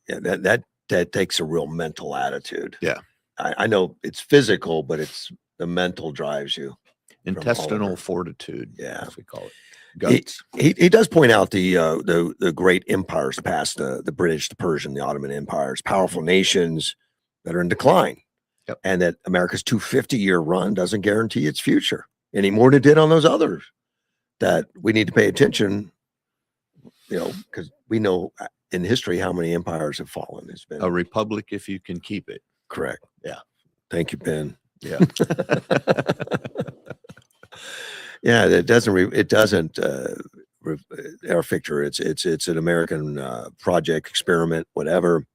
that takes a real mental attitude. Yeah. I know it's physical, but it's the mental drives you. Intestinal fortitude. Yeah. As we call it. guts. He does point out the great empires past the British, the Persian, the Ottoman empires, powerful nations that are in decline. Yep. And that America's 250-year run doesn't guarantee its future any more than it did on those others. That we need to pay attention, because we know in history how many empires have fallen. It's been A republic if you can keep it. correct. Yeah. Thank you, Ben. Yeah. Yeah, it doesn't our picture. It's an American project, experiment, whatever.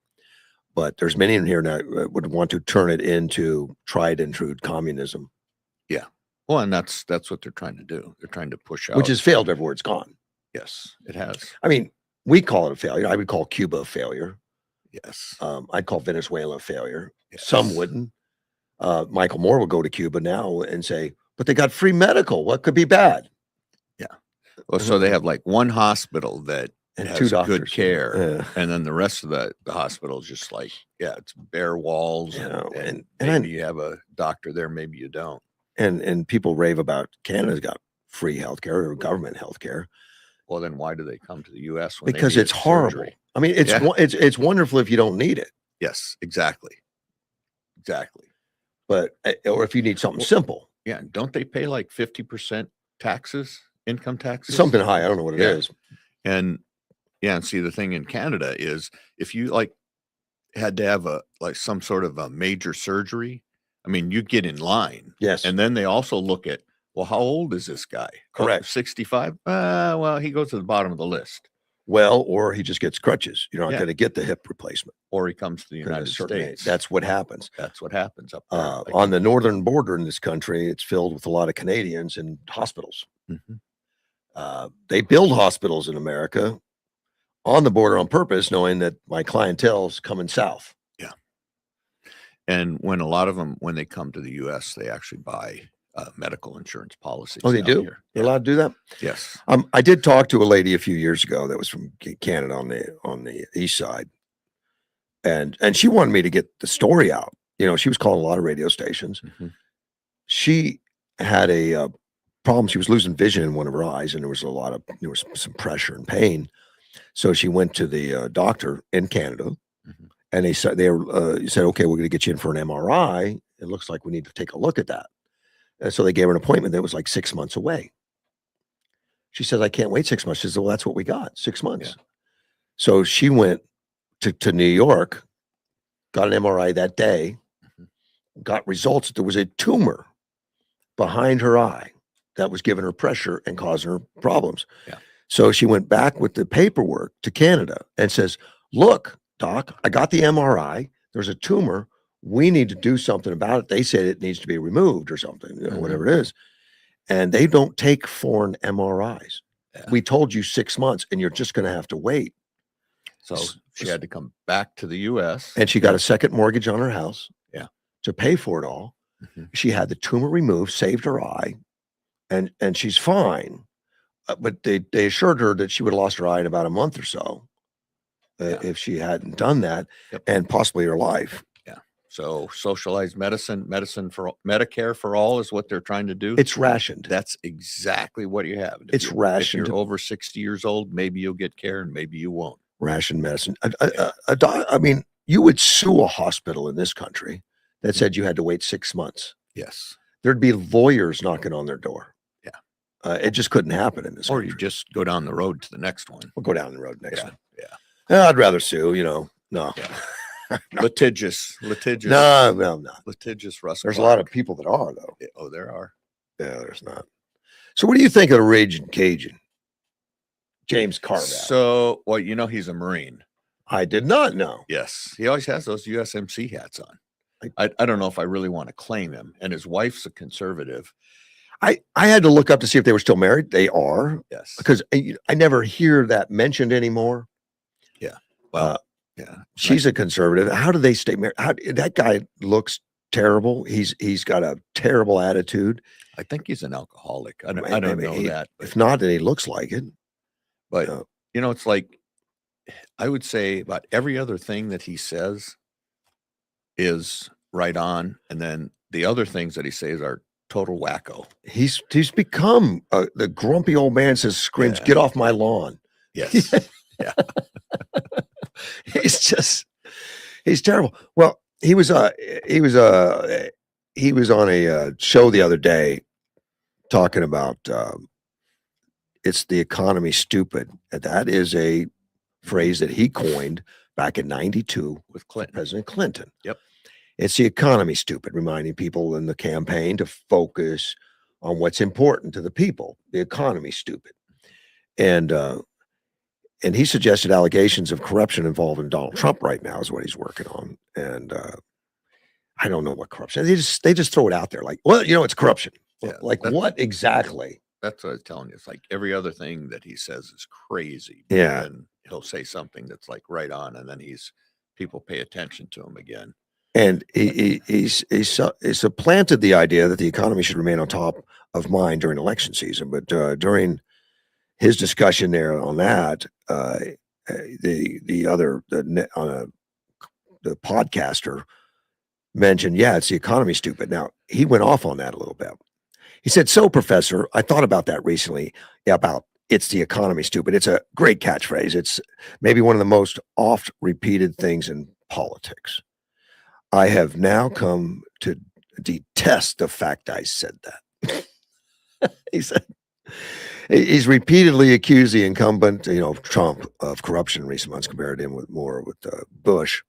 But there's many in here now would want to turn it into tried and true communism, Well, and that's what they're trying to do. They're trying to push out. which has failed everywhere it's gone. Yes, it has. I mean, we call it a failure. I would call Cuba a failure. Yes. I'd call Venezuela a failure. Yes. Some wouldn't. Michael Moore will go to Cuba now and say, but they got free medical. What could be bad? Well, so they have like one hospital that And has two good doctors. care, Yeah. and then the rest of the hospital is just like, it's bare walls, You and, know, and and maybe you have a doctor there, maybe you don't. And people rave about Canada's got free healthcare or government healthcare Well, then why do they come to the U.S. when they because need it's horrible. surgery? I mean, it's Yeah. it's wonderful if you don't need it, Yes, exactly. but or if you need something simple, Yeah, don't they pay like 50% taxes, income taxes? something high. I don't know what it is. And and see, the thing in Canada is if you like had to have some sort of a major surgery, I mean, you get in line. Yes, And then they also look at, well, how old is this guy? Correct. 65? Well, he goes to the bottom of the list. well, or he just gets crutches. You're not Yeah. going to get the hip replacement. Or he comes to the at a United certain age. States. That's what happens. That's what happens up there. Like, On the northern border in this country, it's filled with a lot of Canadians and hospitals. mhm. They build hospitals in America on the border on purpose, knowing that my clientele's coming south. And when a lot of them, when they come to the U.S., they actually buy medical insurance policies. Oh, they down do? here. They're allowed to do that. Yes. I did talk to a lady a few years ago that was from Canada on the east side, and she wanted me to get the story out. She was calling a lot of radio stations. Mhm. She had a problem. She was losing vision in one of her eyes, and there was some pressure and pain. So she went to the doctor in Canada, Mhm. and he said, okay, we're going to get you in for an MRI. It looks like we need to take a look at that. And so they gave her an appointment that was like 6 months away. She says, I can't wait 6 months. She said, well, that's what we got, 6 months. Yeah. So she went to New York, got an MRI that day, Mhm. got results. There was a tumor behind her eye that was giving her pressure and causing her problems. Yeah. So she went back with the paperwork to Canada and says, look, doc, I got the MRI. There's a tumor. We need to do something about it. They said it needs to be removed or something, Mhm. whatever it is. And they don't take foreign MRIs. Yeah. We told you 6 months and you're just going to have to wait. So she had to come back to the U.S. And she got a second mortgage on her house. Yeah. To pay for it all. Mhm. She had the tumor removed, saved her eye, and she's fine. But they assured her that she would have lost her eye in about a month or so Yeah. if she hadn't done that, Yep. and possibly her life. So socialized medicine for Medicare for all is what they're trying to do. It's rationed. That's exactly what you have. And It's if rationed. you're over 60 years old, maybe you'll get care and maybe you won't. Ration medicine. I mean, you would sue a hospital in this country that said you had to wait 6 months. Yes. There'd be lawyers knocking on their door. Yeah. It just couldn't happen in this Or country. you just go down the road to the next one. We'll go down the road next Yeah. one. Yeah. I'd rather sue, no. Yeah. Litigious. No, I'm not. Litigious Russ There's a Clark. lot of people that are, though. Yeah, oh, there are. Yeah, there's not. So what do you think of the Raging Cajun? James Carville. So, well, he's a Marine. I did not know. Yes. He always has those USMC hats on. I don't know if I really want to claim him. And his wife's a conservative. I had to look up to see if they were still married. They are, Yes. because I never hear that mentioned anymore. Well, yeah. She's a conservative. How do they stay married? That guy looks terrible. He's got a terrible attitude. I think he's an alcoholic. I Maybe don't know that. If not, then he looks like it. But, Yeah. it's like, I would say about every other thing that he says is right on. And then the other things that he says are total wacko. He's become the grumpy old man screams, Yeah. "Get off my lawn." Yes. Yeah. He's terrible. Well, he was on a show the other day talking about it's the economy stupid. And that is a phrase that he coined back in 92 With Clinton. President Clinton. Yep. It's the economy stupid, reminding people in the campaign to focus on what's important to the people. The economy stupid. And he suggested allegations of corruption involving Donald Trump right now is what he's working on. And I don't know what corruption. They just throw it out there like, well, it's corruption. Yeah, like what exactly? That's what I was telling you. It's like every other thing that he says is crazy. Yeah. And he'll say something that's like right on, and then people pay attention to him again. And he's supplanted the idea that the economy should remain on top of mind during election season. But during his discussion there on that, the podcaster mentioned, it's the economy stupid. Now he went off on that a little bit. He said, "So, Professor, I thought about that recently. About it's the economy stupid. It's a great catchphrase. It's maybe one of the most oft repeated things in politics. I have now come to detest the fact I said that." He said he's repeatedly accused the incumbent, Trump, of corruption in recent months, compared him with Bush.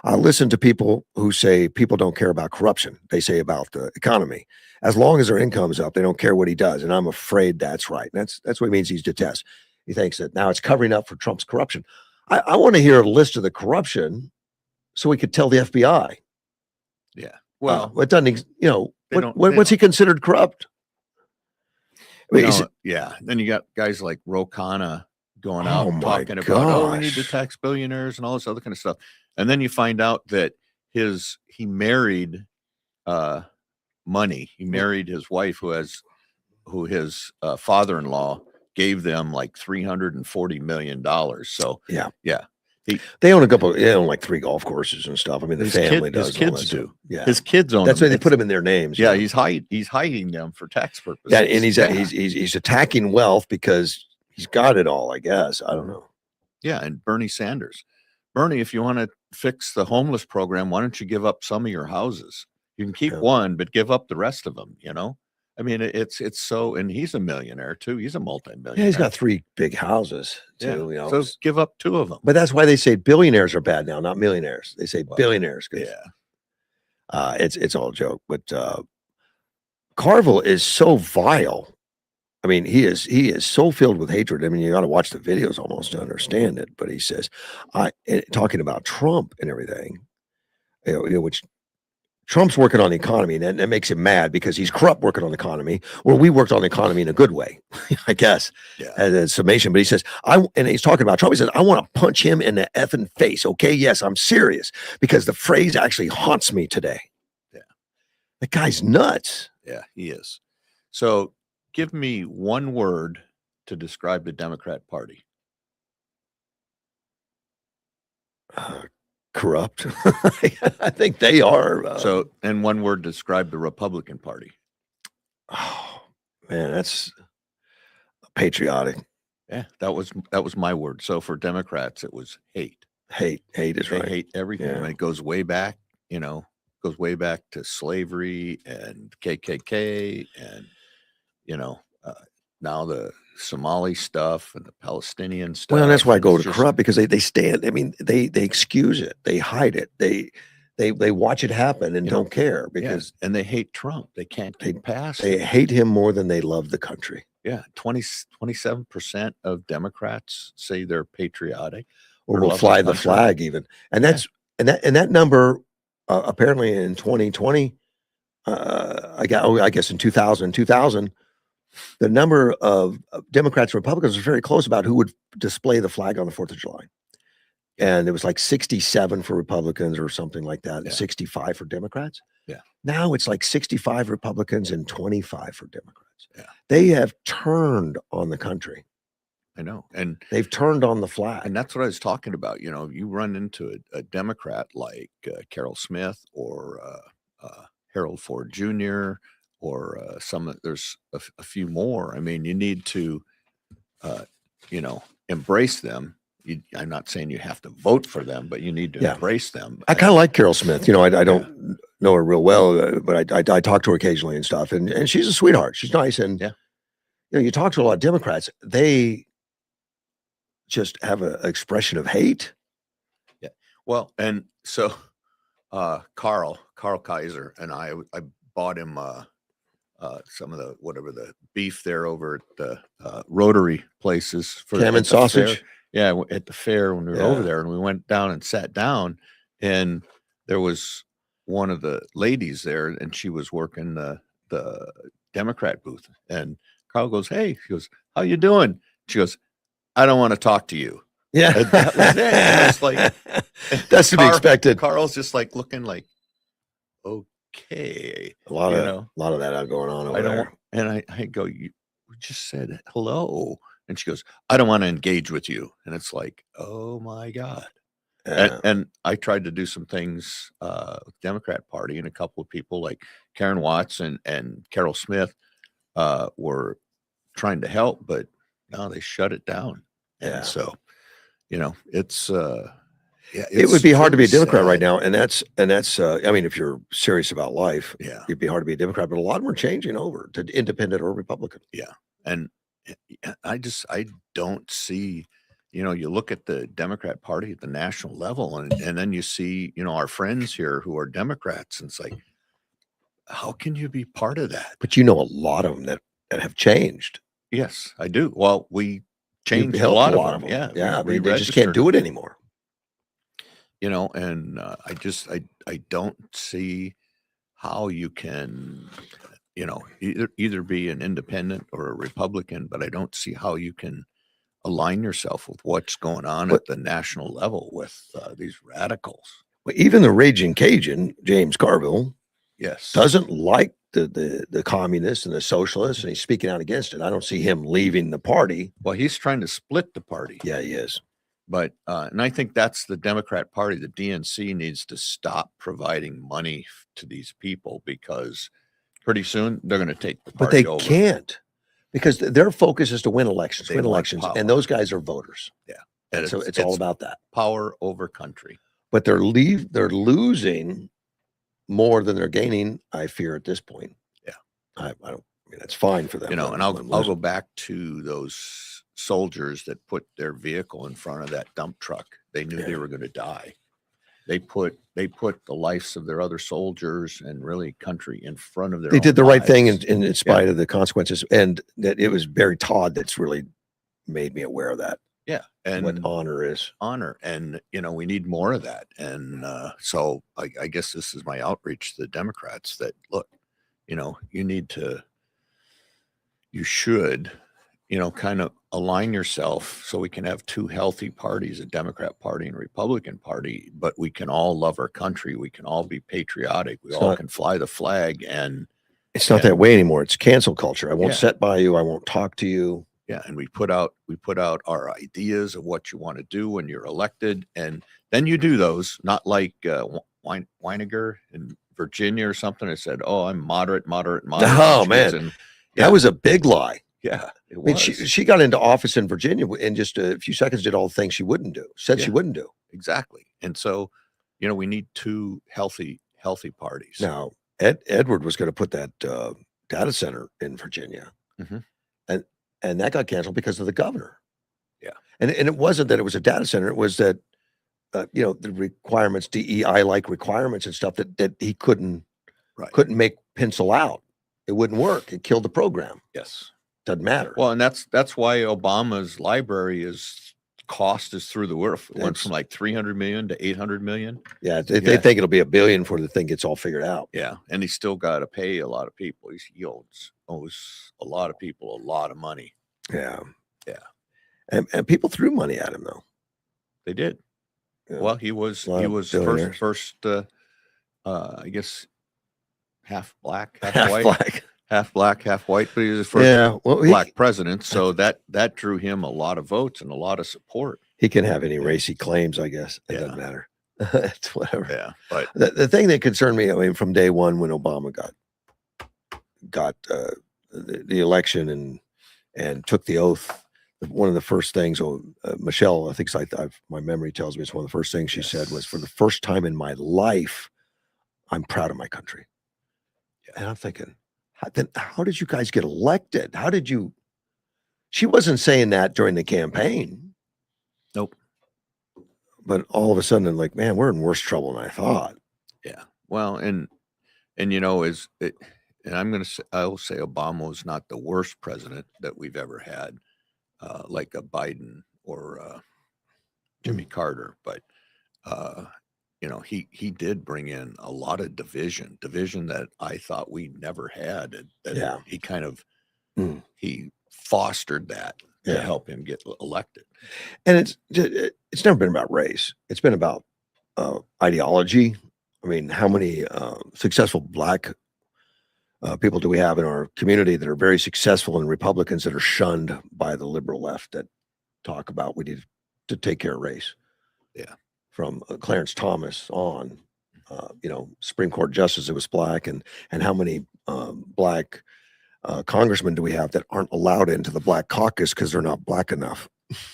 I listen to people who say people don't care about corruption. They say about the economy. As long as their income is up, they don't care what he does. And I'm afraid that's right. And that's what he means. He's detest. He thinks that now it's covering up for Trump's corruption. I want to hear a list of the corruption so we could tell the FBI. Yeah. Well, it doesn't, what's he considered corrupt? I mean, yeah. Then you got guys like Ro Khanna going out talking about, we need to tax billionaires and all this other kind of stuff. And then you find out that he married money. He married his wife who his father-in-law gave them like $340 million. So yeah. They own they own like 3 golf courses and stuff. I mean, the family does. His kids do. Stuff. Yeah. His kids own That's them. why they put them in their names. Yeah. He's hiding them for tax purposes. Yeah. And he's attacking wealth because he's got it all, I guess. I don't know. Yeah. And Bernie Sanders. Bernie, if you want to fix the homeless program, why don't you give up some of your houses? You can keep one, but give up the rest of them, I mean, it's so, and he's a millionaire too. He's a multi-millionaire. Yeah, he's got 3 big houses too. Yeah. So give up 2 of them. But that's why they say billionaires are bad now, not millionaires. They say billionaires. Yeah. It's all a joke. But Carville is so vile. I mean, he is so filled with hatred. I mean, you got to watch the videos almost to understand it. But he says, talking about Trump and everything, which Trump's working on the economy, and that makes him mad because he's corrupt working on the economy. Well, we worked on the economy in a good way, I guess, as a summation. But he says, and he's talking about Trump. He says, I want to punch him in the effing face. Okay, yes, I'm serious because the phrase actually haunts me today. Yeah, the guy's nuts. Yeah, he is. So, give me one word to describe the Democrat Party. Corrupt. I think they are. And one word to describe the Republican Party. Oh man, that's patriotic. Yeah, that was my word. So for Democrats, it was hate. Hate is right. They hate everything. Yeah. I mean, it goes way back. Goes way back to slavery and KKK, and now the Somali stuff and the Palestinian stuff. Well, and that's why I go to corrupt, because they stand. I mean, they excuse it, they hide it, they watch it happen and don't care because and they hate Trump. They can't get past. They hate him more than they love the country. Yeah, 27% of Democrats say they're patriotic or will fly the flag even, and that number apparently in 2020, I guess in 2000. The number of Democrats and Republicans was very close about who would display the flag on the 4th of July. And it was like 67 for Republicans or something like that, and 65 for Democrats. Yeah. Now it's like 65 Republicans and 25 for Democrats. Yeah. They have turned on the country. I know. And they've turned on the flag. And that's what I was talking about. You run into a Democrat like Carol Smith or Harold Ford Jr. there's a few more. I mean, you need to, embrace them. I'm not saying you have to vote for them, but you need to Yeah. embrace them. I kind of like Carol Smith. I don't know her real well, but I talk to her occasionally and stuff. And she's a sweetheart. She's nice. And, Yeah. you talk to a lot of Democrats, they just have an expression of hate. Yeah. Well, and so Carl Kaiser and I bought him some of the beef there over at the Rotary places for Ham and sausage. Fair. Yeah, at the fair when we were over there, and we went down and sat down, and there was one of the ladies there, and she was working the Democrat booth, and Carl goes, "Hey," she goes, "How you doing?" She goes, "I don't want to talk to you." Yeah, And that was it. And it's like that's to be expected. Carl's just like looking like, okay, A lot of that going on over there. And I go, "You just said hello," and she goes, "I don't want to engage with you," and it's like, oh my God. And I tried to do some things with Democrat Party, and a couple of people like Karen Watts and Carol Smith were trying to help, but no, they shut it down. And so, it's it would be hard to be a Democrat sad right now, and that's I mean, if you're serious about life, Yeah. it'd be hard to be a Democrat. But a lot of them are changing over to independent or Republican. Yeah. And I don't see, you look at the Democrat Party at the national level, and then you see, our friends here who are Democrats, and it's like, how can you be part of that? But a lot of them that have changed. Yes, I do. Well, we changed a helped lot of them. Yeah, Yeah. I mean, they just can't do it anymore. And I don't see how you can, either be an independent or a Republican, but I don't see how you can align yourself with what's going on at the national level with these radicals. Well, even the raging Cajun, James Carville, Yes, doesn't like the communists and the socialists, and he's speaking out against it. I don't see him leaving the party. Well, he's trying to split the party. Yeah, he is. But and I think that's the Democrat Party. The DNC needs to stop providing money to these people, because pretty soon they're going to take the But party they over. can't, because their focus is to win elections, They want power. and those guys are voters. Yeah, And so it's all about that. power over country. But they're losing more than they're gaining, I fear, at this point. Yeah. I mean, that's fine for them. And I'll go back to those soldiers that put their vehicle in front of that dump truck. They knew they were going to die. They put the lives of their other soldiers and really country in front of their They did the right lives. thing in spite of the consequences. And that it was Barry Todd that's really made me aware of that. Yeah. And what honor is. Honor. And, we need more of that. And so I guess this is my outreach to the Democrats that, look, you should, kind of align yourself so we can have two healthy parties, a Democrat Party and a Republican Party, but we can all love our country. We can all be patriotic. We all can fly the flag. And it's not that way anymore. It's cancel culture. I won't Yeah. sit by you. I won't talk to you. Yeah, and we put out our ideas of what you want to do when you're elected, and then you do those. Not like Weiniger in Virginia or something. I said, "Oh, I'm moderate." Oh, man. And, That was a big lie. yeah, it I mean, was she got into office in Virginia in just a few seconds, did all the things she wouldn't do, said she Yeah. wouldn't do. exactly. And so, we need two healthy parties. Now, Edward was going to put that data center in Virginia, Mhm. and that got canceled because of the governor. Yeah. And it wasn't that it was a data center; it was that the requirements, DEI like requirements and stuff that he couldn't make pencil out. It wouldn't work. It killed the program. Yes. Doesn't matter. Well, and that's why Obama's library cost is through the roof. It went from like 300 million to 800 million. Yeah, they think it'll be $1 billion before the thing gets all figured out. Yeah, and he's still got to pay a lot of people. He owes a lot of people a lot of money. Yeah. Yeah. And people threw money at him though. They did. Yeah. Well, he was A lot of billionaires. first I guess half black, half Half white, black. half black, half white, but he was the first Yeah. Well, black president, so that drew him a lot of votes and a lot of support. he can have any race he claims, I guess. It Yeah. doesn't matter. It's whatever. Yeah, but The thing that concerned me, I mean, from day one when Obama got the election and took the oath, one of the first things, Michelle, I think my memory tells me it's one of the first things she said was, "For the first time in my life, I'm proud of my country." Yeah. And I'm thinking, how did you guys get elected? How did you? She wasn't saying that during the campaign. Nope. But all of a sudden, like, man, we're in worse trouble than I thought. Yeah. Well, and you know, and I will say Obama was not the worst president that we've ever had, like a Biden or Jimmy Carter, but you know, he did bring in a lot of division that I thought we never had. That he kind of he fostered that to help him get elected. And it's never been about race. It's been about ideology. I mean, how many successful Black people do we have in our community that are very successful, and Republicans that are shunned by the liberal left that talk about we need to take care of race? Yeah. From Clarence Thomas on, Supreme Court justice that was Black, and how many Black congressmen do we have that aren't allowed into the Black caucus because they're not Black enough?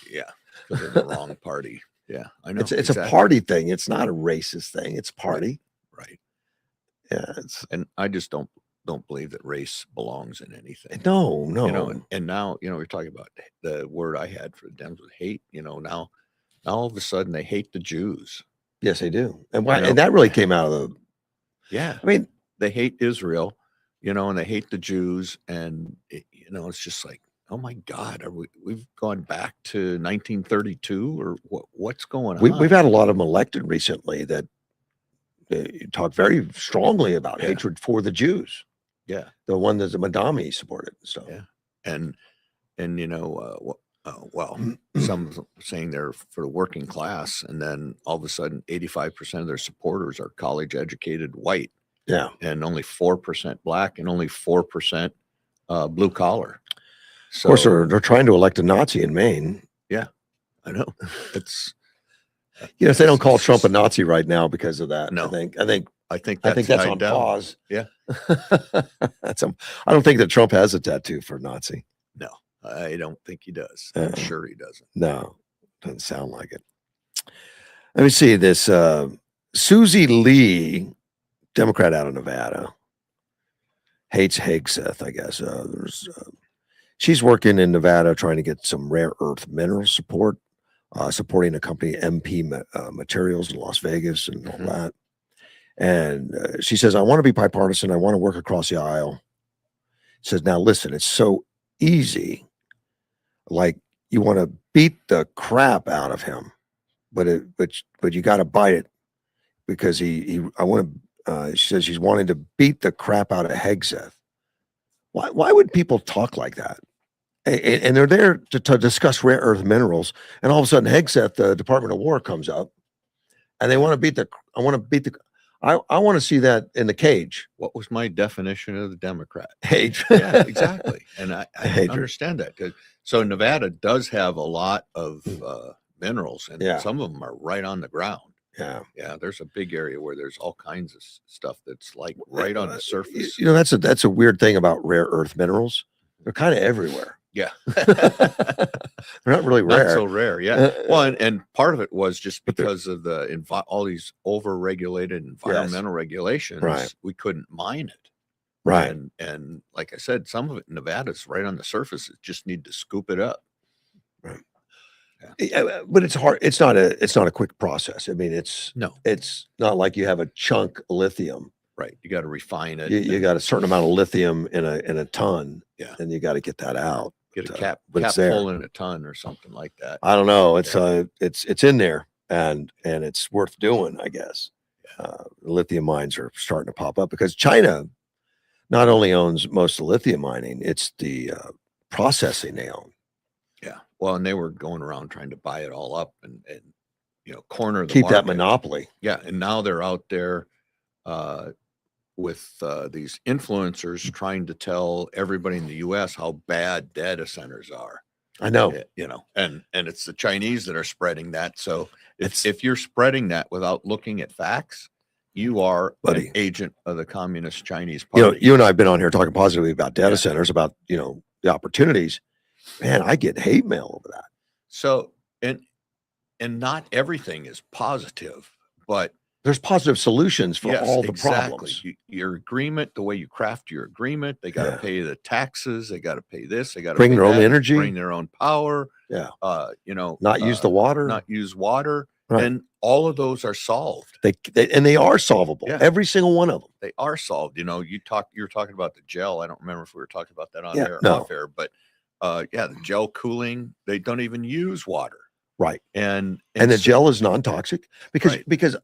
Yeah, because they're in the wrong party. Yeah, I know. It's exactly. A party thing. It's not a racist thing. It's party. Right. Yeah. And I just don't believe that race belongs in anything. No. You know, and now, you know, we're talking about the word I had for them was hate. You know, now all of a sudden they hate the Jews. Yes, they do. And why? And that really came out of the. Yeah. I mean, they hate Israel, you know, and they hate the Jews, and you know, it's just like, oh my God, we've gone back to 1932 or what's going on? We've had a lot of them elected recently that talk very strongly about hatred for the Jews. Yeah, the one that the Madami supported. So and you know, well, some saying they're for the working class, and then all of a sudden, 85% of their supporters are college educated white. Yeah, and only 4% Black, and only 4% blue collar. So, of course, they're trying to elect a Nazi in Maine. Yeah, I know. It's if they don't call Trump a Nazi right now because of that. No, I think that's on down. pause. Yeah, I don't think that Trump has a tattoo for Nazi. No, I don't think he does. I'm sure he doesn't. No, doesn't sound like it. Let me see this. Susie Lee, Democrat out of Nevada, hates Hegseth, I guess. She's working in Nevada trying to get some rare earth mineral support, supporting a company, MP Materials in Las Vegas and all that. And she says, I want to be bipartisan. I want to work across the aisle. She says, now listen, it's so easy. Like, you want to beat the crap out of him, but you got to bite it, because she says she's wanting to beat the crap out of Hegseth. Why would people talk like that? And they're there to discuss rare earth minerals, and all of a sudden Hegseth, the Department of War, comes up, and they want to beat the. I want to see that in the cage. What was my definition of the Democrat? Hate. Yeah, exactly. And I understand that. So Nevada does have a lot of minerals, and some of them are right on the ground. Yeah. Yeah. There's a big area where there's all kinds of stuff that's like right on the surface. You know, that's a weird thing about rare earth minerals. They're kind of everywhere. Yeah. They're not really rare. Not so rare. Yeah. Well, and part of it was just because of all these over-regulated environmental regulations. Right. We couldn't mine it. Right. And like I said, some of it in Nevada's right on the surface. It just need to scoop it up. Right. Yeah. But it's hard. It's not a quick process. I mean, it's not like you have a chunk of lithium. Right. You got to refine it. You got a certain amount of lithium in a ton. Yeah. And you got to get that out. Get a cap full in a ton or something like that. I don't know. It's it's in there, and it's worth doing, I guess. Lithium mines are starting to pop up because China not only owns most of the lithium mining, it's the processing they own. Yeah. Well, and they were going around trying to buy it all up and corner the keep market. That monopoly. Yeah. And now they're out there with these influencers trying to tell everybody in the U.S. how bad data centers are. I know. And it's the Chinese that are spreading that. So if you're spreading that without looking at facts, you are Buddy. an agent of the Communist Chinese You know, Party. you and I have been on here talking positively about data Yeah. centers, about, you know, the opportunities. Man, I get hate mail over that. So, and not everything is positive, but There's positive solutions for yes, all the exactly. problems. Your agreement, the way you craft your agreement, they got to Yeah. pay the taxes, they got to pay this, they got to Bring pay their own that, energy. bring their own power. Yeah. You know, Not use the water. not use water, Right. and all of those are solved. They are solvable. Yeah. Every single one of them. They are solved. You know, you're talking about the gel. I don't remember if we were talking about that on Yeah, air or no. off air, but yeah, the gel cooling, they don't even use water. Right. And the so- gel is non-toxic because Right. because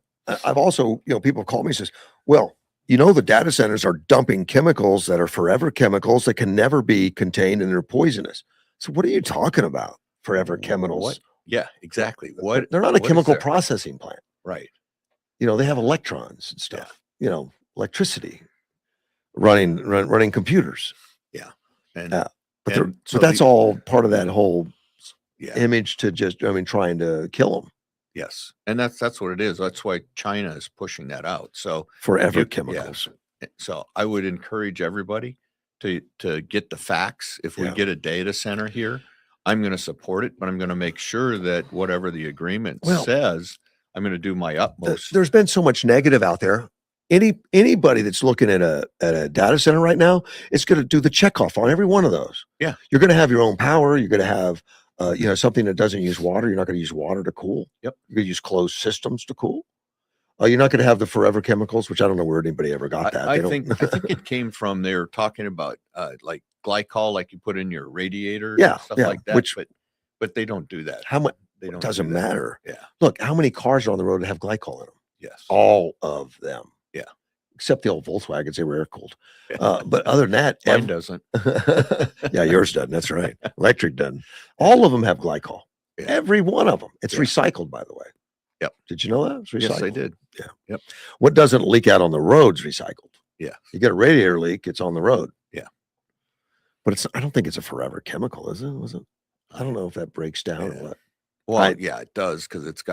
I've also, you know, people call me and says, well, you know, the data centers are dumping chemicals that are forever chemicals that can never be contained and they're poisonous. So what are you talking about? Forever chemicals? What? Yeah, exactly. What? They're not a what is chemical there? processing plant. Right. You know, they have electrons and stuff. You know, electricity, running computers. And, Yeah. But, and so but that's the- all part of that whole yeah. image to just, I mean, trying to kill them. Yes. And that's what it is. That's why China is pushing that out. So Forever You- chemicals. so I would encourage everybody to get the facts. If we Yeah. get a data center here, I'm going to support it, but I'm going to make sure that whatever the agreement Well, says, I'm going to do my utmost. There's been so much negative out there. Anybody that's looking at a data center right now, it's going to do the checkoff on every one of those. Yeah. You're going to have your own power. You're going to have, you know, something that doesn't use water. You're not going to use water to cool. Yep. You're going to use closed systems to cool. You're not going to have the forever chemicals, which I don't know where anybody ever got that. I They think don't- I think it came from they were talking about like glycol, like you put in your radiators Yeah, and stuff yeah, like that. which- but they don't do that. how much They don't. doesn't do that. matter. Yeah. Look, how many cars are on the road that have glycol in them? Yes. All of them. Yeah. Except the old Volkswagens, they were air cooled. But other than that, Mine doesn't. yeah, yours doesn't. That's right. Electric doesn't. All of them have glycol. Yeah. Every one of them. It's Yeah. recycled, by the way. Yep. Did you know that? It's recycled. Yes, I did. Yeah. Yep. What doesn't leak out on the road's recycled. Yeah. You get a radiator leak, it's on the road. Yeah. But I don't think it's a forever chemical, is it? Was it? I don't know if that breaks down Yeah. or what. Well, yeah, it does because it's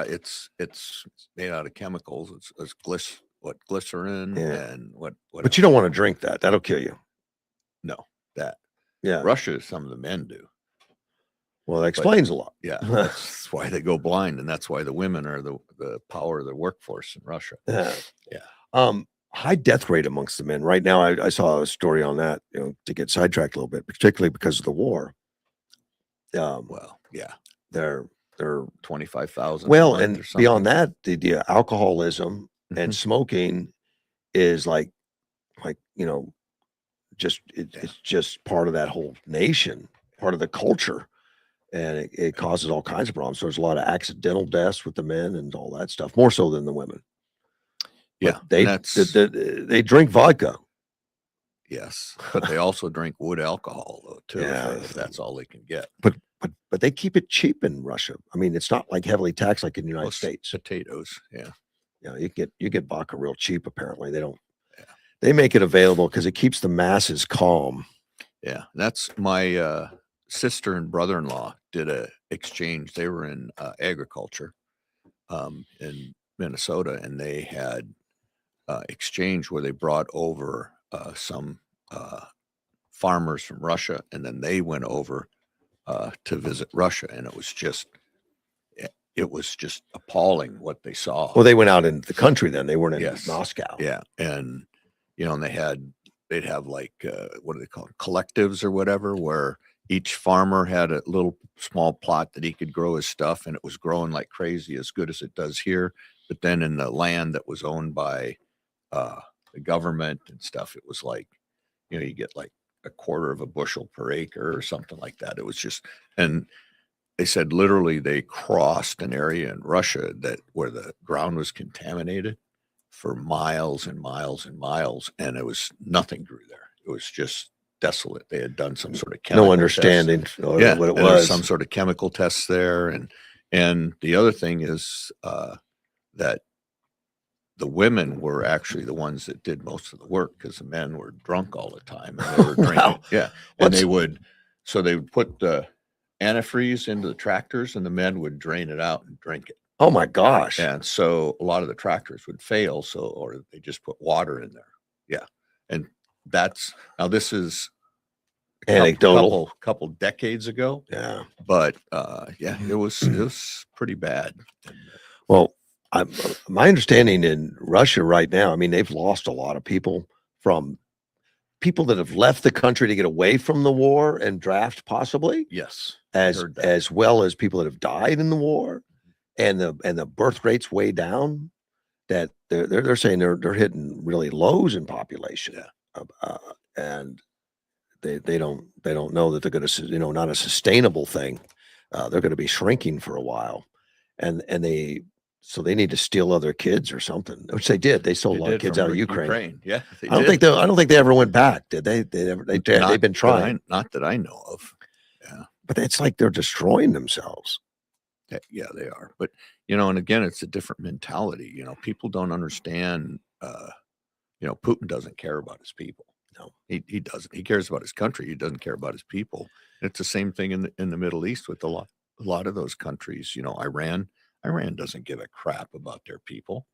made out of chemicals. It's glycerin Yeah. and what. But you don't want to drink that. That'll kill you. No, that Yeah. Russia, some of the men do. Well, that explains a lot. Yeah, that's why they go blind, and that's why the women are the power of the workforce in Russia. Yeah. Yeah. High death rate amongst the men. Right now, I saw a story on that, you know, to get sidetracked a little bit, particularly because of the war. Well, yeah, They're 25,000. well, and beyond that, the alcoholism and Mhm. smoking is like, you know, it's just part of that whole nation, part of the culture. And it causes all kinds of problems. So there's a lot of accidental deaths with the men and all that stuff, more so than the women. Yeah, But they that's they drink vodka. yes, but they also drink wood alcohol though too. Yeah. If that's all they can get. But they keep it cheap in Russia. I mean, it's not like heavily taxed like in the United Plus States. potatoes. Yeah. You know, you get vodka real cheap. Apparently, they don't. Yeah. They make it available because it keeps the masses calm. Yeah, that's my sister and brother-in-law did a exchange. They were in agriculture in Minnesota, and they had exchange where they brought over some farmers from Russia, and then they went over to visit Russia, and it was just appalling what they saw. Well, they went out into the country then. They weren't in Yes. Moscow. Yeah, and you know, and they'd have like what do they call it, collectives or whatever, where each farmer had a little small plot that he could grow his stuff, and it was growing like crazy, as good as it does here. But then in the land that was owned by the government and stuff, it was like, you know, you get like a quarter of a bushel per acre or something like that. It was just, and they said literally they crossed an area in Russia where the ground was contaminated for miles and miles and miles, and it was nothing grew there. It was just desolate. They had done some sort of chemical No test. understanding of Yeah, what it and there was. some sort of chemical tests there, and the other thing is that the women were actually the ones that did most of the work because the men were drunk all the time and they were drinking. Wow. Yeah, and they would put the antifreeze into the tractors, and the men would drain it out and drink it. Oh my gosh. And so a lot of the tractors would fail. So, or they just put water in there. Yeah. And that's, now this is Anecdotal. couple decades ago, Yeah. but yeah, it was pretty bad. And, Well, my understanding in Russia right now, I mean, they've lost a lot of people from people that have left the country to get away from the war and draft possibly, yes, I heard that. as well as people that have died in the war, and the birth rate's way down. That they're saying they're hitting really lows in population. Yeah. And they don't know that they're going to, not a sustainable thing. They're going to be shrinking for a while, and they need to steal other kids or something, which they did. They stole a lot of kids out of Ukraine. Yeah, I don't think they ever went back, did they? They've been trying. Not that I know of. Yeah, but it's like they're destroying themselves. Yeah, they are. But and again, it's a different mentality. People don't understand. Putin doesn't care about his people. No, he doesn't. He cares about his country. He doesn't care about his people. And it's the same thing in the Middle East with a lot of those countries. Iran doesn't give a crap about their people.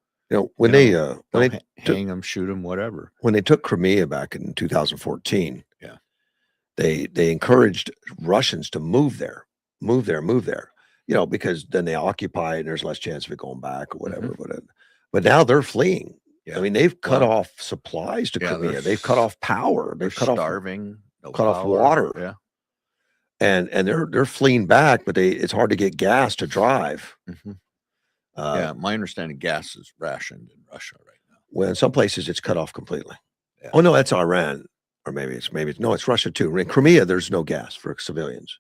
When they hang them, shoot them, whatever. When they took Crimea back in 2014, yeah, they encouraged Russians to move there, because then they occupy it and there's less chance of it going back or whatever. But now they're fleeing. Yeah. I mean, they've cut off supplies to Crimea. They've cut off power. They've cut starving. Off water. Yeah. And they're fleeing back, but it's hard to get gas to drive. Yeah, my understanding, gas is rationed in Russia right now. Well, in some places it's cut off completely. Yeah. Oh no, that's Iran, or maybe it's Russia too. In Crimea, there's no gas for civilians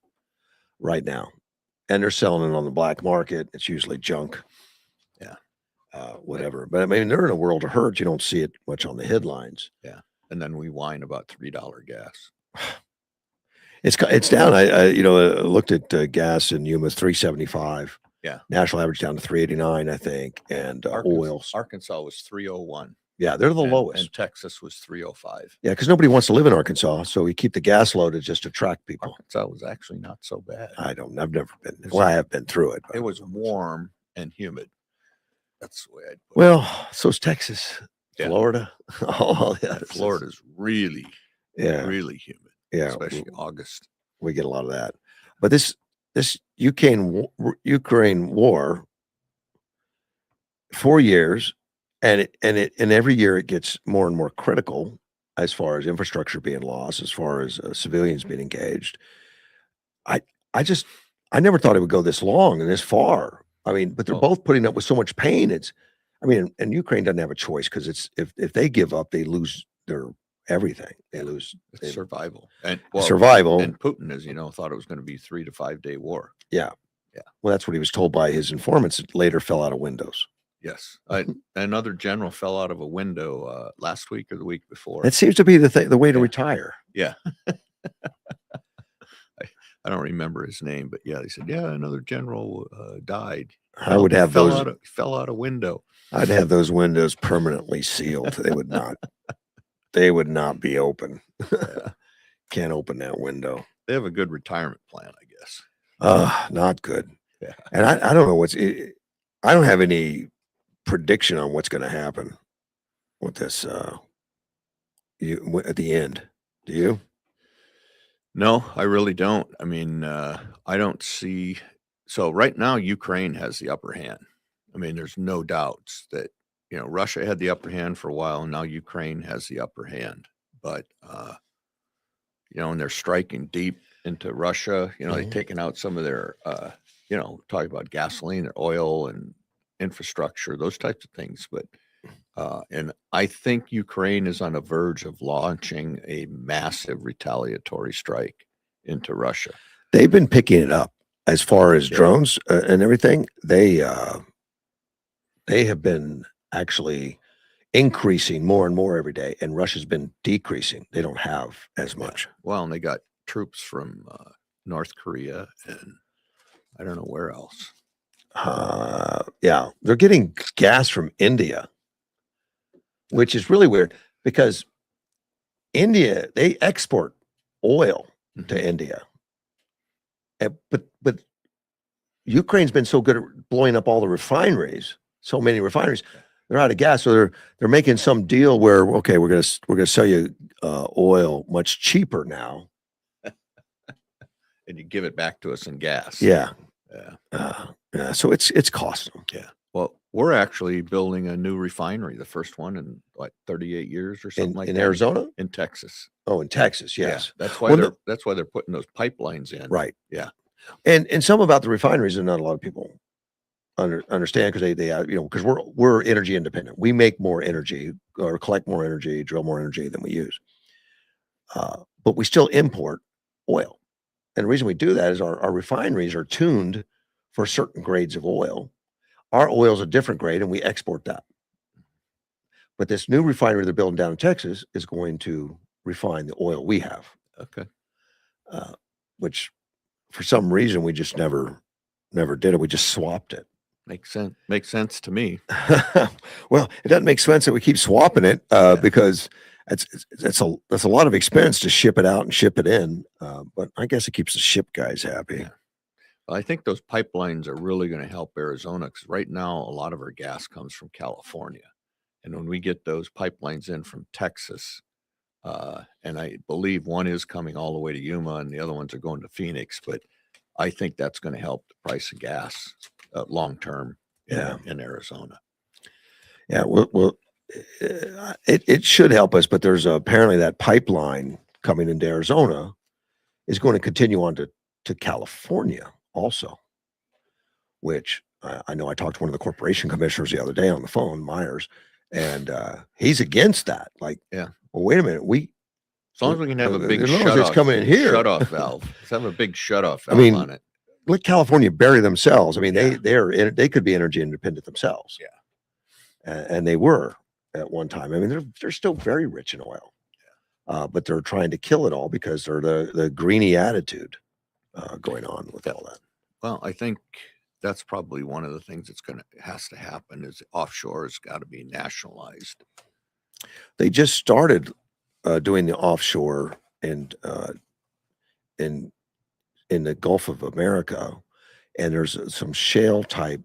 right now, and they're selling it on the black market. It's usually junk. Yeah. Whatever. But I mean, they're in a world of hurt. You don't see it much on the headlines. Yeah. And then we whine about $3 gas. It's down. I looked at gas in Yuma, 375. Yeah. National average down to 389, I think. And oil. Arkansas was 301. Yeah, they're the lowest. And Texas was 305. Yeah, because nobody wants to live in Arkansas, so we keep the gas loaded just to attract people. Arkansas was actually not so bad. I've never been. Well, I have been through it. It was warm and humid. That's the way I'd put it. Well, so's Texas, Florida. Oh, yeah. Florida's really humid. Yeah, especially August. We get a lot of that. But this Ukraine war, 4 years, and every year it gets more and more critical as far as infrastructure being lost, as far as civilians being engaged. I never thought it would go this long and this far. I mean, but they're both putting up with so much pain. And Ukraine doesn't have a choice, because if they give up, they lose their everything. They lose survival survival. And Putin, as you know, thought it was going to be 3 to 5 day war. Yeah. Well, that's what he was told by his informants. It later fell out of windows. Yes. Another general fell out of a window last week or the week before. It seems to be the way to retire. Yeah. I don't remember his name, but yeah, they said, another general died. I would have fell out a window. I'd have those windows permanently sealed. They would not be open. Yeah. Can't open that window. They have a good retirement plan, I guess. Not good. Yeah. And I don't know I don't have any prediction on what's going to happen with this at the end. Do you? No, I really don't. I mean, I don't see. So right now, Ukraine has the upper hand. I mean, there's no doubts that, Russia had the upper hand for a while, and now Ukraine has the upper hand. But, and they're striking deep into Russia. They've taken out some of their, talking about gasoline or oil and infrastructure, those types of things. But, and I think Ukraine is on the verge of launching a massive retaliatory strike into Russia. They've been picking it up as far as drones and everything. They have been actually increasing more and more every day, and Russia's been decreasing. They don't have as much. Well, and they got troops from North Korea and I don't know where else. They're getting gas from India, which is really weird, because India, they export oil to India. But Ukraine's been so good at blowing up all the refineries, so many refineries, they're out of gas. So they're making some deal where, okay, we're gonna sell you oil much cheaper now. And you give it back to us in gas. Yeah. Yeah. Yeah. So it's costing them. Yeah. Well, we're actually building a new refinery, the first one in like 38 years or something like In that. Arizona? In Texas. Oh, in Texas, yes. Yeah, that's why Well, that's why they're putting those pipelines in. Right. Yeah. And some about the refineries that not a lot of people understand, because they you know, because we're energy independent. We make more energy or collect more energy, drill more energy than we use. But we still import oil. And the reason we do that is our refineries are tuned for certain grades of oil. Our oil is a different grade and we export that. But this new refinery they're building down in Texas is going to refine the oil we have, Okay. which for some reason we just never did it. We just swapped it. Makes sense. Makes sense to me. Well, it doesn't make sense that we keep swapping it because that's a lot of expense to ship it out and ship it in. But I guess it keeps the ship guys happy. Yeah. Well, I think those pipelines are really going to help Arizona, because right now a lot of our gas comes from California. And when we get those pipelines in from Texas, and I believe one is coming all the way to Yuma and the other ones are going to Phoenix, but I think that's going to help the price of gas long term in Arizona. Yeah, well, it should help us, but there's apparently that pipeline coming into Arizona is going to continue on to California also, which I know I talked to one of the corporation commissioners the other day on the phone, Myers, and he's against that. Like, yeah, well, wait a minute, as long as we can have a big as long as it's coming in here, shut-off valve. Let's have a big shut-off valve on it. Let California bury themselves. I mean, they could be energy independent themselves. Yeah, and they were at one time. I mean, they're still very rich in oil, but they're trying to kill it all because they're the greeny attitude going on with all that. Well, I think that's probably one of the things that's has to happen is offshore has got to be nationalized. They just started doing the offshore and in the Gulf of America, and there's some shale type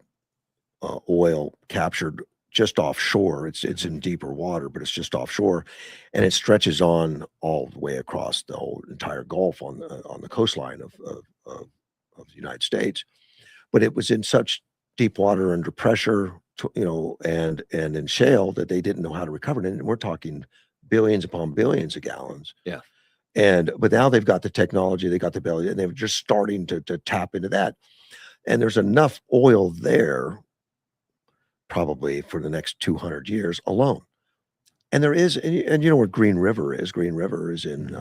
oil captured just offshore. It's in deeper water, but it's just offshore, and it stretches on all the way across the whole entire Gulf on the coastline of the United States. But it was in such deep water under pressure, and in shale that they didn't know how to recover it. And we're talking billions upon billions of gallons. Yeah. But now they've got the technology, they got the ability, and they're just starting to tap into that. And there's enough oil there probably for the next 200 years alone. And there is, and you know where Green River is? Green River is in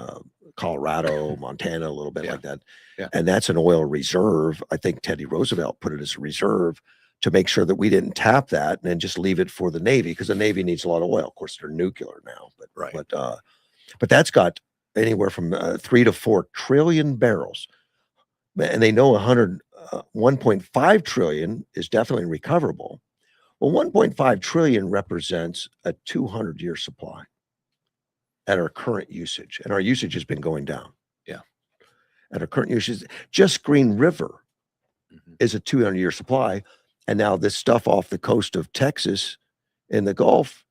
Colorado, Montana, a little bit like that. Yeah. And that's an oil reserve. I think Teddy Roosevelt put it as a reserve to make sure that we didn't tap that and then just leave it for the Navy, because the Navy needs a lot of oil. Of course, they're nuclear now, but that's got anywhere from 3 to 4 trillion barrels. And they know 1.5 trillion is definitely recoverable. Well, 1.5 trillion represents a 200-year supply at our current usage, and our usage has been going down. Yeah. At our current usage, just Green River is a 200-year supply, and now this stuff off the coast of Texas in the Gulf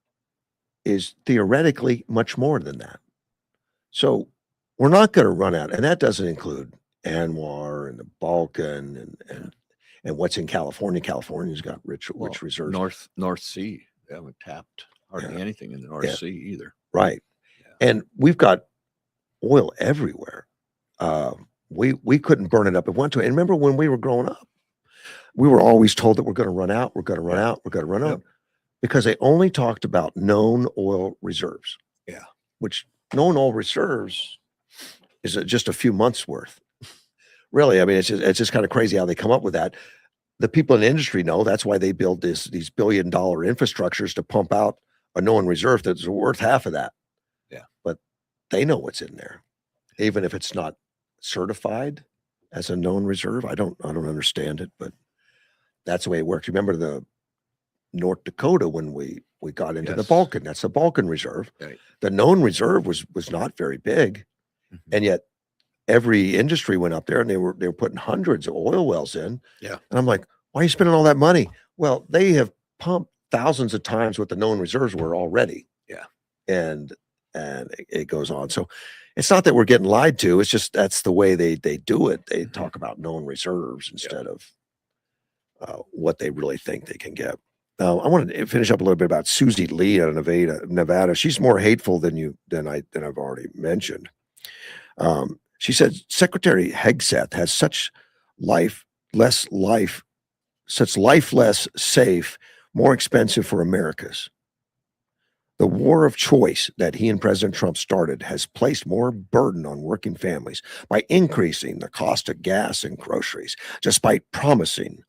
is theoretically much more than that. So we're not going to run out, and that doesn't include Anwar and the Balkan and what's in California. California's got rich reserves. North Sea. They haven't tapped hardly anything in the North Sea either. Right. Yeah. And we've got oil everywhere. We couldn't burn it up at one time. And remember when we were growing up, we were always told that we're going to run out, we're going to run out, we're going to run out, because they only talked about known oil reserves. Yeah. Which known oil reserves is just a few months worth. Really, I mean, it's just kind of crazy how they come up with that. The people in the industry know that's why they build these billion-dollar infrastructures to pump out a known reserve that's worth half of that. Yeah. But they know what's in there, even if it's not certified as a known reserve. I don't understand it, but that's the way it works. Remember the North Dakota when we got into the Balkan? That's the Balkan reserve. Right. The known reserve was not very big, and yet every industry went up there, and they were putting hundreds of oil wells in. Yeah. And I'm like, why are you spending all that money? Well, they have pumped thousands of times what the known reserves were already. Yeah. And it goes on. So it's not that we're getting lied to. It's just that's the way they do it. They talk about known reserves instead of what they really think they can get. I want to finish up a little bit about Susie Lee out of Nevada. She's more hateful than I've already mentioned. She said Secretary Hegseth has such life less safe, more expensive for Americans. The war of choice that he and President Trump started has placed more burden on working families by increasing the cost of gas and groceries, despite promising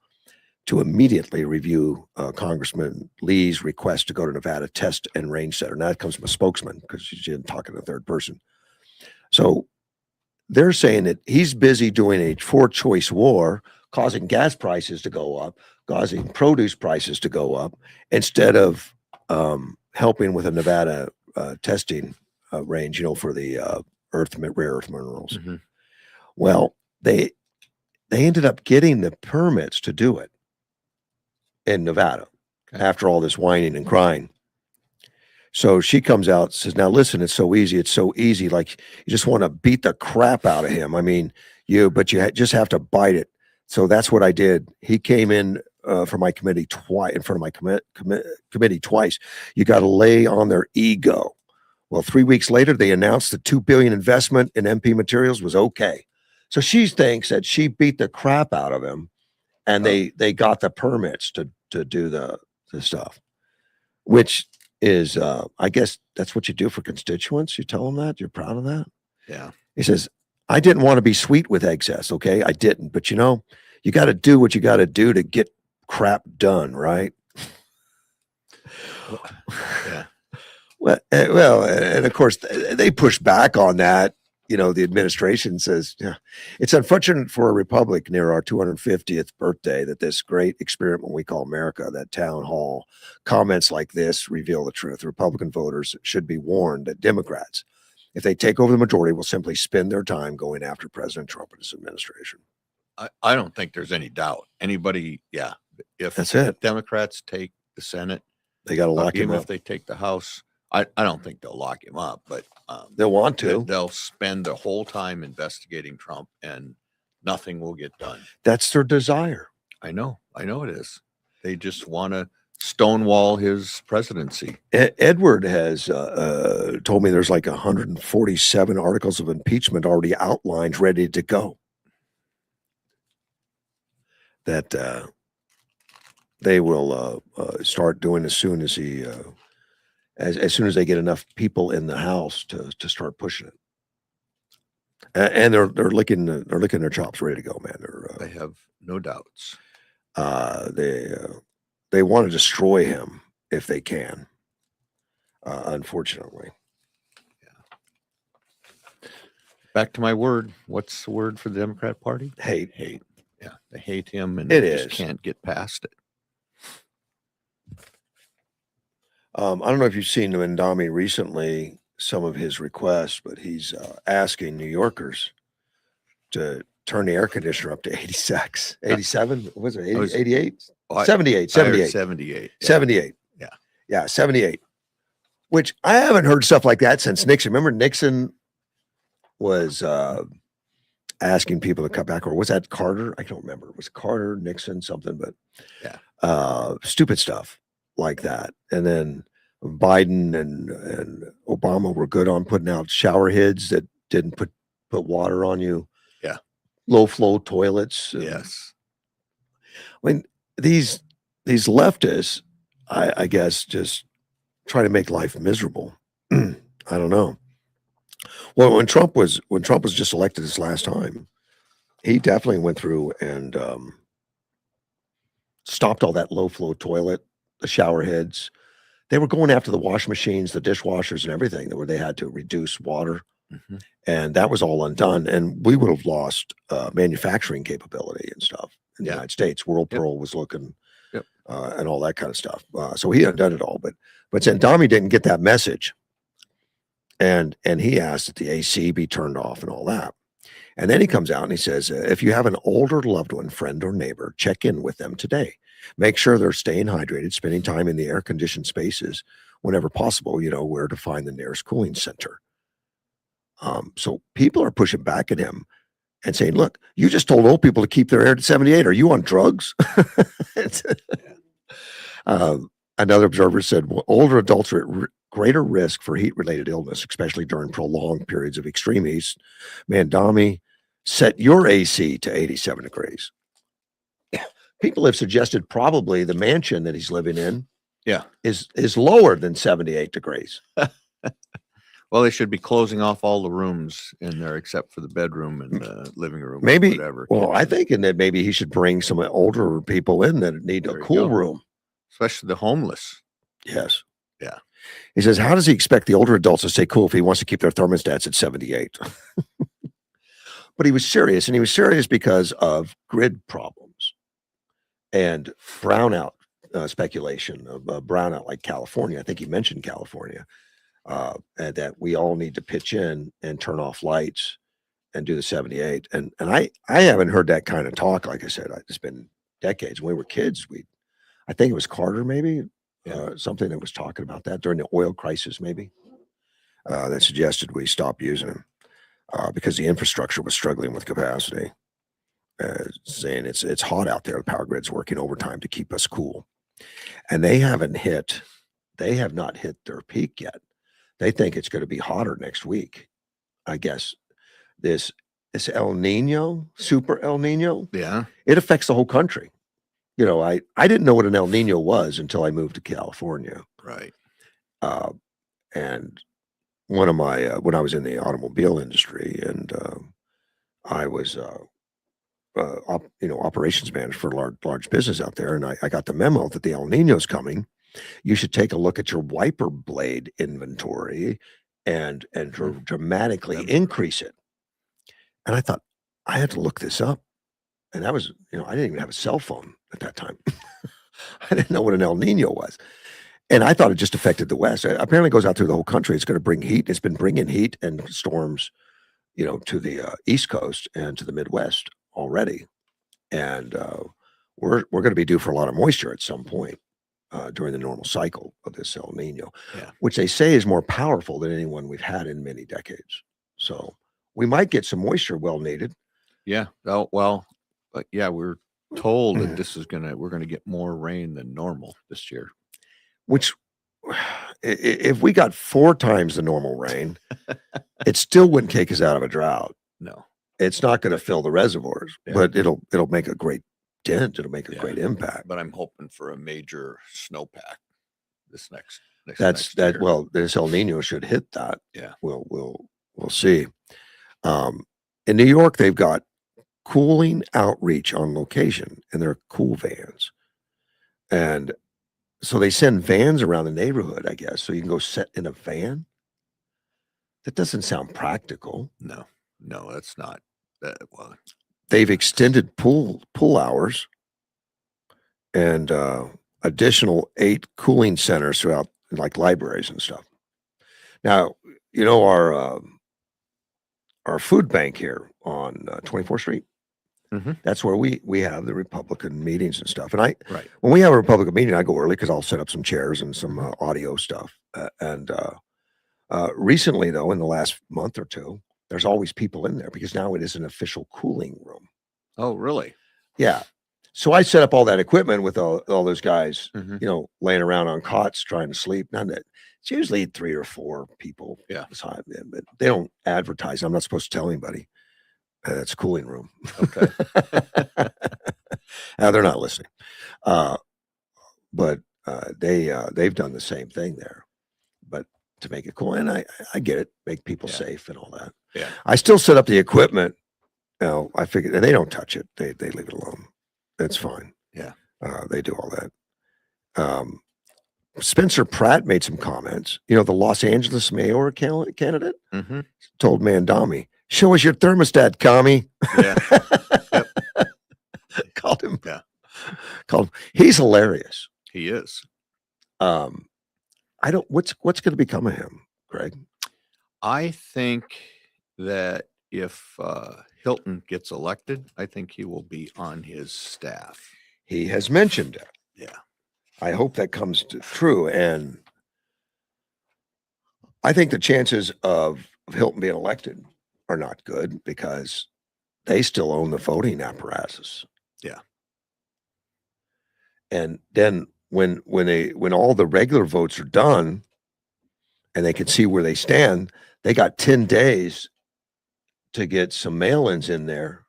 to immediately review Congressman Lee's request to go to Nevada Test and Range Center. Now that comes from a spokesman because she didn't talk in the third person. So they're saying that he's busy doing a for-choice war, causing gas prices to go up, causing produce prices to go up, instead of helping with a Nevada testing range, for the rare earth minerals. Mhm. Well, they ended up getting the permits to do it in Nevada after all this whining and crying. So she comes out and says, now listen, it's so easy. It's so easy. Like you just want to beat the crap out of him. I mean, but you just have to bite it. So that's what I did. He came in for my committee twice, in front of my committee twice. You got to lay on their ego. Well, 3 weeks later, they announced the $2 billion investment in MP materials was okay. So she thinks that she beat the crap out of him, and they got the permits to do the stuff, which is, I guess that's what you do for constituents. You tell them that you're proud of that. Yeah. He says, I didn't want to be sweet with excess. Okay. I didn't, but you got to do what you got to do to get crap done. Right. Yeah. Well, and of course they push back on that. The administration says, yeah, it's unfortunate for a republic near our 250th birthday that this great experiment we call America, that town hall, comments like this reveal the truth. Republican voters should be warned that Democrats, if they take over the majority, will simply spend their time going after President Trump and his administration. I don't think there's any doubt. Anybody, yeah. If That's it. Democrats take the Senate, They got to lock him even up. if they take the House, I don't think they'll lock him up, but They'll want to. They'll spend the whole time investigating Trump, and nothing will get done. That's their desire. I know it is. They just want to stonewall his presidency. Edward has told me there's like 147 articles of impeachment already outlined, ready to go. That they will start doing as soon as he, as soon as they get enough people in the House to start pushing it. And they're licking their chops, ready to go, man. I have no doubts. They want to destroy him if they can. Unfortunately. Yeah. Back to my word. What's the word for the Democrat Party? Hate. Yeah, they hate him, and It they is. just can't get past it. I don't know if you've seen Mendami recently, some of his requests, but he's asking New Yorkers to turn the air conditioner up to 86, 87, what was it, 80, 88? 78, 78. 78. Yeah. 78. Yeah. Yeah, 78. Which I haven't heard stuff like that since Nixon. Remember Nixon was asking people to cut back, or was that Carter? I don't remember. It was Carter, Nixon, something, but stupid stuff like that. And then Biden and Obama were good on putting out shower heads that didn't put water on you. Yeah. Low flow toilets. Yes. I mean, these leftists, I guess, just try to make life miserable. I don't know. Well, when Trump was just elected this last time, he definitely went through and stopped all that low flow toilet, the shower heads. They were going after the wash machines, the dishwashers, and everything where they had to reduce water. Mm-hmm. And that was all undone. And we would have lost manufacturing capability and stuff in the United States. Whirlpool was looking and all that kind of stuff. So he undone it all. But Zandami didn't get that message. And he asked that the AC be turned off and all that. And then he comes out and he says, if you have an older loved one, friend, or neighbor, check in with them today. Make sure they're staying hydrated, spending time in the air conditioned spaces whenever possible, where to find the nearest cooling center. So people are pushing back at him and saying, look, you just told old people to keep their air to 78. Are you on drugs? Another observer said, well, older adults are at greater risk for heat-related illness, especially during prolonged periods of extreme heat. Mandami, set your AC to 87 degrees. People have suggested probably the mansion that he's living in is lower than 78 degrees. Well, they should be closing off all the rooms in there except for the bedroom and the living room. Maybe, whatever. well, I think that maybe he should bring some older people in that need a cool room. Especially the homeless. Yes. Yeah. He says, how does he expect the older adults to stay cool if he wants to keep their thermostats at 78? But he was serious, and he was serious because of grid problems and brownout speculation of brownout like California. I think he mentioned California, and that we all need to pitch in and turn off lights and do the 78. And I haven't heard that kind of talk. Like I said, it's been decades. When we were kids, I think it was Carter, maybe, something that was talking about that during the oil crisis, maybe, that suggested we stop using them because the infrastructure was struggling with capacity, saying it's hot out there. The power grid's working overtime to keep us cool. And they have not hit their peak yet. They think it's going to be hotter next week. I guess this El Nino, super El Nino, it affects the whole country. I didn't know what an El Nino was until I moved to California. Right. And one of my, when I was in the automobile industry, and I was, operations manager for a large business out there. And I got the memo that the El Nino's coming. You should take a look at your wiper blade inventory and dramatically increase it. And I thought, I had to look this up. And that was, I didn't even have a cell phone at that time. I didn't know what an El Nino was. And I thought it just affected the West. It apparently goes out through the whole country. It's going to bring heat. It's been bringing heat and storms, to the East Coast and to the Midwest already. And we're going to be due for a lot of moisture at some point during the normal cycle of this El Nino, which they say is more powerful than any one we've had in many decades. So we might get some moisture well needed. Yeah. Oh, well, but we're told that we're going to get more rain than normal this year. Which, if we got 4 times the normal rain, it still wouldn't take us out of a drought. No, it's not going to fill the reservoirs, but it'll make a great dent. It'll make a great impact. But I'm hoping for a major snowpack this next year. Well, this El Nino should hit that. Yeah, we'll see. In New York, they've got cooling outreach on location in their cool vans, and so they send vans around the neighborhood, I guess, so you can go sit in a van. That doesn't sound practical. No, that's not. Well, they've extended pool hours and additional 8 cooling centers throughout, like libraries and stuff. Now, our food bank here on 24th Street. That's where we have the Republican meetings and stuff. And when we have a Republican meeting, I go early because I'll set up some chairs and some audio stuff. Recently, though, in the last month or two, there's always people in there because now it is an official cooling room. Oh, really? Yeah. So I set up all that equipment with all those guys, laying around on cots trying to sleep. Now that it's usually 3 or 4 people. Yeah. But they don't advertise. I'm not supposed to tell anybody. It's a cooling room. Okay. They're not listening. But they've done the same thing there, but to make it cool. And I get it, make people safe and all that. Yeah. I still set up the equipment. I figured, and they don't touch it. They leave it alone. That's fine. Yeah. They do all that. Spencer Pratt made some comments. The Los Angeles mayor candidate told Mandami, "Show us your thermostat, commie." Yeah. Yep. Called him. Yeah. Called him. He's hilarious. He is. What's going to become of him, Greg? I think that if Hilton gets elected, I think he will be on his staff. He has mentioned it. Yeah. I hope that comes true. And I think the chances of Hilton being elected are not good because they still own the voting apparatus. Yeah. And then when all the regular votes are done and they can see where they stand, they got 10 days to get some mail-ins in there.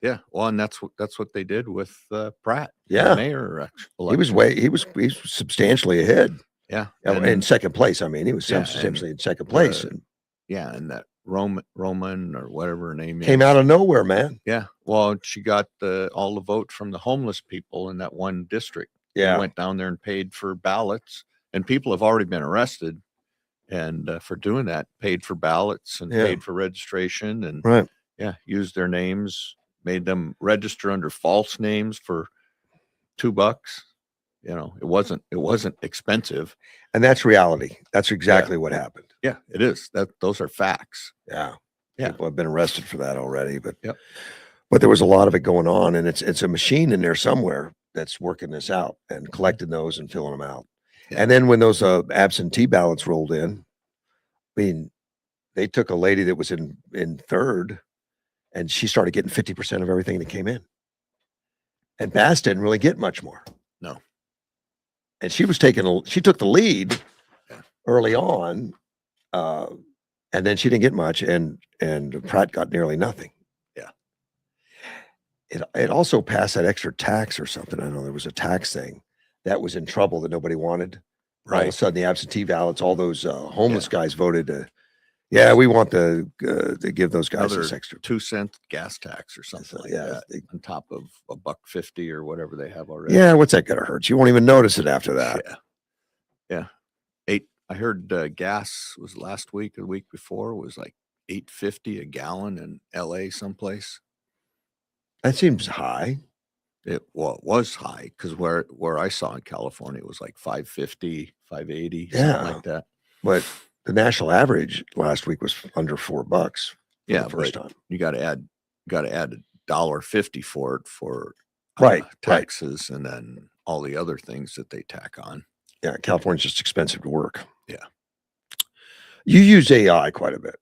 Yeah. Well, and that's what they did with Pratt. Yeah. The mayor election. He was substantially ahead. Yeah. In second place. I mean, he was Yeah, substantially in second place. And yeah, and that Roman or whatever her name came is. out of nowhere, man. Yeah. Well, she got all the vote from the homeless people in that one district. Yeah. They went down there and paid for ballots, and people have already been arrested and for doing that, paid for ballots and Yeah. paid for registration and Right. yeah, used their names, made them register under false names for $2. You know, it wasn't expensive. And that's reality. That's exactly what happened. Yeah, it is. Those are facts. Yeah. Yeah. People have been arrested for that already, but Yep. but there was a lot of it going on, and it's a machine in there somewhere that's working this out and collecting those and filling them out. Yeah. And then when those absentee ballots rolled in, I mean, they took a lady that was in third, and she started getting 50% of everything that came in. And Bass didn't really get much more. No. And she took the lead Yeah. early on, and then she didn't get much, and Pratt got nearly nothing. Yeah. It also passed that extra tax or something. I know there was a tax thing that was in trouble that nobody wanted. All of a Right. sudden, the absentee ballots, all those homeless guys voted to, we want to give those guys Another this extra. 2-cent gas tax or something like that on top of $1.50 or whatever they have already. Yeah, what's that gonna hurt? You won't even notice it after that. Yeah. I heard gas was last week or the week before was like $8.50 a gallon in LA someplace. That seems high. It was high because where I saw in California it was like $5.50, $5.80, something like that. But the national average last week was under $4 for the first time. You got to add $1.50 for it for taxes and then all the other things that they tack on. Yeah, California's just expensive to work. Yeah. You use AI quite a bit.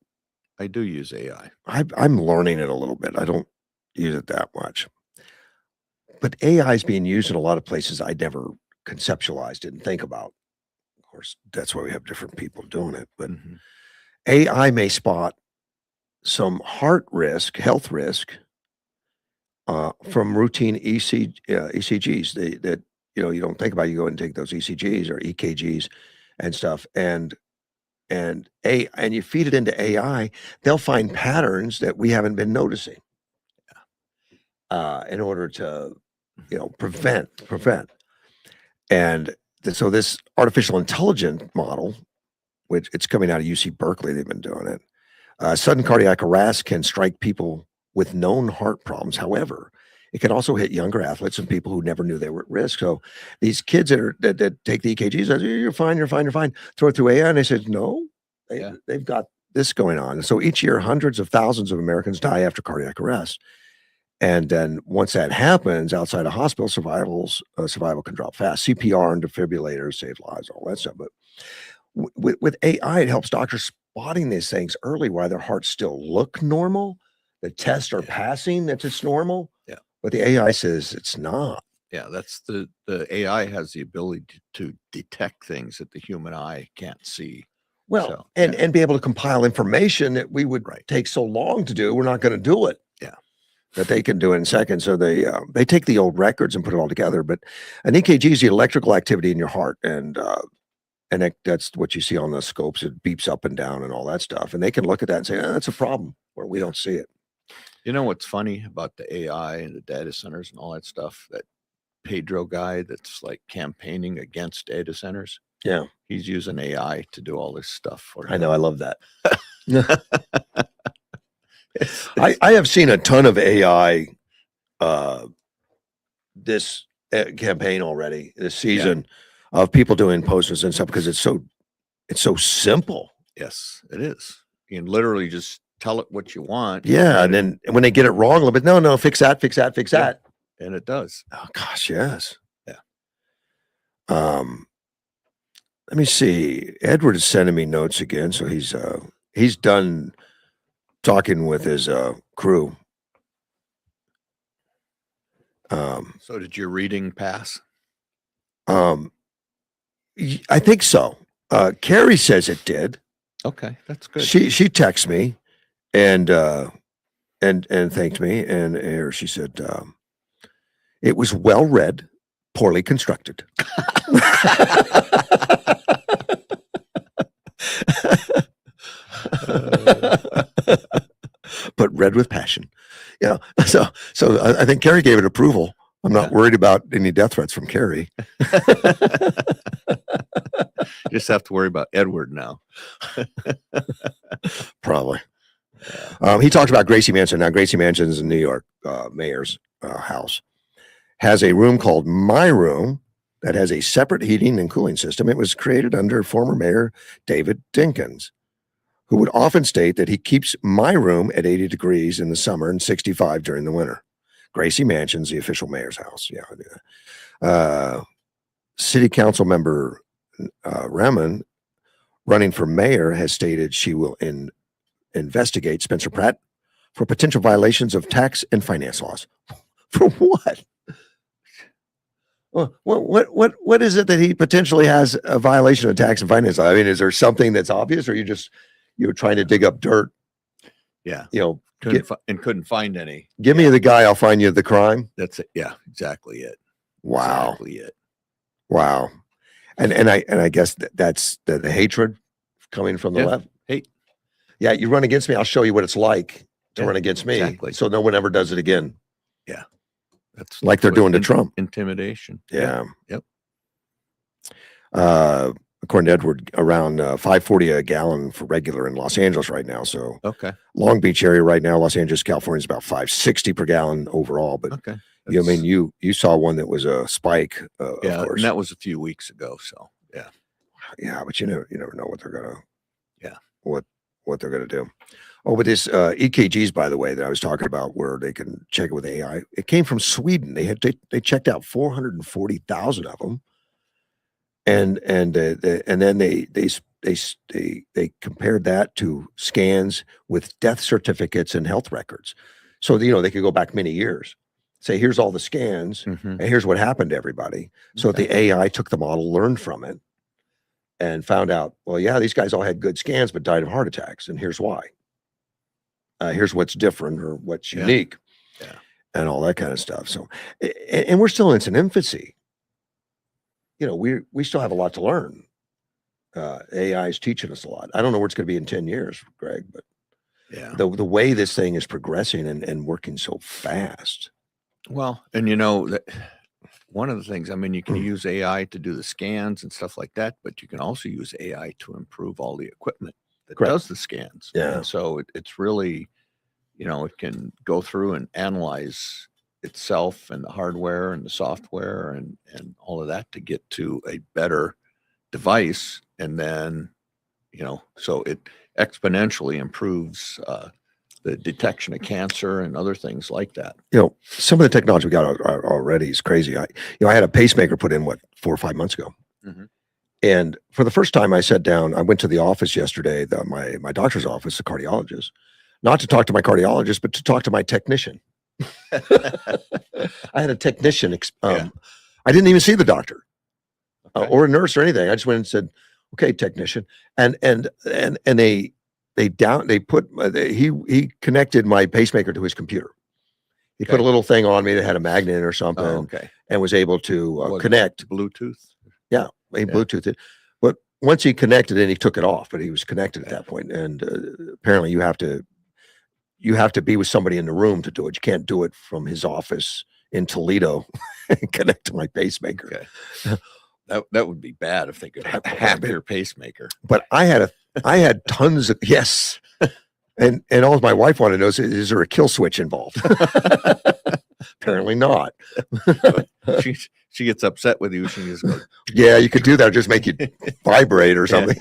I do use AI. I'm learning it a little bit. I don't use it that much. But AI is being used in a lot of places I never conceptualized, didn't think about. Of course, that's why we have different people doing it. But AI may spot some health risk from routine ECGs that you don't think about. You go and take those ECGs or EKGs and stuff, and you feed it into AI, they'll find patterns that we haven't been noticing. In order to prevent. And so this artificial intelligence model, which it's coming out of UC Berkeley, they've been doing it. Sudden cardiac arrest can strike people with known heart problems. However, it can also hit younger athletes and people who never knew they were at risk. So these kids that take the EKGs, say, you're fine. Throw it through AI, and they said, no, they've got this going on. And so each year, hundreds of thousands of Americans die after cardiac arrest. And then once that happens outside of hospital, survival can drop fast. CPR and defibrillators save lives, all that stuff. But with AI, it helps doctors spotting these things early while their hearts still look normal. The tests are passing that it's normal. Yeah. But the AI says it's not. Yeah, that's the AI has the ability to detect things that the human eye can't see. Well, and be able to compile information that we would take so long to do. We're not going to do it. Yeah. That they can do it in seconds. So they take the old records and put it all together. But an EKG is the electrical activity in your heart, and that's what you see on the scopes. It beeps up and down and all that stuff. And they can look at that and say, that's a problem, where we don't see it. You know what's funny about the AI and the data centers and all that stuff? That Pedro guy that's like campaigning against data centers. Yeah, he's using AI to do all this stuff for him. I know. I love that. I have seen a ton of AI this campaign already, this season, of people doing posters and stuff because it's so simple. Yes, it is. You can literally just tell it what you want. Yeah, and then when they get it wrong a little bit, no, fix that, fix that, fix Yeah. that. And it does. Oh gosh, yes. Yeah. Let me see. Edward is sending me notes again, so he's done talking with his crew. So did your reading pass? I think so. Carrie says it did. Okay, that's good. She texted me and thanked me, and here she said it was well read, poorly constructed. But read with passion. Yeah. So I think Carrie gave it approval. I'm not worried about any death threats from Carrie. You just have to worry about Edward now. Probably. He talked about Gracie Mansion. Now, Gracie Mansion is in New York mayor's house. Has a room called My Room that has a separate heating and cooling system. It was created under former Mayor David Dinkins, who would often state that he keeps my room at 80 degrees in the summer and 65 during the winter. Gracie Mansion's the official mayor's house. Yeah. City council member Raman, running for mayor, has stated she will investigate Spencer Pratt for potential violations of tax and finance laws. For what? What is it that he potentially has a violation of tax and finance law? I mean, is there something that's obvious, or you're trying to dig up dirt? Yeah. Couldn't find any. Give me the guy, I'll find you the crime. That's it. Yeah, exactly it. Wow. Exactly it. Wow. And I guess that's the hatred coming from the left. Hate. Yeah, you run against me, I'll show you what it's like to run against me. Exactly. So no one ever does it again. Yeah. That's like they're doing to Trump. Intimidation. Yeah. Yep. According to Edward, around $5.40 a gallon for regular in Los Angeles right now. So okay. Long Beach area right now, Los Angeles, California is about $5.60 per gallon overall. But okay. You saw one that was a spike. Yeah, of course. And that was a few weeks ago. So yeah, but you never know what they're gonna. Yeah. What they're gonna do. Oh, but this EKGs, by the way, that I was talking about, where they can check it with AI, it came from Sweden. They checked out 440,000 of them, and then they compared that to scans with death certificates and health records, so they could go back many years. Say, here's all the scans, and here's what happened to everybody. So that the AI took the model, learned from it, and found out, well, yeah, these guys all had good scans but died of heart attacks, and here's why. Here's what's different or what's unique, and all that kind of stuff. So, and we're still in its infancy. We still have a lot to learn. AI is teaching us a lot. I don't know where it's going to be in 10 years, Greg, but the way this thing is progressing and working so fast. Well, and that one of the things, I mean, you can use AI to do the scans and stuff like that, but you can also use AI to improve all the equipment that does the scans. Yeah. And so it's really, it can go through and analyze itself and the hardware and the software and all of that to get to a better device. And then, so it exponentially improves the detection of cancer and other things like that. Some of the technology we got already is crazy. I had a pacemaker put in 4 or 5 months ago. Mm-hmm. And for the first time I sat down, I went to the office yesterday, my doctor's office, the cardiologist, not to talk to my cardiologist, but to talk to my technician. I had a technician. I didn't even see the doctor or a nurse or anything. I just went and said, "Okay, technician," and he connected my pacemaker to his computer. He put a little thing on me that had a magnet or something, and was able to connect. Bluetooth. Yeah, he Bluetoothed it. But once he connected it, he took it off. But he was connected at that point, and apparently you have to be with somebody in the room to do it. You can't do it from his office in Toledo and connect to my pacemaker. Okay. That would be bad if they could hack your pacemaker. But I had tons of and all my wife wanted to know is there a kill switch involved? Apparently not. She gets upset with you. She just goes, yeah, you could do that. Just make you vibrate or something.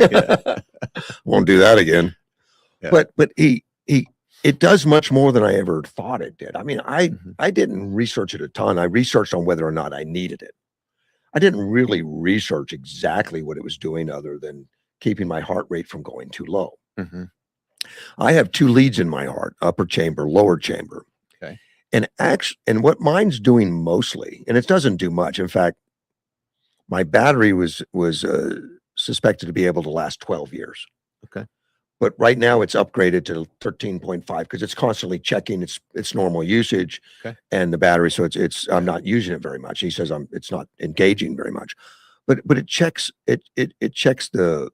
Won't do that again. Yeah. But he it does much more than I ever thought it did. I mean, Mhm. I didn't research it a ton. I researched on whether or not I needed it. I didn't really research exactly what it was doing other than keeping my heart rate from going too low. Mhm. I have two leads in my heart, upper chamber, lower chamber. Okay. And what mine's doing mostly, and it doesn't do much. In fact, my battery was suspected to be able to last 12 years. Okay. But right now it's upgraded to 13.5 because it's constantly checking its normal usage Okay. and the battery. So it's I'm Yeah. not using it very much. He says it's not engaging very much, but it checks it checks the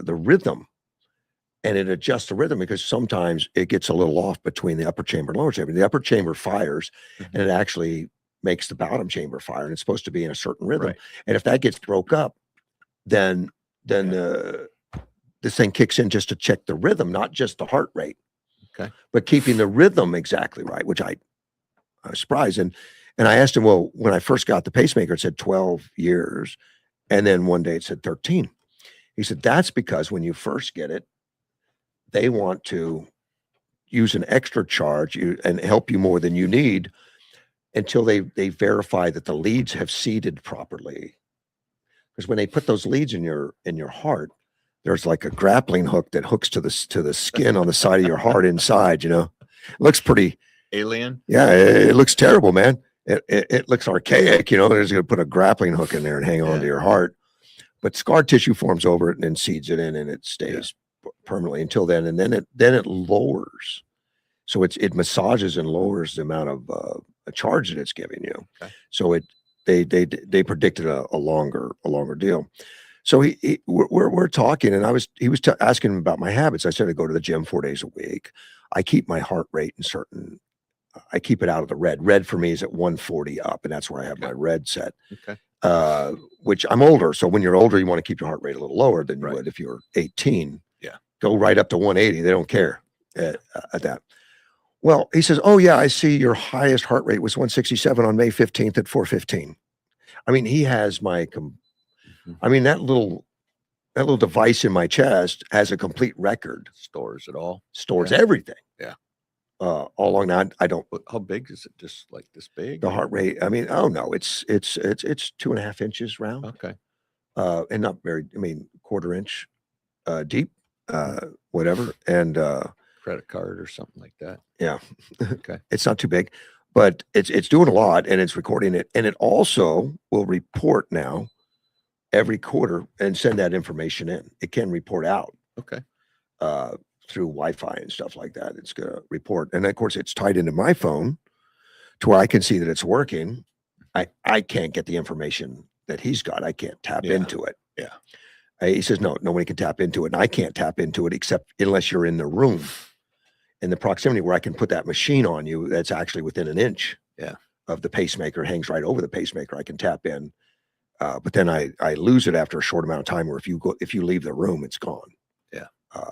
rhythm, and it adjusts the rhythm because sometimes it gets a little off between the upper chamber and lower chamber. The upper chamber fires, Mhm. and it actually makes the bottom chamber fire, and it's supposed to be in a certain rhythm. Right. And if that gets broke up, then this thing kicks in just to check the rhythm, not just the heart rate. Okay. But keeping the rhythm exactly right, which I was surprised. And I asked him, well, when I first got the pacemaker, it said 12 years. And then one day it said 13. He said, that's because when you first get it, they want to use an extra charge and help you more than you need until they verify that the leads have seeded properly. Because when they put those leads in your heart, there's like a grappling hook that hooks to the skin on the side of your heart inside. It looks pretty Alien. Yeah, it looks terrible, man. It looks archaic. They're just going to put a grappling hook in there and hang on to your heart. But scar tissue forms over it and then seeds it in, and it stays permanently until then. And then it lowers. So it massages and lowers the amount of a charge that it's giving you. Okay. So they predicted a longer deal. So we're talking, and he was asking him about my habits. I said I go to the gym 4 days a week. I keep my heart rate I keep it out of the red. Red for me is at 140 up, and that's where I have my red set. Okay. Which I'm older. So when you're older, you want to keep your heart rate a little lower than you Right. would if you're 18. Yeah. Go right up to 180. They don't care at that. Well, he says, oh yeah, I see your highest heart rate was 167 on May 15th at 4:15. I mean, he has Mhm. that little device in my chest has a complete record, Stores it all. stores Yeah. everything. Yeah. All along now, I don't. How big is it? Just like this big? The heart rate. I mean, oh no, it's 2.5 inches round, Okay. and not very. I mean, quarter inch deep, whatever, and Credit card or something like that. yeah, Okay. it's not too big, but it's doing a lot, and it's recording it, and it also will report now every quarter and send that information in. It can report out. Okay. Through Wi-Fi and stuff like that. It's going to report. And of course, it's tied into my phone to where I can see that it's working. I can't get the information that he's got. I can't tap into it. Yeah. He says, no, nobody can tap into it. And I can't tap into it except unless you're in the room, in the proximity where I can put that machine on you that's actually within an inch of the pacemaker, hangs right over the pacemaker. I can tap in. But then I lose it after a short amount of time, where if you leave the room, it's gone.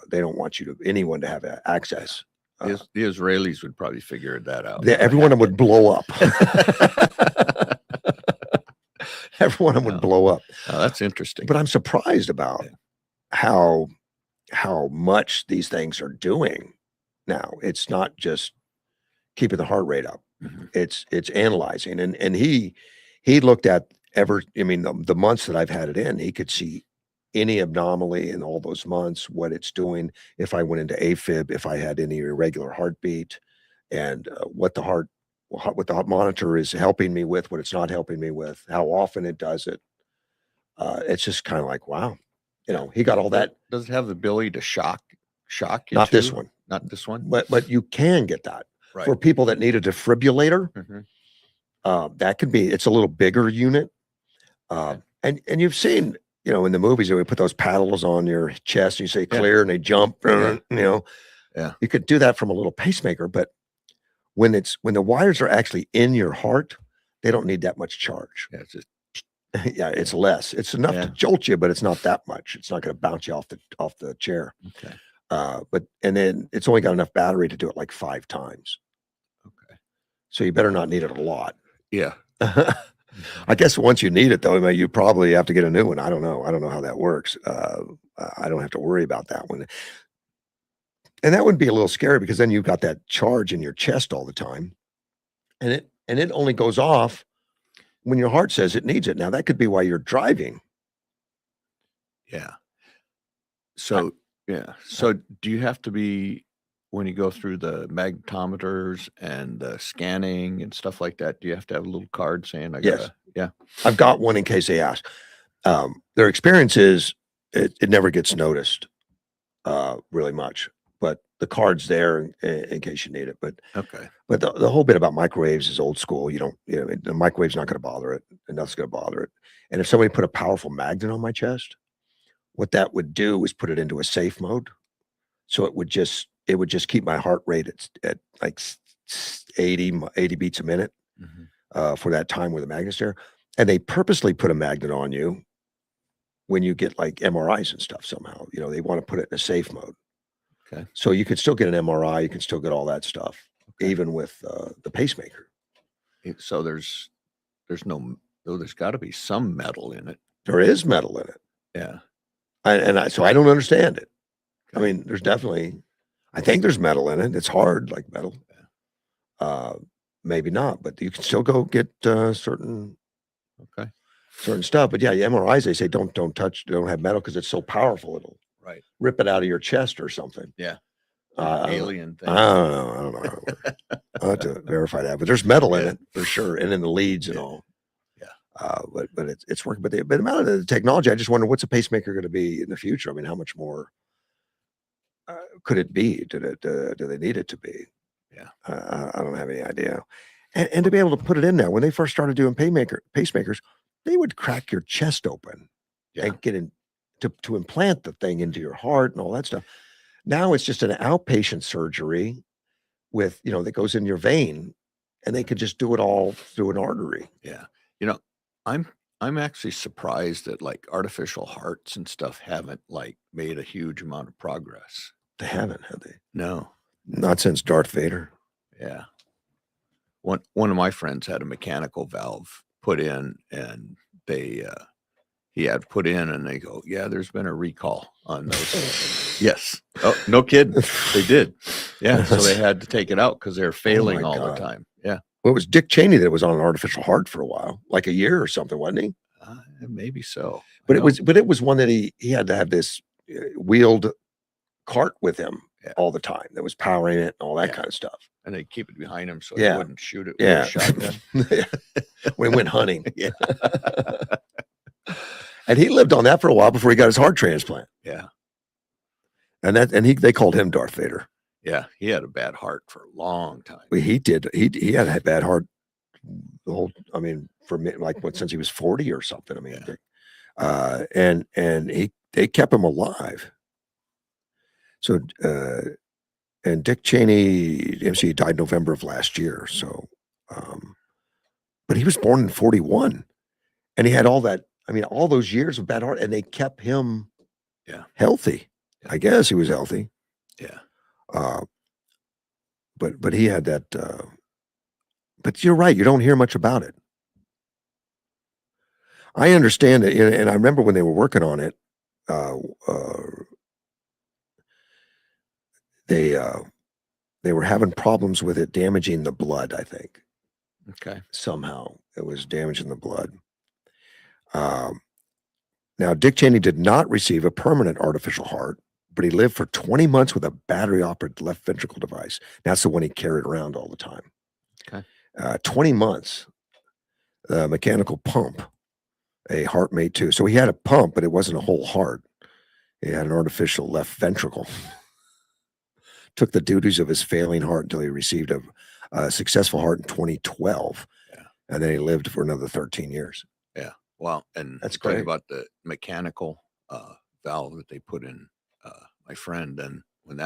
They don't want anyone to have access. The Israelis would probably figure that out. Everyone would blow up. Everyone would blow up. Oh, that's interesting. But I'm surprised about how much these things are doing now. It's not just keeping the heart rate up. Mm-hmm. It's analyzing. And he looked at the months that I've had it in, he could see any anomaly in all those months, what it's doing, if I went into AFib, if I had any irregular heartbeat, and what the heart monitor is helping me with, what it's not helping me with, how often it does it. It's just kind of like, wow, he got all that. Does it have the ability to shock you? Not this one. Not this one. But you can get that Right. for people that need a defibrillator. Mm-hmm. That could be. It's a little bigger unit, and you've seen. In the movies, we put those paddles on your chest and you say clear and they jump, Yeah. You could do that from a little pacemaker, but when the wires are actually in your heart, they don't need that much charge. Yeah, it's just it's less. It's enough to jolt you, but it's not that much. It's not going to bounce you off the chair. Okay. And then it's only got enough battery to do it like 5 times. Okay. So you better not need it a lot. Yeah. I guess once you need it, though, you probably have to get a new one. I don't know how that works. I don't have to worry about that one. And that would be a little scary because then you've got that charge in your chest all the time. And it only goes off when your heart says it needs it. Now that could be why you're driving. Yeah. So, yeah. So do you have to be, when you go through the magnetometers and the scanning and stuff like that, do you have to have a little card saying, I Yes. gotta, yeah. I've got one in case they ask. Their experience is it never gets noticed really much, but the card's there in case you need it. But Okay. the whole bit about microwaves is old school. The microwave's not going to bother it, and nothing's going to bother it. And if somebody put a powerful magnet on my chest, what that would do is put it into a safe mode. So it would just keep my heart rate at like 80 beats a minute for that time where the magnet's there. And they purposely put a magnet on you when you get like MRIs and stuff somehow. They want to put it in a safe mode. Okay. So you could still get an MRI, you can still get all that stuff, Okay. even with the pacemaker. So there's got to be some metal in it. There is metal in it. Yeah. So I don't understand it. I mean, there's definitely, I think there's metal in it. It's hard like metal. Maybe not, but you can still go get certain stuff. But yeah, MRIs, they say don't have metal because it's so powerful. It'll rip it out of your chest or something. Yeah. Alien thing. I don't know. I'll have to verify that. But there's metal in it for sure, and in the leads and all. Yeah. But it's working. But the amount of the technology, I just wonder what's a pacemaker going to be in the future. I mean, how much more could it be? Do they need it to be? Yeah. I don't have any idea. And to be able to put it in there, when they first started doing pacemakers, they would crack your chest open and get in to implant the thing into your heart and all that stuff. Now it's just an outpatient surgery with, that goes in your vein, and they could just do it all through an artery. Yeah. I'm actually surprised that like artificial hearts and stuff haven't like made a huge amount of progress. They haven't, have they? No. Not since Darth Vader. Yeah. One of my friends had a mechanical valve put in, and he had put in, and they go, yeah, there's been a recall on those. Yes. Oh, no kidding. They did. Yeah. So they had to take it out because they're failing all the time. Yeah. Well, it was Dick Cheney that was on an artificial heart for a while, like a year or something, wasn't he? Maybe so. But it was one that he had to have this wheeled cart with him all the time that was powering it and all that kind of stuff. And they keep it behind him so he wouldn't shoot it with a shotgun. When he went hunting. Yeah. And he lived on that for a while before he got his heart transplant. Yeah. And they called him Darth Vader. Yeah, he had a bad heart for a long time. Well, he did. He had a bad heart for me, since he was 40 or something. I mean, and they kept him alive. So, and Dick Cheney, MC, died November of last year. So, but he was born in 41, and he had all that. I mean, all those years of bad heart, and they kept him healthy. Yeah. I guess he was healthy. Yeah. But he had that. But you're right. You don't hear much about it. I understand it, and I remember when they were working on it. They were having problems with it damaging the blood, I think. Okay. Somehow it was damaging the blood. Now, Dick Cheney did not receive a permanent artificial heart, but he lived for 20 months with a battery-operated left ventricle device. That's the one he carried around all the time. Okay. 20 months. The mechanical pump, a heart mate too. So he had a pump, but it wasn't a whole heart. He had an artificial left ventricle. Took the duties of his failing heart until he received a successful heart in 2012. Yeah. And then he lived for another 13 years. Yeah. Wow. And that's great. About the mechanical valve that they put in my friend. And when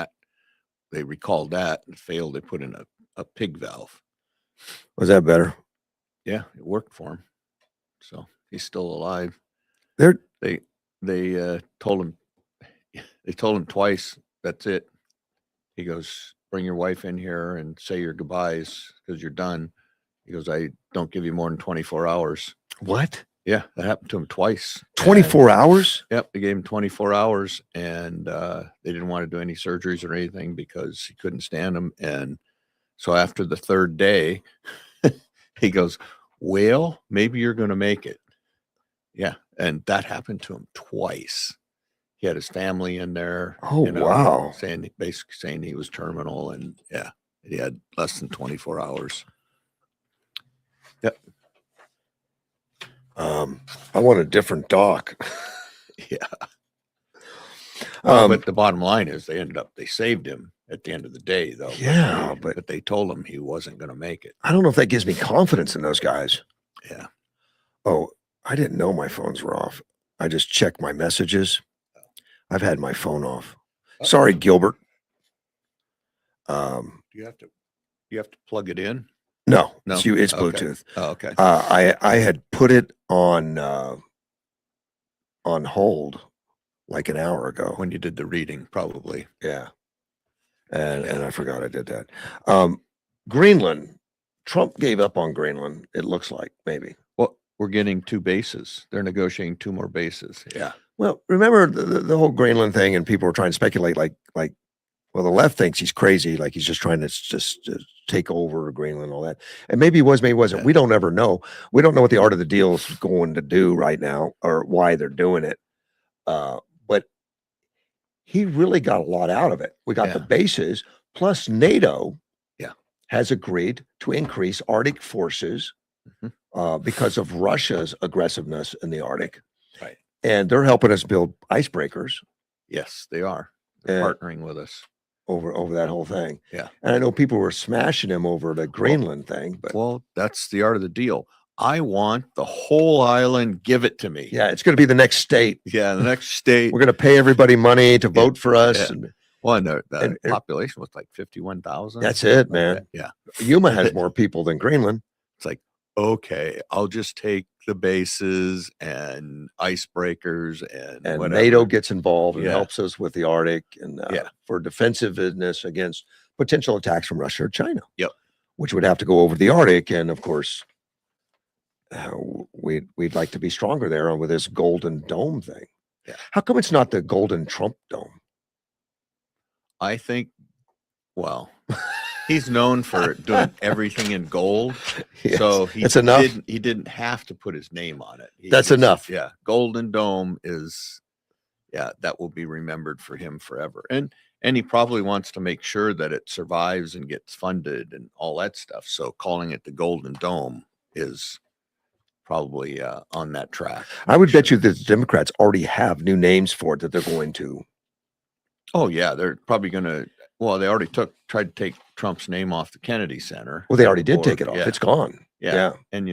they recalled that and failed, they put in a pig valve. Was that better? Yeah, it worked for him. So he's still alive. They told him twice, that's it. He goes, bring your wife in here and say your goodbyes because you're done. He goes, I don't give you more than 24 hours. What? Yeah, that happened to him twice. 24 hours? Yep, they gave him 24 hours, and they didn't want to do any surgeries or anything because he couldn't stand them. And so after the third day, he goes, "Well, maybe you're going to make it." Yeah, and that happened to him twice. He had his family in there. Oh, wow. Basically saying he was terminal, and yeah, he had less than 24 hours. Yep. I want a different doc. Yeah. Um, But the bottom line is they saved him at the end of the day, though. Yeah, but they told him he wasn't going to make it. I don't know if that gives me confidence in those guys. Yeah. Oh, I didn't know my phones were off. I just checked my messages. I've had my phone off. Sorry, Gilbert. Do you have to plug it in? No, No? it's Okay. Bluetooth. Oh, okay. I had put it on hold like an hour ago. When you did the reading, probably. Yeah. And I forgot I did that. Greenland, Trump gave up on Greenland, it looks like, maybe. Well, we're getting 2 bases. They're negotiating 2 more bases. Yeah. Well, remember the whole Greenland thing, and people were trying to speculate like, well, the left thinks he's crazy, like he's just trying to just take over Greenland and all that. And maybe he was, maybe he wasn't. Yeah. We don't ever know. We don't know what the art of the deal is going to do right now or why they're doing it. But he really got a lot out of it. We got the bases, plus NATO has agreed to increase Arctic forces because of Russia's aggressiveness in the Arctic. Right. And they're helping us build icebreakers. Yes, they are. They're partnering with us. Over that whole thing. Yeah. And I know people were smashing him over the Greenland thing, but well, that's the art of the deal. I want the whole island. Give it to me. yeah, it's going to be the next state. Yeah, the next state. We're going to pay everybody money to vote for us. Yeah. And Well, and the population was like 51,000. that's it, man. Yeah. Yuma has more people than Greenland. It's like, okay, I'll just take the bases and icebreakers and whatever. NATO gets involved and Yeah. helps us with the Arctic and for defensiveness against potential attacks from Russia or China. Yep. Which would have to go over the Arctic, and of course, we'd like to be stronger there with this Golden Dome thing. Yeah. How come it's not the Golden Trump Dome? I think, well, he's known for doing everything in gold. Yes, So that's enough. He didn't have to put his name on it. That's enough. Yeah. Golden Dome is, that will be remembered for him forever. And he probably wants to make sure that it survives and gets funded and all that stuff. So calling it the Golden Dome is probably on that track. I would bet you that the Democrats already have new names for it that they're going to. Oh yeah, they're probably going to. Well, they already tried to take Trump's name off the Kennedy Center. Well, they already did take it off. Yeah. It's gone. Yeah. And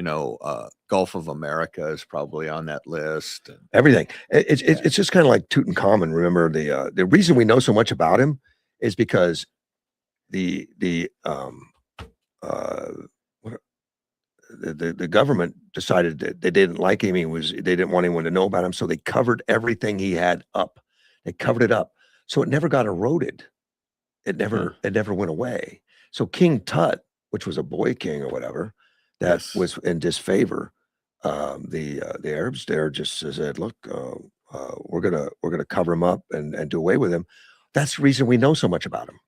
Gulf of America is probably on that list. And Everything. It's just kind of like Tutankhamun. Remember the reason we know so much about him is because the government decided that they didn't like him. They didn't want anyone to know about him, so they covered everything he had up. They covered it up, so it never got eroded. It never went away. So King Tut, which was a boy king or whatever, that was in disfavor. The Arabs there just said, "Look, we're gonna cover him up and do away with him." That's the reason we know so much about him,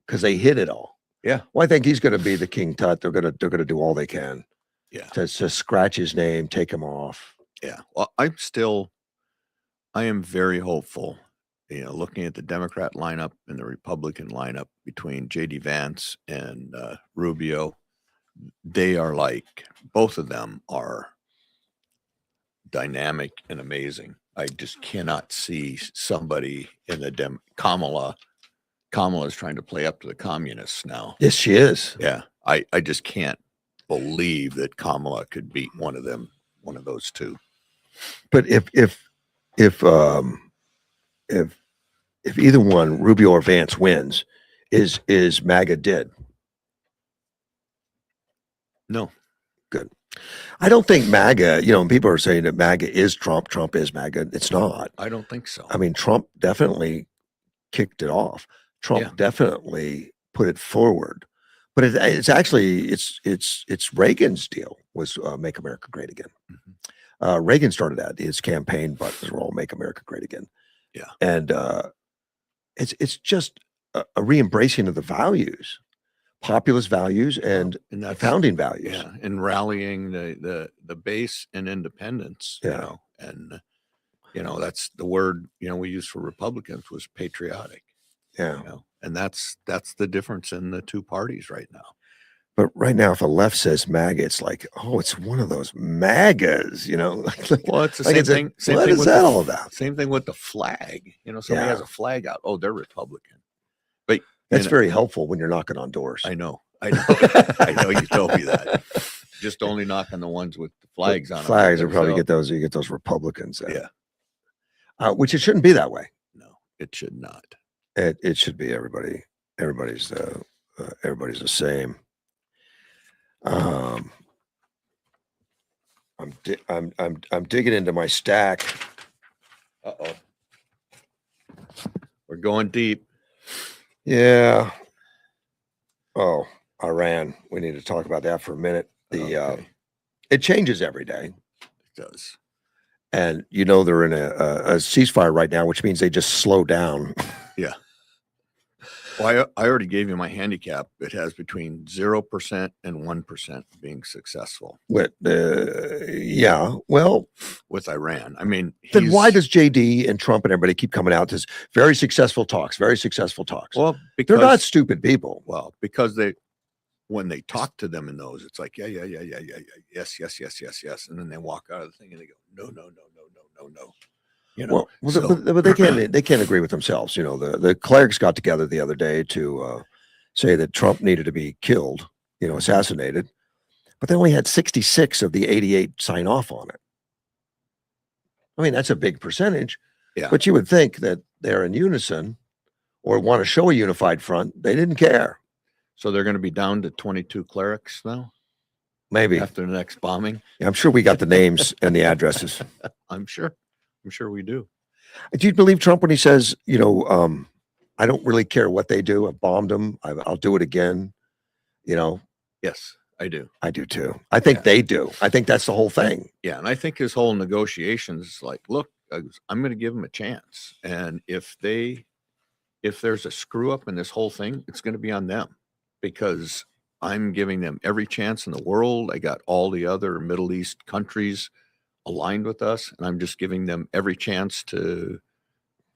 because they hid it all. Yeah. Well, I think he's going to be the King Tut. They're gonna do all they can. Yeah. To scratch his name, take him off. Yeah. Well, I am very hopeful. Looking at the Democrat lineup and the Republican lineup between J.D. Vance and Rubio, they are both of them are dynamic and amazing. I just cannot see somebody in the Kamala is trying to play up to the communists now. Yes, she is. Yeah. I just can't believe that Kamala could beat one of those two. But if either one, Rubio or Vance, wins, is MAGA dead? No. Good. I don't think MAGA, people are saying that MAGA is Trump, Trump is MAGA. It's not. I don't think so. I mean, Trump definitely kicked it off. Trump definitely put it forward. But it's actually, it's Reagan's deal was Make America Great Again. Reagan started that. His campaign buttons were all "Make America Great Again." Yeah. And it's just a re-embracing of the values, populist values, and and that's founding values. yeah, and rallying the base and independence, Yeah. and that's the word we use for Republicans was patriotic, Yeah. and that's the difference in the two parties right now. But right now, if the left says MAGA, it's like, oh, it's one of those MAGAs, Well, it's the like same it's a- thing. Same what thing is with that all about? Same thing with the flag. Somebody has a flag out. Oh, they're Republican. But That's very helpful when you're knocking on doors. I know. I know you told me that. Just only knock on the ones with the flags on them. Flags are probably you get those Republicans. Yeah. Which it shouldn't be that way. No, it should not. It should be everybody's the same. I'm digging into my stack. Uh-oh. We're going deep. Yeah. Oh, Iran. We need to talk about that for a minute. Okay. It changes every day. It does. And they're in a ceasefire right now, which means they just slow down. Yeah. Well, I already gave you my handicap. It has between 0% and 1% being successful. Yeah. Well, with Iran. I mean, then why does JD and Trump and everybody keep coming out to very successful talks? Very successful talks. Well, because they're not stupid people. Well, because when they talk to them in those, it's like, yeah, yes. And then they walk out of the thing and they go, no. Well, but they can't agree with themselves. The clerics got together the other day to say that Trump needed to be killed, assassinated, but they only had 66 of the 88 sign off on it. I mean, that's a big percentage. Yeah. But you would think that they're in unison or want to show a unified front. They didn't care. So they're going to be down to 22 clerics now? Maybe. After the next bombing? Yeah, I'm sure we got the names and the addresses. I'm sure we do. Do you believe Trump when he says, I don't really care what they do. I bombed them. I'll do it again. Yes, I do. I do too. I think they do. I think that's the whole thing. Yeah. And I think his whole negotiations is like, look, I'm going to give them a chance. And if there's a screw up in this whole thing, it's going to be on them because I'm giving them every chance in the world. I got all the other Middle East countries aligned with us, and I'm just giving them every chance to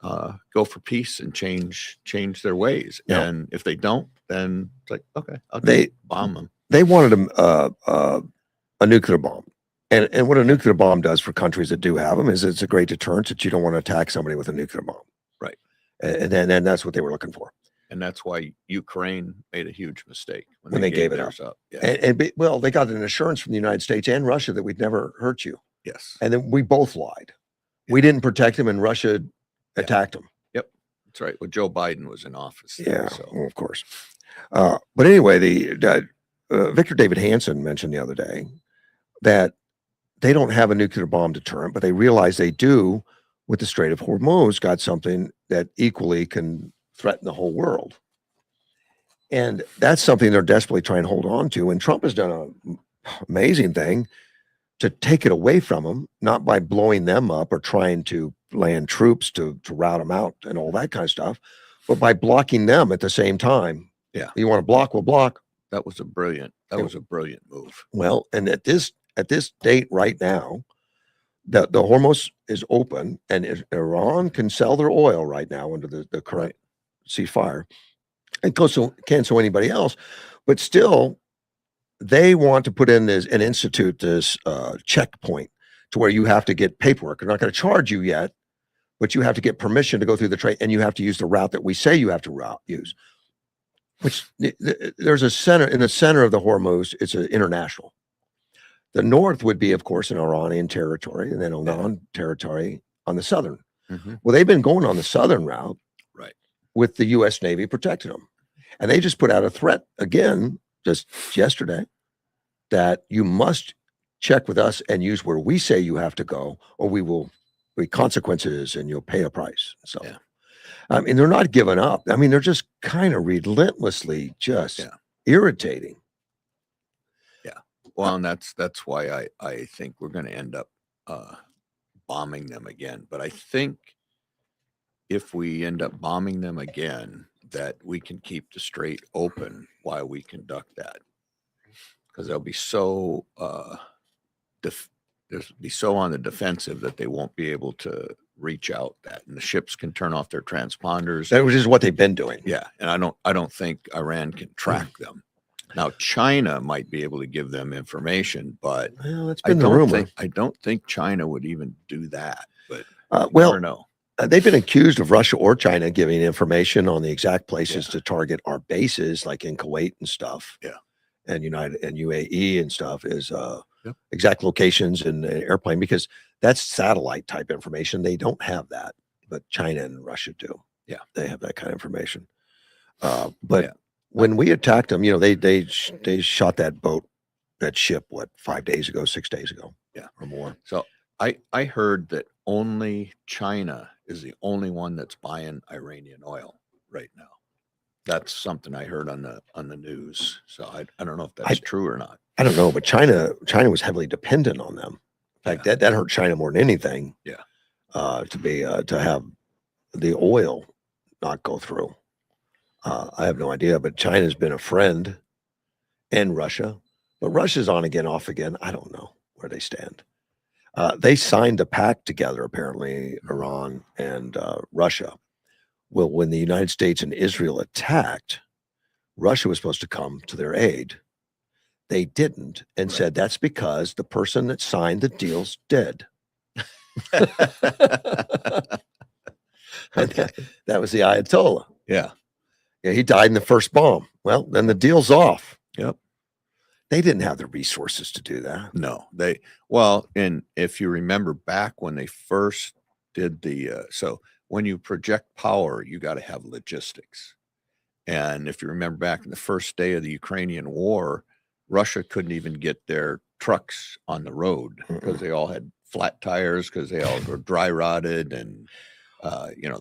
go for peace and change their ways. Yeah. And if they don't, then it's like, okay, I'll bomb them. They wanted a nuclear bomb, and what a nuclear bomb does for countries that do have them is it's a great deterrent that you don't want to attack somebody with a nuclear bomb, right? And then that's what they were looking for. And that's why Ukraine made a huge mistake when they gave it up. Yeah. Well, they got an assurance from the United States and Russia that we'd never hurt you. Yes. And then we both lied. Yeah. We didn't protect them, and Russia attacked them. Yep. That's right. Well, Joe Biden was in office. Yeah, well, of course. But anyway, Victor David Hansen mentioned the other day that they don't have a nuclear bomb deterrent, but they realize they do with the Strait of Hormuz got something that equally can threaten the whole world. And that's something they're desperately trying to hold on to. And Trump has done an amazing thing to take it away from them, not by blowing them up or trying to land troops to rout them out and all that kind of stuff, but by blocking them at the same time. Yeah. You want to block, we'll block. That was a brilliant move. Well, and at this date right now, the Hormuz is open, and Iran can sell their oil right now under the current ceasefire. And can't so anybody else, but still, they want to put in and institute this checkpoint to where you have to get paperwork. They're not going to charge you yet, but you have to get permission to go through the trade, and you have to use the route that we say you have to use. Which there's a center in the center of the Hormuz. It's an international. The north would be, of course, an Iranian territory, and then Oman territory on the southern. Mm-hmm. Well, they've been going on the southern route, right, with the U.S. Navy protecting them, and they just put out a threat again just yesterday that you must check with us and use where we say you have to go, or we will be consequences and you'll pay a price. So, I mean, they're not giving up. I mean, they're just kind of relentlessly just irritating. Yeah. Well, and that's why I think we're going to end up bombing them again. But I think if we end up bombing them again, that we can keep the strait open while we conduct that, because they'll be so they'll be so on the defensive that they won't be able to reach out that, and the ships can turn off their transponders. That was just what they've been doing. Yeah, and I don't think Iran can track them. Now China might be able to give them information, but Well, that's been the rumor. I don't think China would even do that. But well, never know. They've been accused of Russia or China giving information on the exact places to target our bases, like in Kuwait and stuff. Yeah, and United and UAE and stuff is Yep. exact locations and airplane, because that's satellite type information. They don't have that, but China and Russia do. Yeah, they have that kind of information. But Yeah. when we attacked them, they shot that boat, that ship, what, 5 days ago, 6 days ago, Yeah. or more. So I heard that only China is the only one that's buying Iranian oil right now. That's something I heard on the news. So I don't know if that's true or not. I don't know, but China was heavily dependent on them. In fact, that hurt China more than anything. Yeah. To have the oil not go through. I have no idea, but China's been a friend, and Russia, but Russia's on again, off again. I don't know where they stand. They signed a pact together, apparently, Iran and Russia. Well, when the United States and Israel attacked, Russia was supposed to come to their aid. They didn't, and said that's because the person that signed the deal's dead. That was the Ayatollah. Yeah. Yeah, he died in the first bomb. Well, then the deal's off. Yep. They didn't have the resources to do that. No, and if you remember back when they first did so when you project power, you got to have logistics. And if you remember back in the first day of the Ukrainian war, Russia couldn't even get their trucks on the road because they all had flat tires, because they all were dry rotted, and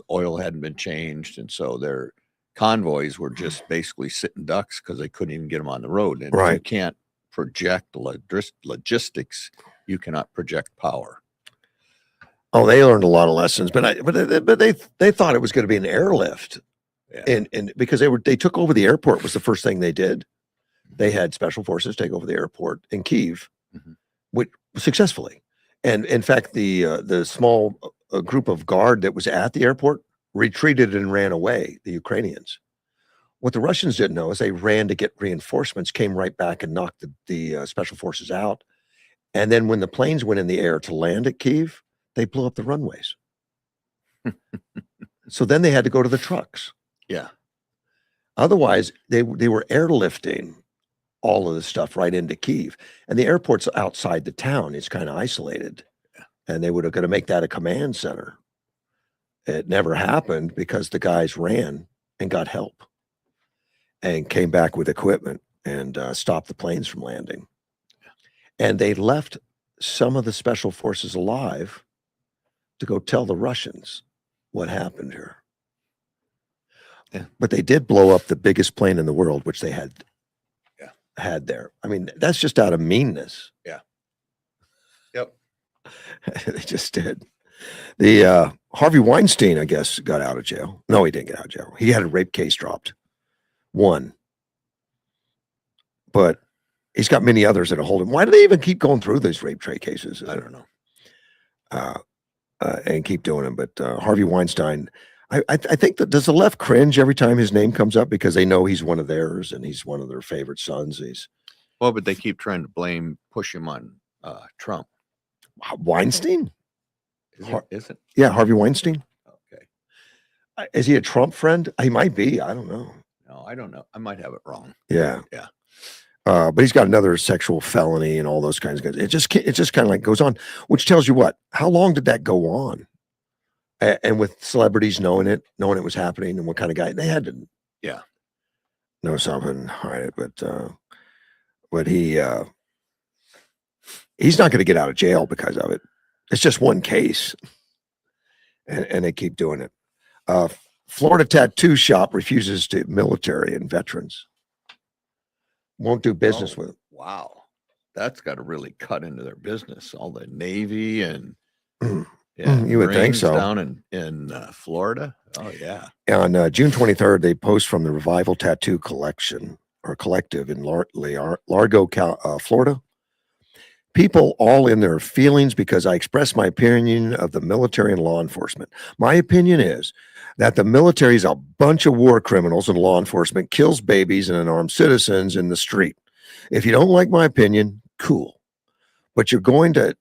oil hadn't been changed, and so their convoys were just basically sitting ducks because they couldn't even get them on the road. And if you can't project logistics, you cannot project power. Oh, they learned a lot of lessons, but they thought it was going to be an airlift, and because they took over the airport was the first thing they did. They had special forces take over the airport in Kyiv, which successfully, and in fact, the small group of guard that was at the airport retreated and ran away. The Ukrainians. What the Russians didn't know is they ran to get reinforcements, came right back and knocked the special forces out, and then when the planes went in the air to land at Kyiv, they blew up the runways. So then they had to go to the trucks. Yeah. Otherwise, they were airlifting all of the stuff right into Kyiv, and the airport's outside the town. It's kind of isolated, and they were going to make that a command center. It never happened because the guys ran and got help and came back with equipment and stopped the planes from landing. And they left some of the special forces alive to go tell the Russians what happened here. Yeah. But they did blow up the biggest plane in the world, which they had there. I mean, that's just out of meanness. Yeah. Yep. They just did. The Harvey Weinstein, I guess, got out of jail. No, he didn't get out of jail. He had a rape case dropped. One. But he's got many others that hold him. Why do they even keep going through these rape cases? I don't know. And keep doing them. But Harvey Weinstein, I think that, does the left cringe every time his name comes up because they know he's one of theirs and he's one of their favorite sons? Well, but they keep trying to push him on Trump. Weinstein? Is it? Yeah, Harvey Weinstein. Okay. Is he a Trump friend? He might be. I don't know. No, I don't know. I might have it wrong. Yeah. Yeah. But he's got another sexual felony and all those kinds of things. It just kind of like goes on, which tells you what? How long did that go on? And with celebrities knowing it was happening, and what kind of guy they had to, know something, hide it. But he's not going to get out of jail because of it. It's just one case, and they keep doing it. Florida tattoo shop refuses to military and veterans. Won't do business with them. Wow. that's got to really cut into their business. All the Navy and You would think Marines so. down in Florida. Oh yeah. On June 23rd, they post from the Revival Tattoo Collection or Collective in Largo, Florida. People all in their feelings because I expressed my opinion of the military and law enforcement. My opinion is that the military is a bunch of war criminals and law enforcement kills babies and unarmed citizens in the street. If you don't like my opinion, cool. But you're going to,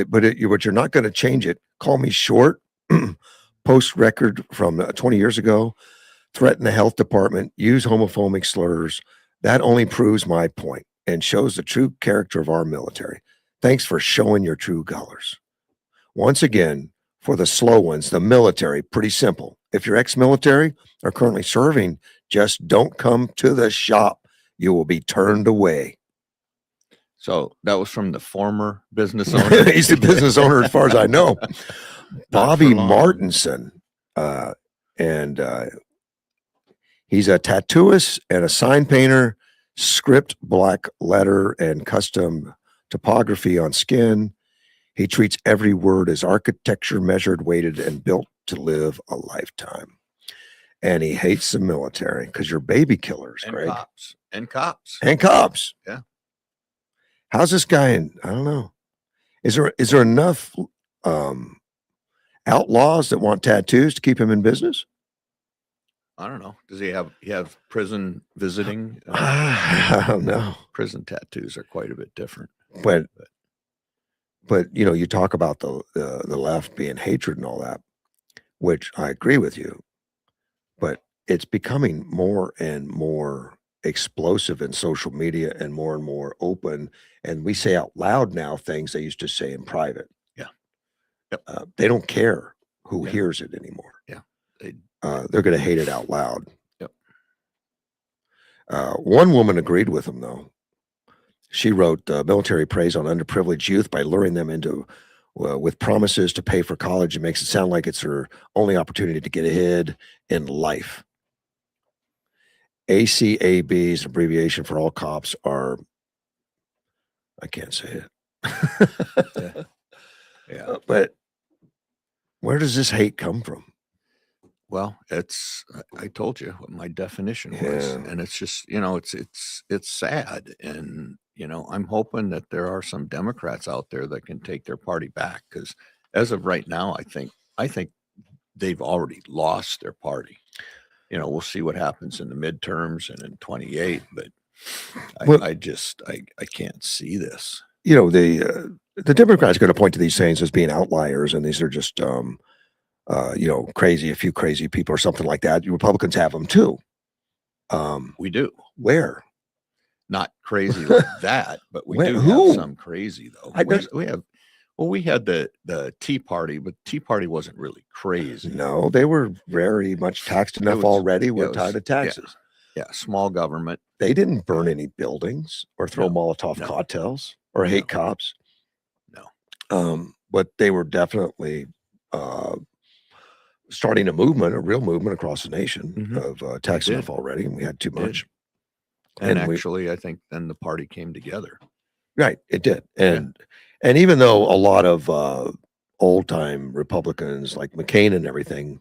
but you're not going to change it. Call me short. Post record from 20 years ago. Threaten the health department. Use homophobic slurs. That only proves my point and shows the true character of our military. Thanks for showing your true colors. Once again, for the slow ones, the military, pretty simple. If you're ex-military or currently serving, just don't come to the shop. You will be turned away. So that was from the former business owner. He's the business owner as far as I know. Bobby for long. Martinson. And he's a tattooist and a sign painter, script, black letter, and custom topography on skin. He treats every word as architecture, measured, weighted, and built to live a lifetime. And he hates the military because you're baby killers, And Greg. cops. And cops. And cops. Yeah. How's this guy in? I don't know. Is there enough outlaws that want tattoos to keep him in business? I don't know. Does he have prison visiting? I don't know. Prison tattoos are quite a bit different. But you know, you talk about the left being hatred and all that, which I agree with you, but it's becoming more and more explosive in social media and more open. And we say out loud now things they used to say in private. Yeah. Yep. They don't care who Yeah. hears it anymore. Yeah. They're going to hate it out loud. Yep. One woman agreed with him, though. She wrote, military preys on underprivileged youth by luring them into with promises to pay for college. It makes it sound like it's their only opportunity to get ahead in life. ACAB is an abbreviation for all cops are, I can't say it. Yeah. But where does this hate come from? Well, I told you what my definition was, Yeah. and it's just, you know, it's sad. And, you know, I'm hoping that there are some Democrats out there that can take their party back. Cause as of right now, I think they've already lost their party. You know, we'll see what happens in the midterms and in 28, but Well- I can't see this. You know, the Democrats are going to point to these things as being outliers, and these are just, you know, crazy, a few crazy people or something like that. Republicans have them too. We do. Where? Not crazy like that, but we Where- do who? have some crazy though. I We don't- have, well, we had the Tea Party, but Tea Party wasn't really crazy. No, they were very much taxed enough was- already. it We're was- tired of taxes. Yeah, small government. They didn't burn any buildings or throw No, Molotov no. cocktails or hate No. cops. No. But they were definitely starting a movement, a real movement across the nation Mhm. of tax They enough did. already, and we had too They did. much. And And we- actually, I think then the party came together. Right, it did, and even though a lot of old time Republicans like McCain and everything,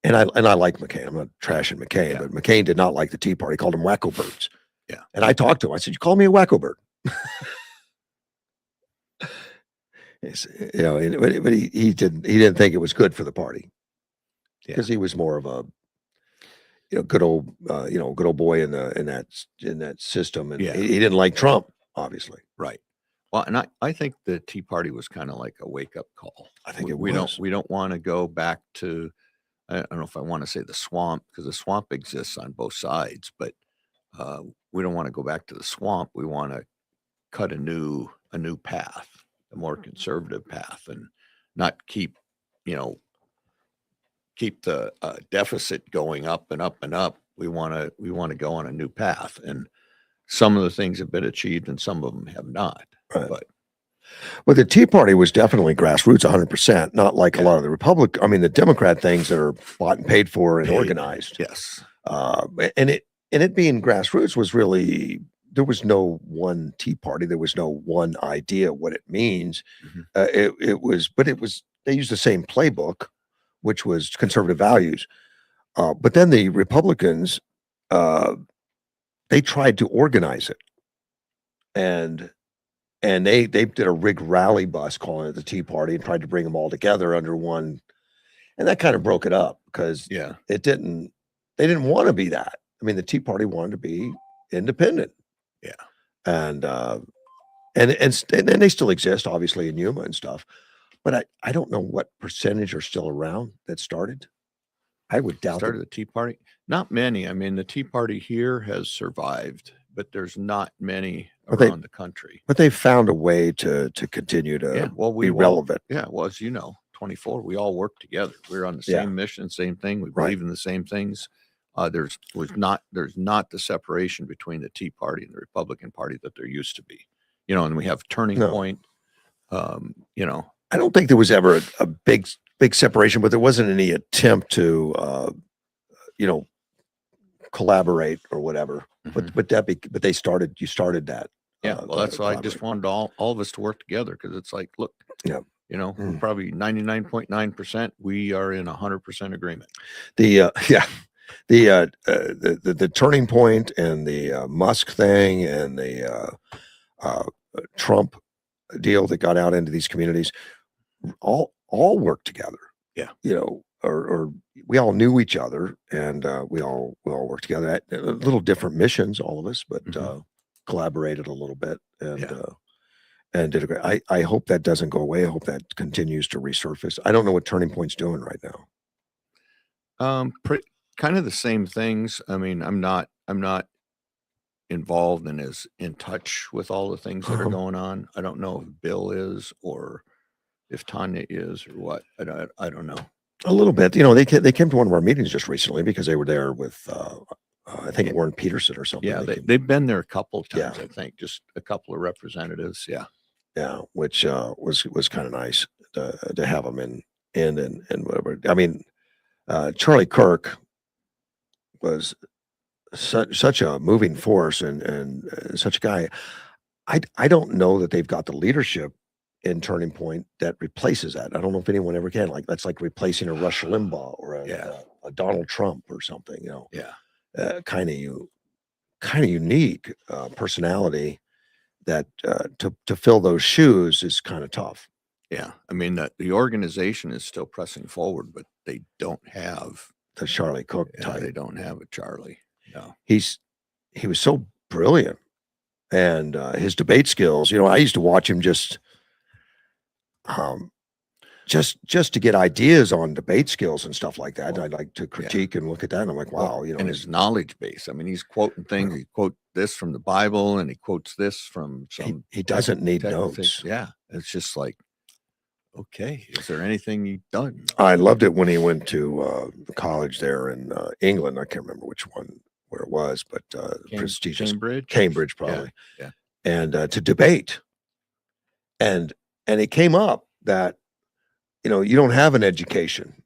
and I like McCain. I'm not trashing McCain, Yeah. but McCain did not like the Tea Party. Called them wacko birds. Yeah. And I talked to him. I said, "You call me a wacko bird?" You know, but he didn't think it was good for the party because he was more of a good old boy in that system, and Yeah. he didn't like Trump, obviously. Right. Well, and I think the Tea Party was kind of like a wake up call. I think we was. don't want to go back to, I don't know if I want to say the swamp, because the swamp exists on both sides, but we don't want to go back to the swamp. We want to cut a new path, a more conservative path, and not keep the deficit going up and up and up. We want to go on a new path, and some of the things have been achieved and some of them have not. Right. But Well, the Tea Party was definitely grassroots, 100%. Not like a lot of the Democrat things that are bought and paid for and Paid. organized. yes, And it being grassroots was really there was no one Tea Party. There was no one idea what it means. Mhm. It was they used the same playbook, which was conservative values. But then the Republicans, uh, they tried to organize it, and they did a rig rally bus calling it the Tea Party and tried to bring them all together under one, and that kind of broke it up because Yeah. it didn't. They didn't want to be that. I mean, the Tea Party wanted to be independent. Yeah. And and they still exist, obviously, in Yuma and stuff. But I don't know what percentage are still around that started. I would doubt Started that. the Tea Party. Not many. I mean, the Tea Party here has survived, but there's not many But they- around the country. But they found a way to continue to Yeah. Well, be we all, relevant. yeah. Well, as you know, 24, we all work together. We're on the Yeah. same mission, same thing. We Right. believe in the same things. There's not the separation between the Tea Party and the Republican Party that there used to be. And we have Turning No. Point. I don't think there was ever a big separation, but there wasn't any attempt to collaborate or whatever. Mhm. But they started. You started that. Yeah, well, that's why I just collaborate. wanted all of us to work together because it's like, look, Yeah. we're Mm. probably 99.9%. We are in 100% agreement. The the Turning Point and the Musk thing and the Trump deal that got out into these communities all worked together. Yeah. Or we all knew each other and we all worked together at little different missions, all of us, but Mhm. collaborated a little bit and Yeah. and did a great. I hope that doesn't go away. I hope that continues to resurface. I don't know what Turning Point's doing right now. Kind of the same things. I mean, I'm not involved and is in touch with all the things that are Uh-huh. going on. I don't know if Bill is or if Tanya is or what. I don't know. A little bit. They came to one of our meetings just recently because they were there with I think Yeah. Warren Peterson or something. Yeah, They came- they've been there a couple of Yeah. times, I think, just a couple of representatives. Yeah. yeah, which was kind of nice to have them in and whatever. I mean, Charlie Kirk was such a moving force and such a guy. I don't know that they've got the leadership in Turning Point that replaces that. I don't know if anyone ever can. Like that's like replacing a Rush Limbaugh or a Donald Trump or something. Yeah. Kind of unique personality that to fill those shoes is kind of tough. Yeah. I mean, the organization is still pressing forward, but they don't have, The Charlie Cook type. they don't have a Charlie. No. He was so brilliant, and his debate skills. I used to watch him just to get ideas on debate skills and stuff like that. And I'd like to critique and look at that. And I'm like, wow, and his knowledge base. I mean, he's quoting things. He quote this from the Bible, and he quotes this from some. he doesn't need technical notes. things. Yeah, it's just like, okay, is there anything you've done? I loved it when he went to college there in England. I can't remember which one where it was, but prestigious Cambridge, probably. Yeah. And to debate, and it came up that you don't have an education,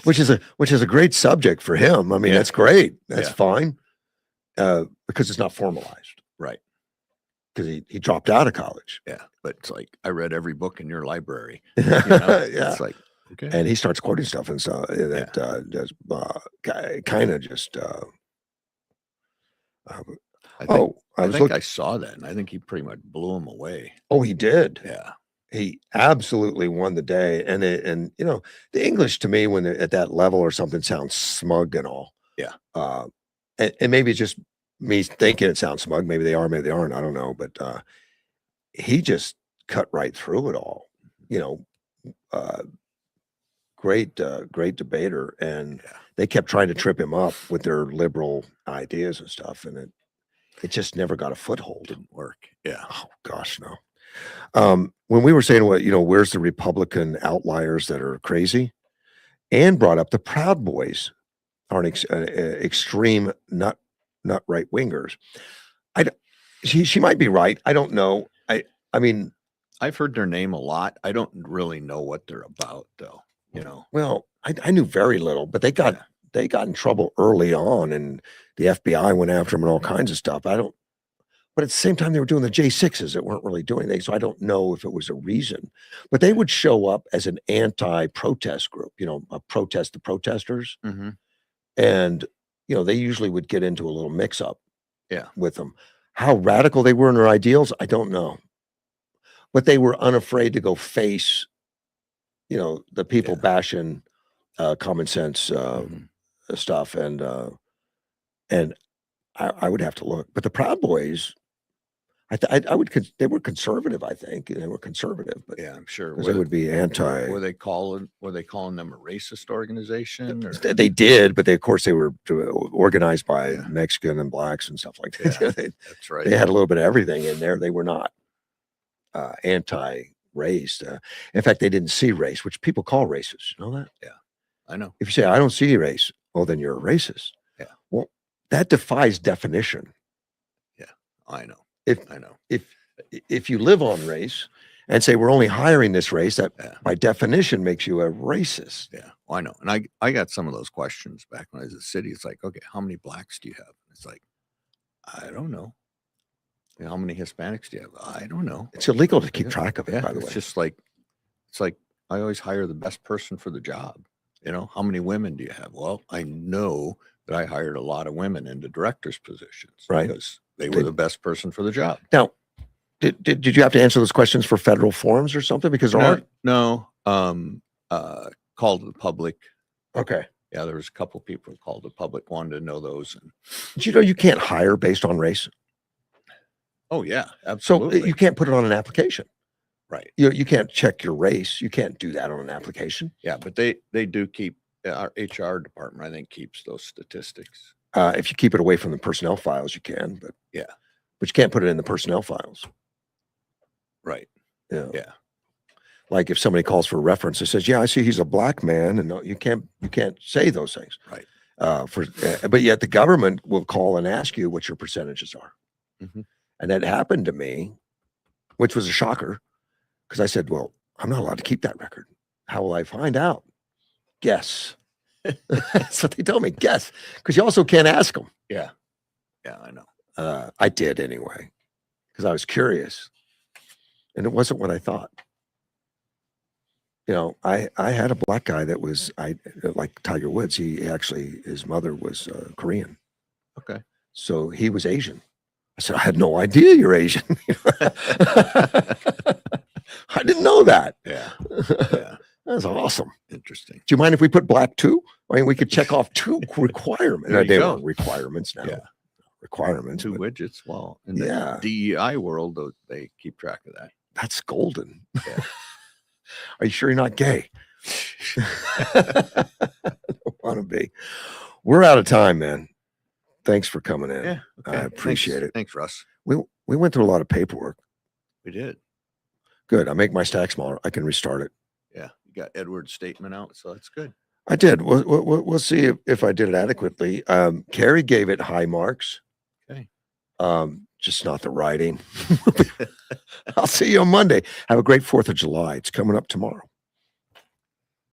which is a great subject for him. I mean, Yeah. that's great. That's Yeah. fine because it's not formalized. Right. Because he dropped out of college. Yeah, but it's like I read every book in your library. Yeah. It's like, okay. And he starts quoting stuff and so that does kind of just. I think I saw that, and I think he pretty much blew him away. Oh, he did. Yeah. He absolutely won the day, and the English to me when they're at that level or something sounds smug and all. Yeah. And maybe it's just me thinking it sounds smug. Maybe they are, maybe they aren't. I don't know. But he just cut right through it all. Great debater, and they kept trying to trip him up with their liberal ideas and stuff, and it just never got a foothold. Didn't work. Yeah. Oh gosh, no. When we were saying where's the Republican outliers that are crazy, Ann brought up the Proud Boys are an extreme nut right wingers. She might be right. I don't know. I mean, I've heard their name a lot. I don't really know what they're about, though. Well, I knew very little, but they got they got in trouble early on, and the FBI went after them and all kinds of stuff. But at the same time, they were doing the J6s that weren't really doing anything. So I don't know if it was a reason, but they would show up as an anti-protest group, a protest the protesters. Mm-hmm. And, they usually would get into a little mix up with them. How radical they were in their ideals, I don't know. But they were unafraid to go face, the people bashing common sense stuff. And I would have to look. But the Proud Boys, they were conservative, I think. They were conservative, but yeah, I'm sure. they would be anti. Were they calling them a racist organization? Or? They did, but of course they were organized by Mexican and blacks and stuff like that. Yeah, that's right. They had a little bit of everything in there. They were not anti-race. In fact, they didn't see race, which people call racist. You know that? Yeah, I know. If you say I don't see race, well, then you're a racist. Yeah. Well, that defies definition. Yeah, I know. If you live on race and say we're only hiring this race, that by definition makes you a racist. Yeah, I know. And I got some of those questions back when I was in the city. It's like, okay, how many blacks do you have? It's like, I don't know. How many Hispanics do you have? I don't know. It's illegal to keep track of it, by the way. It's just like, I always hire the best person for the job. How many women do you have? Well, I know that I hired a lot of women into directors' positions. Right. Because they were the best person for the job. Now, did you have to answer those questions for federal forums or something? Because no, called the public. Okay. Yeah, there was a couple of people who called the public, wanted to know those. And you can't hire based on race. Oh yeah, absolutely. So you can't put it on an application. Right. You can't check your race. You can't do that on an application. Yeah, but they do keep, our HR department, I think, keeps those statistics. If you keep it away from the personnel files, you can, but you can't put it in the personnel files. Right. Yeah. Yeah. Like if somebody calls for a reference that says, "Yeah, I see he's a black man," and no, you can't say those things. Right. But yet the government will call and ask you what your percentages are. Mm-hmm. And that happened to me, which was a shocker, because I said, "Well, I'm not allowed to keep that record. How will I find out?" Guess. That's what they told me. Guess, because you also can't ask them. Yeah. Yeah, I know. I did anyway, because I was curious, and it wasn't what I thought. I had a black guy that was like Tiger Woods. His mother was Korean. Okay. So he was Asian. I said, I had no idea you're Asian. I didn't know that. Yeah. Yeah. That's awesome. Interesting. Do you mind if we put black too? I mean, we could check off 2 requirements. There you They go. weren't requirements now. Yeah. Requirements. 2 but widgets. Well, in the DEI world, they keep track of that. That's golden. Yeah. Are you sure you're not gay? I don't want to be. We're out of time, man. Thanks for coming in. Yeah. Okay. I appreciate it. Thanks, Russ. We went through a lot of paperwork. We did. Good. I make my stack smaller. I can restart it. Yeah. You got Edward's statement out, so that's good. I did. We'll see if I did it adequately. Carrie gave it high marks. Okay. Just not the writing. I'll see you on Monday. Have a great 4th of July. It's coming up tomorrow.